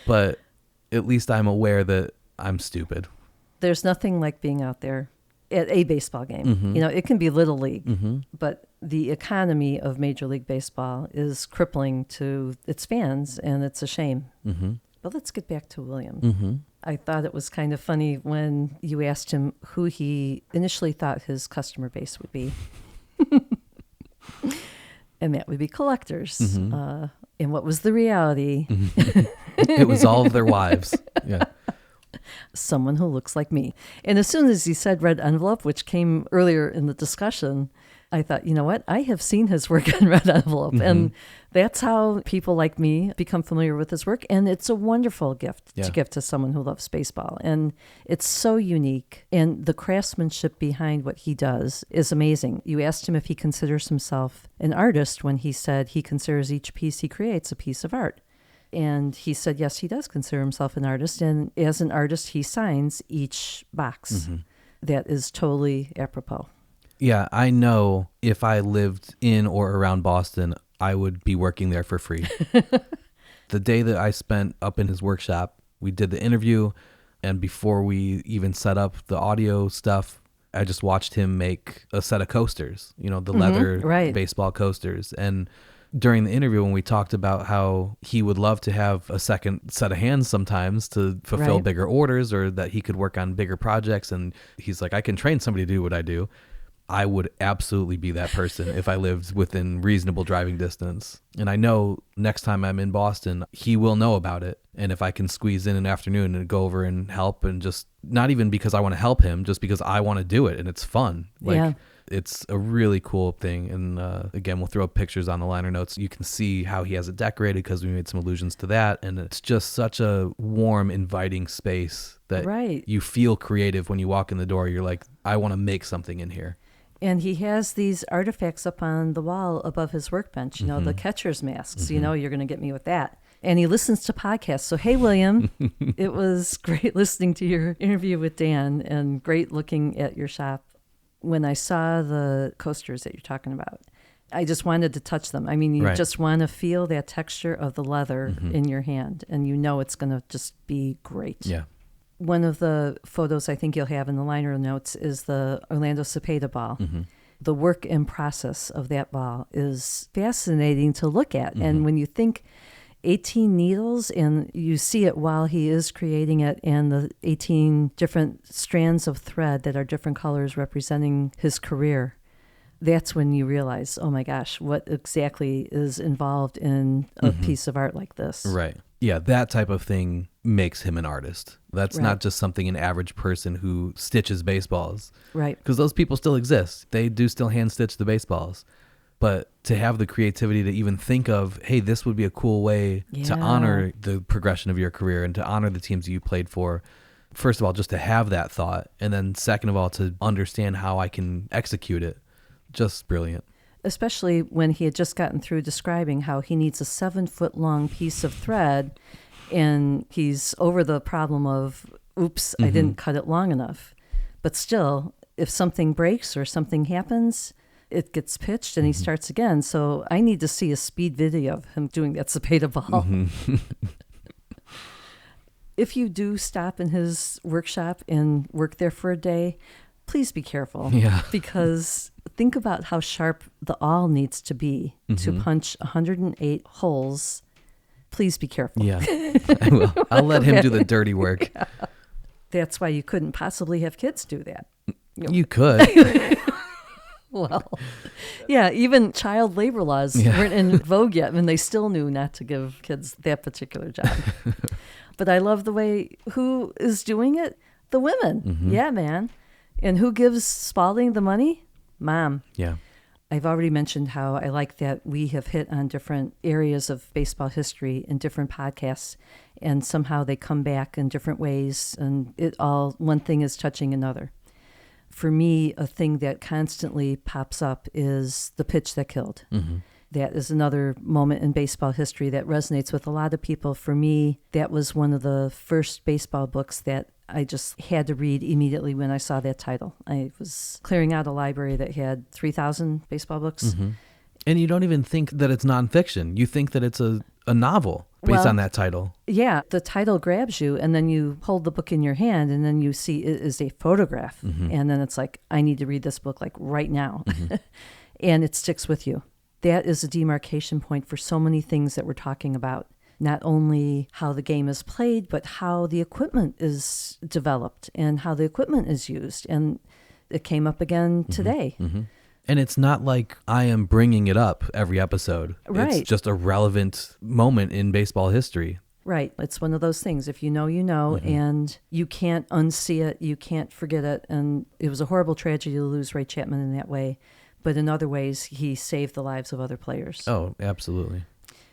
But at least I'm aware that I'm stupid. There's nothing like being out there at a baseball game. Mm-hmm. You know, it can be Little League, Mm-hmm. but the economy of Major League Baseball is crippling to its fans, and it's a shame. Mm-hmm. But let's get back to William. Mm-hmm. I thought it was kind of funny when you asked him who he initially thought his customer base would be. And that would be collectors. Mm-hmm. And what was the reality? Mm-hmm. It was all of their wives. Yeah. Someone who looks like me. And as soon as he said red envelope, which came earlier in the discussion, I thought, you know what? I have seen his work on red envelope. Mm-hmm. And that's how people like me become familiar with his work. And it's a wonderful gift to give to someone who loves baseball. And it's so unique. And the craftsmanship behind what he does is amazing. You asked him if he considers himself an artist when he said he considers each piece he creates a piece of art. And he said, yes, he does consider himself an artist. And as an artist, he signs each box. Mm-hmm. That is totally apropos. Yeah, I know if I lived in or around Boston, I would be working there for free. The day that I spent up in his workshop, we did the interview. And before we even set up the audio stuff, I just watched him make a set of coasters, you know, the leather baseball coasters. And during the interview, when we talked about how he would love to have a second set of hands sometimes to fulfill bigger orders, or that he could work on bigger projects. And he's like, I can train somebody to do what I do. I would absolutely be that person if I lived within reasonable driving distance. And I know next time I'm in Boston, he will know about it. And if I can squeeze in an afternoon and go over and help, and just not even because I want to help him, just because I want to do it and it's fun. It's a really cool thing. And again, we'll throw pictures on the liner notes. You can see how he has it decorated because we made some allusions to that. And it's just such a warm, inviting space that you feel creative when you walk in the door. You're like, I want to make something in here. And he has these artifacts up on the wall above his workbench, you know, the catcher's masks. You know, you're going to get me with that. And he listens to podcasts. So, hey, William, it was great listening to your interview with Dan and great looking at your shop. When I saw the coasters that you're talking about, I just wanted to touch them. I mean, you just want to feel that texture of the leather in your hand, and you know it's going to just be great. Yeah. One of the photos I think you'll have in the liner notes is the Orlando Cepeda ball. Mm-hmm. The work and process of that ball is fascinating to look at. Mm-hmm. And when you think 18 needles and you see it while he is creating it, and the 18 different strands of thread that are different colors representing his career, that's when you realize, oh my gosh, what exactly is involved in a piece of art like this. Right. Yeah, that type of thing makes him an artist. That's not just something an average person who stitches baseballs. Right. Because those people still exist. They do still hand stitch the baseballs. But to have the creativity to even think of, hey, this would be a cool way to honor the progression of your career and to honor the teams that you played for. First of all, just to have that thought. And then second of all, to understand how I can execute it. Just brilliant. Especially when he had just gotten through describing how he needs a 7-foot-long piece of thread, and he's over the problem of, oops, I didn't cut it long enough. But still, if something breaks or something happens, it gets pitched and he starts again. So I need to see a speed video of him doing that Cepeda ball. If you do stop in his workshop and work there for a day, please be careful. Yeah. Because think about how sharp the awl needs to be to punch 108 holes. Please be careful. Yeah, I will. I'll let him do the dirty work. Yeah. That's why you couldn't possibly have kids do that. You could. Well, yeah, even child labor laws weren't in vogue yet, and they still knew not to give kids that particular job. But I love the way who is doing it. The women. Yeah, man. And who gives Spalding the money? Mom. Yeah. I've already mentioned how I like that we have hit on different areas of baseball history in different podcasts, and somehow they come back in different ways, and one thing is touching another. For me, a thing that constantly pops up is the pitch that killed. That is another moment in baseball history that resonates with a lot of people. For me, that was one of the first baseball books that I just had to read immediately when I saw that title. I was clearing out a library that had 3,000 baseball books. And you don't even think that it's nonfiction. You think that it's a novel based on that title. Yeah, the title grabs you, and then you hold the book in your hand, and then you see it is a photograph. And then it's like, I need to read this book like right now. And it sticks with you. That is a demarcation point for so many things that we're talking about. Not only how the game is played, but how the equipment is developed and how the equipment is used. And it came up again today. And it's not like I am bringing it up every episode. Right. It's just a relevant moment in baseball history. Right. It's one of those things. If you know, you know, and you can't unsee it. You can't forget it. And it was a horrible tragedy to lose Ray Chapman in that way. But in other ways, he saved the lives of other players. Oh, absolutely.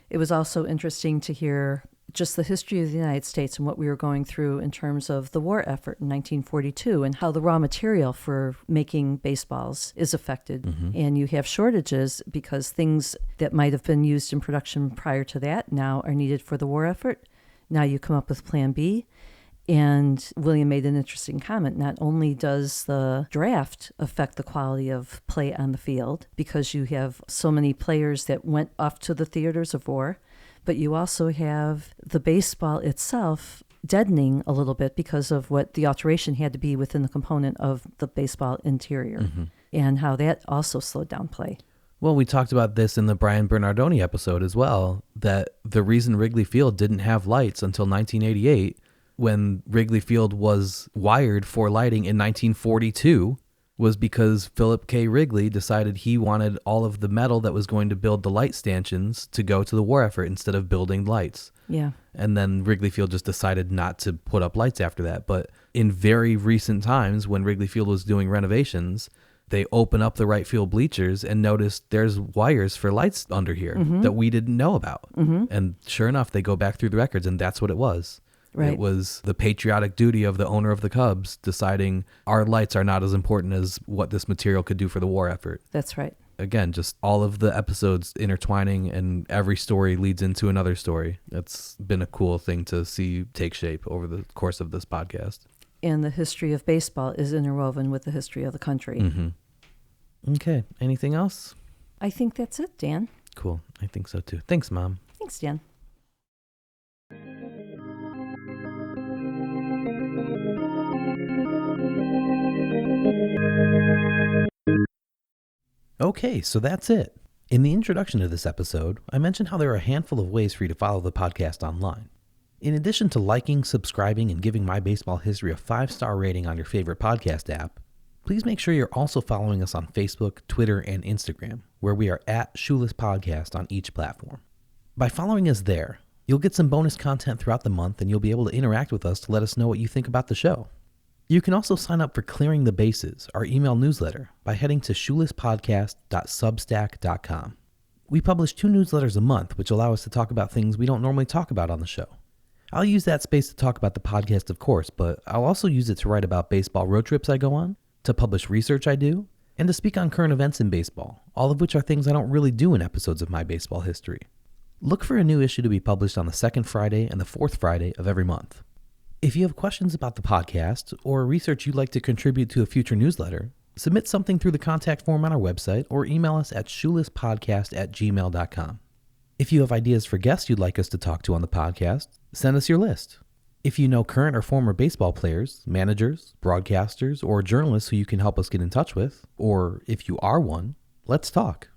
It was also interesting to hear just the history of the United States and what we were going through in terms of the war effort in 1942 and how the raw material for making baseballs is affected. And you have shortages because things that might have been used in production prior to that now are needed for the war effort. Now you come up with Plan B. And William made an interesting comment. Not only does the draft affect the quality of play on the field because you have so many players that went off to the theaters of war, but you also have the baseball itself deadening a little bit because of what the alteration had to be within the component of the baseball interior and how that also slowed down play. Well, we talked about this in the Brian Bernardoni episode as well, that the reason Wrigley Field didn't have lights until 1988, when Wrigley Field was wired for lighting in 1942, was because Philip K. Wrigley decided he wanted all of the metal that was going to build the light stanchions to go to the war effort instead of building lights. Yeah. And then Wrigley Field just decided not to put up lights after that. But in very recent times, when Wrigley Field was doing renovations, they open up the right field bleachers and notice there's wires for lights under here that we didn't know about. And sure enough, they go back through the records, and that's what it was. Right. It was the patriotic duty of the owner of the Cubs deciding our lights are not as important as what this material could do for the war effort. That's right. Again, just all of the episodes intertwining, and every story leads into another story. It's been a cool thing to see take shape over the course of this podcast. And the history of baseball is interwoven with the history of the country. Okay. Anything else? I think that's it, Dan. Cool. I think so too. Thanks, Mom. Thanks, Dan. Okay, so that's it. In the introduction to this episode, I mentioned how there are a handful of ways for you to follow the podcast online. In addition to liking, subscribing, and giving My Baseball History a 5-star rating on your favorite podcast app, please make sure you're also following us on Facebook, Twitter, and Instagram, where we are at Shoeless Podcast on each platform. By following us there, you'll get some bonus content throughout the month, and you'll be able to interact with us to let us know what you think about the show. You can also sign up for Clearing the Bases, our email newsletter, by heading to shoelesspodcast.substack.com. We publish 2 newsletters a month, which allow us to talk about things we don't normally talk about on the show. I'll use that space to talk about the podcast, of course, but I'll also use it to write about baseball road trips I go on, to publish research I do, and to speak on current events in baseball, all of which are things I don't really do in episodes of My Baseball History. Look for a new issue to be published on the 2nd Friday and the 4th Friday of every month. If you have questions about the podcast or research you'd like to contribute to a future newsletter, submit something through the contact form on our website or email us at shoelesspodcast@gmail.com. If you have ideas for guests you'd like us to talk to on the podcast, send us your list. If you know current or former baseball players, managers, broadcasters, or journalists who you can help us get in touch with, or if you are one, let's talk.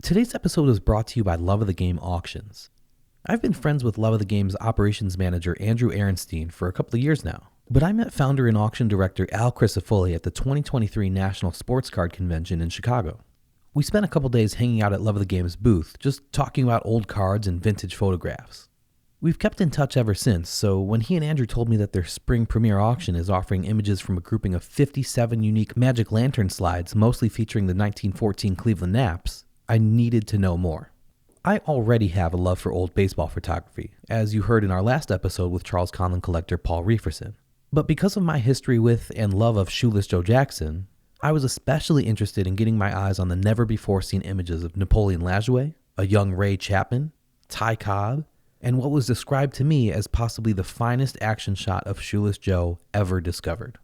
Today's episode is brought to you by Love of the Game Auctions. I've been friends with Love of the Game's operations manager Andrew Ehrenstein for a couple of years now, but I met founder and auction director Al Crisafulli at the 2023 National Sports Card Convention in Chicago. We spent a couple days hanging out at Love of the Game's booth, just talking about old cards and vintage photographs. We've kept in touch ever since, so when he and Andrew told me that their spring premiere auction is offering images from a grouping of 57 unique Magic Lantern slides, mostly featuring the 1914 Cleveland Naps, I needed to know more. I already have a love for old baseball photography, as you heard in our last episode with Charles Conlon collector Paul Referson. But because of my history with and love of Shoeless Joe Jackson, I was especially interested in getting my eyes on the never-before-seen images of Napoleon Lajoie, a young Ray Chapman, Ty Cobb, and what was described to me as possibly the finest action shot of Shoeless Joe ever discovered.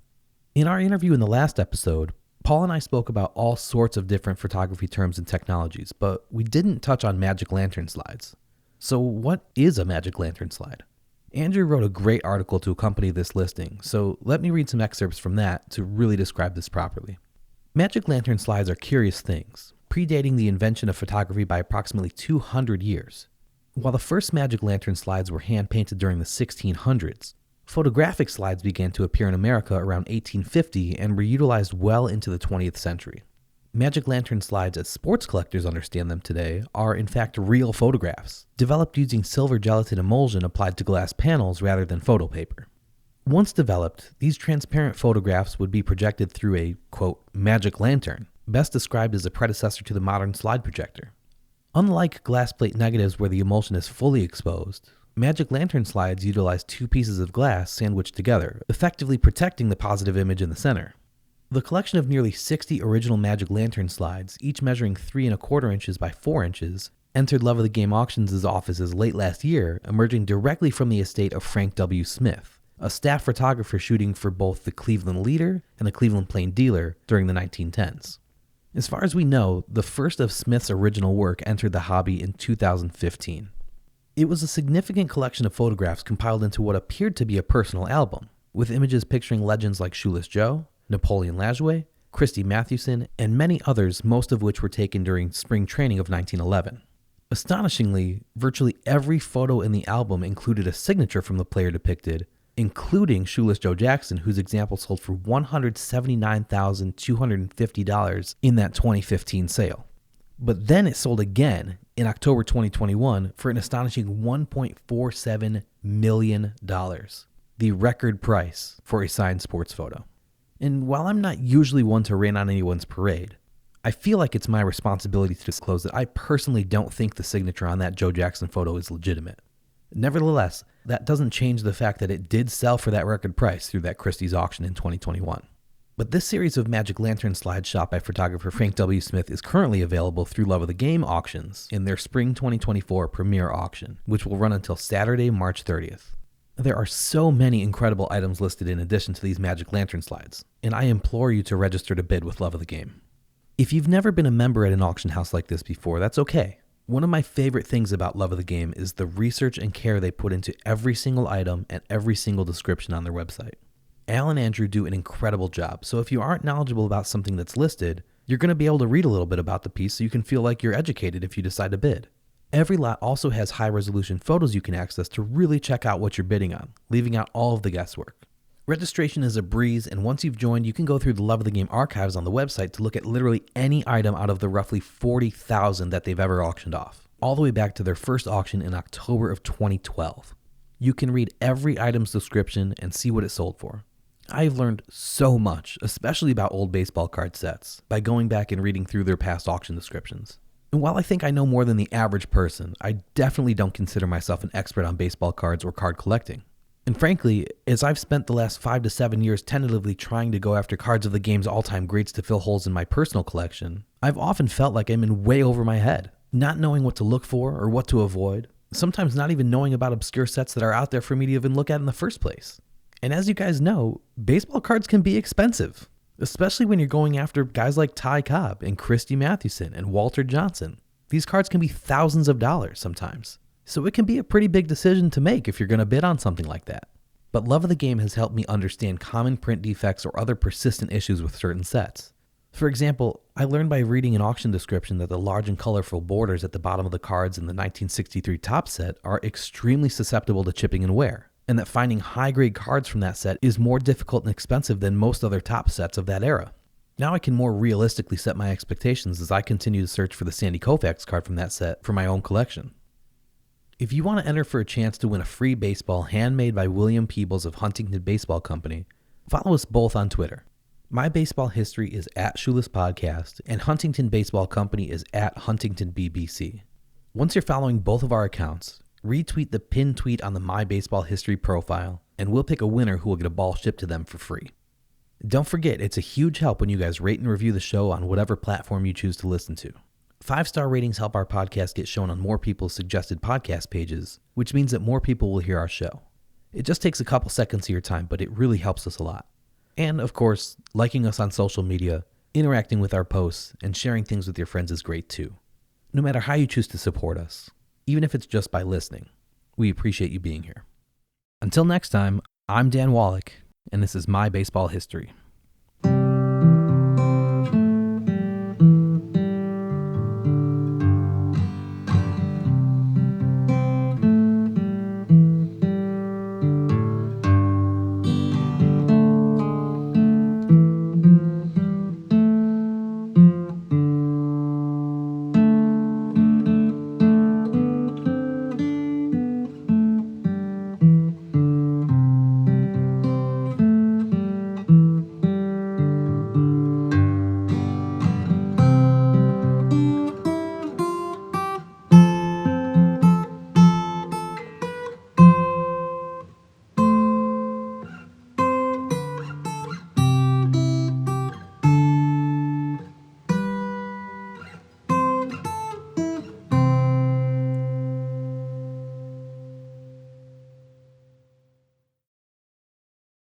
In our interview in the last episode, Paul and I spoke about all sorts of different photography terms and technologies, but we didn't touch on Magic Lantern slides. So what is a Magic Lantern slide? Andrew wrote a great article to accompany this listing, so let me read some excerpts from that to really describe this properly. Magic Lantern slides are curious things, predating the invention of photography by approximately 200 years. While the first Magic Lantern slides were hand-painted during the 1600s, photographic slides began to appear in America around 1850 and were utilized well into the 20th century. Magic Lantern slides, as sports collectors understand them today, are in fact real photographs, developed using silver gelatin emulsion applied to glass panels rather than photo paper. Once developed, these transparent photographs would be projected through a, quote, magic lantern, best described as a predecessor to the modern slide projector. Unlike glass plate negatives where the emulsion is fully exposed, Magic Lantern slides utilize two pieces of glass sandwiched together, effectively protecting the positive image in the center. The collection of nearly 60 original Magic Lantern slides, each measuring 3 1/4 inches by 4 inches, entered Love of the Game Auctions' offices late last year, emerging directly from the estate of Frank W. Smith, a staff photographer shooting for both the Cleveland Leader and the Cleveland Plain Dealer during the 1910s. As far as we know, the first of Smith's original work entered the hobby in 2015. It was a significant collection of photographs compiled into what appeared to be a personal album, with images picturing legends like Shoeless Joe, Napoleon Lajoie, Christy Mathewson, and many others, most of which were taken during spring training of 1911. Astonishingly, virtually every photo in the album included a signature from the player depicted, including Shoeless Joe Jackson, whose example sold for $179,250 in that 2015 sale. But then it sold again in October 2021 for an astonishing $1.47 million, the record price for a signed sports photo. And while I'm not usually one to rain on anyone's parade, I feel like it's my responsibility to disclose that I personally don't think the signature on that Joe Jackson photo is legitimate. Nevertheless, that doesn't change the fact that it did sell for that record price through that Christie's auction in 2021. But this series of Magic Lantern slides shot by photographer Frank W. Smith is currently available through Love of the Game auctions in their spring 2024 premiere auction, which will run until Saturday, March 30th. There are so many incredible items listed in addition to these Magic Lantern slides, and I implore you to register to bid with Love of the Game. If you've never been a member at an auction house like this before, that's okay. One of my favorite things about Love of the Game is the research and care they put into every single item and every single description on their website. Al and Andrew do an incredible job, so if you aren't knowledgeable about something that's listed, you're going to be able to read a little bit about the piece so you can feel like you're educated if you decide to bid. Every lot also has high-resolution photos you can access to really check out what you're bidding on, leaving out all of the guesswork. Registration is a breeze, and once you've joined, you can go through the Love of the Game archives on the website to look at literally any item out of the roughly 40,000 that they've ever auctioned off, all the way back to their first auction in October of 2012. You can read every item's description and see what it sold for. I've learned so much, especially about old baseball card sets, by going back and reading through their past auction descriptions. And while I think I know more than the average person, I definitely don't consider myself an expert on baseball cards or card collecting. And frankly, as I've spent the last 5 to 7 years tentatively trying to go after cards of the game's all-time greats to fill holes in my personal collection, I've often felt like I'm in way over my head, not knowing what to look for or what to avoid, sometimes not even knowing about obscure sets that are out there for me to even look at in the first place. And as you guys know, baseball cards can be expensive, especially when you're going after guys like Ty Cobb and Christy Mathewson and Walter Johnson. These cards can be thousands of dollars sometimes. So it can be a pretty big decision to make if you're going to bid on something like that. But Love of the Game has helped me understand common print defects or other persistent issues with certain sets. For example, I learned by reading an auction description that the large and colorful borders at the bottom of the cards in the 1963 top set are extremely susceptible to chipping and wear, and that finding high-grade cards from that set is more difficult and expensive than most other top sets of that era. Now I can more realistically set my expectations as I continue to search for the Sandy Koufax card from that set for my own collection. If you want to enter for a chance to win a free baseball handmade by William Peebles of Huntington Base Ball Co, follow us both on Twitter. My Baseball History is at Shoeless Podcast, and Huntington Base Ball Co is at Huntington BBC. Once you're following both of our accounts, retweet the pinned tweet on the My Baseball History profile, and we'll pick a winner who will get a ball shipped to them for free. Don't forget, it's a huge help when you guys rate and review the show on whatever platform you choose to listen to. 5-star ratings help our podcast get shown on more people's suggested podcast pages, which means that more people will hear our show. It just takes a couple seconds of your time, but it really helps us a lot. And, of course, liking us on social media, interacting with our posts, and sharing things with your friends is great too. No matter how you choose to support us, even if it's just by listening, we appreciate you being here. Until next time, I'm Dan Wallach, and this is My Baseball History.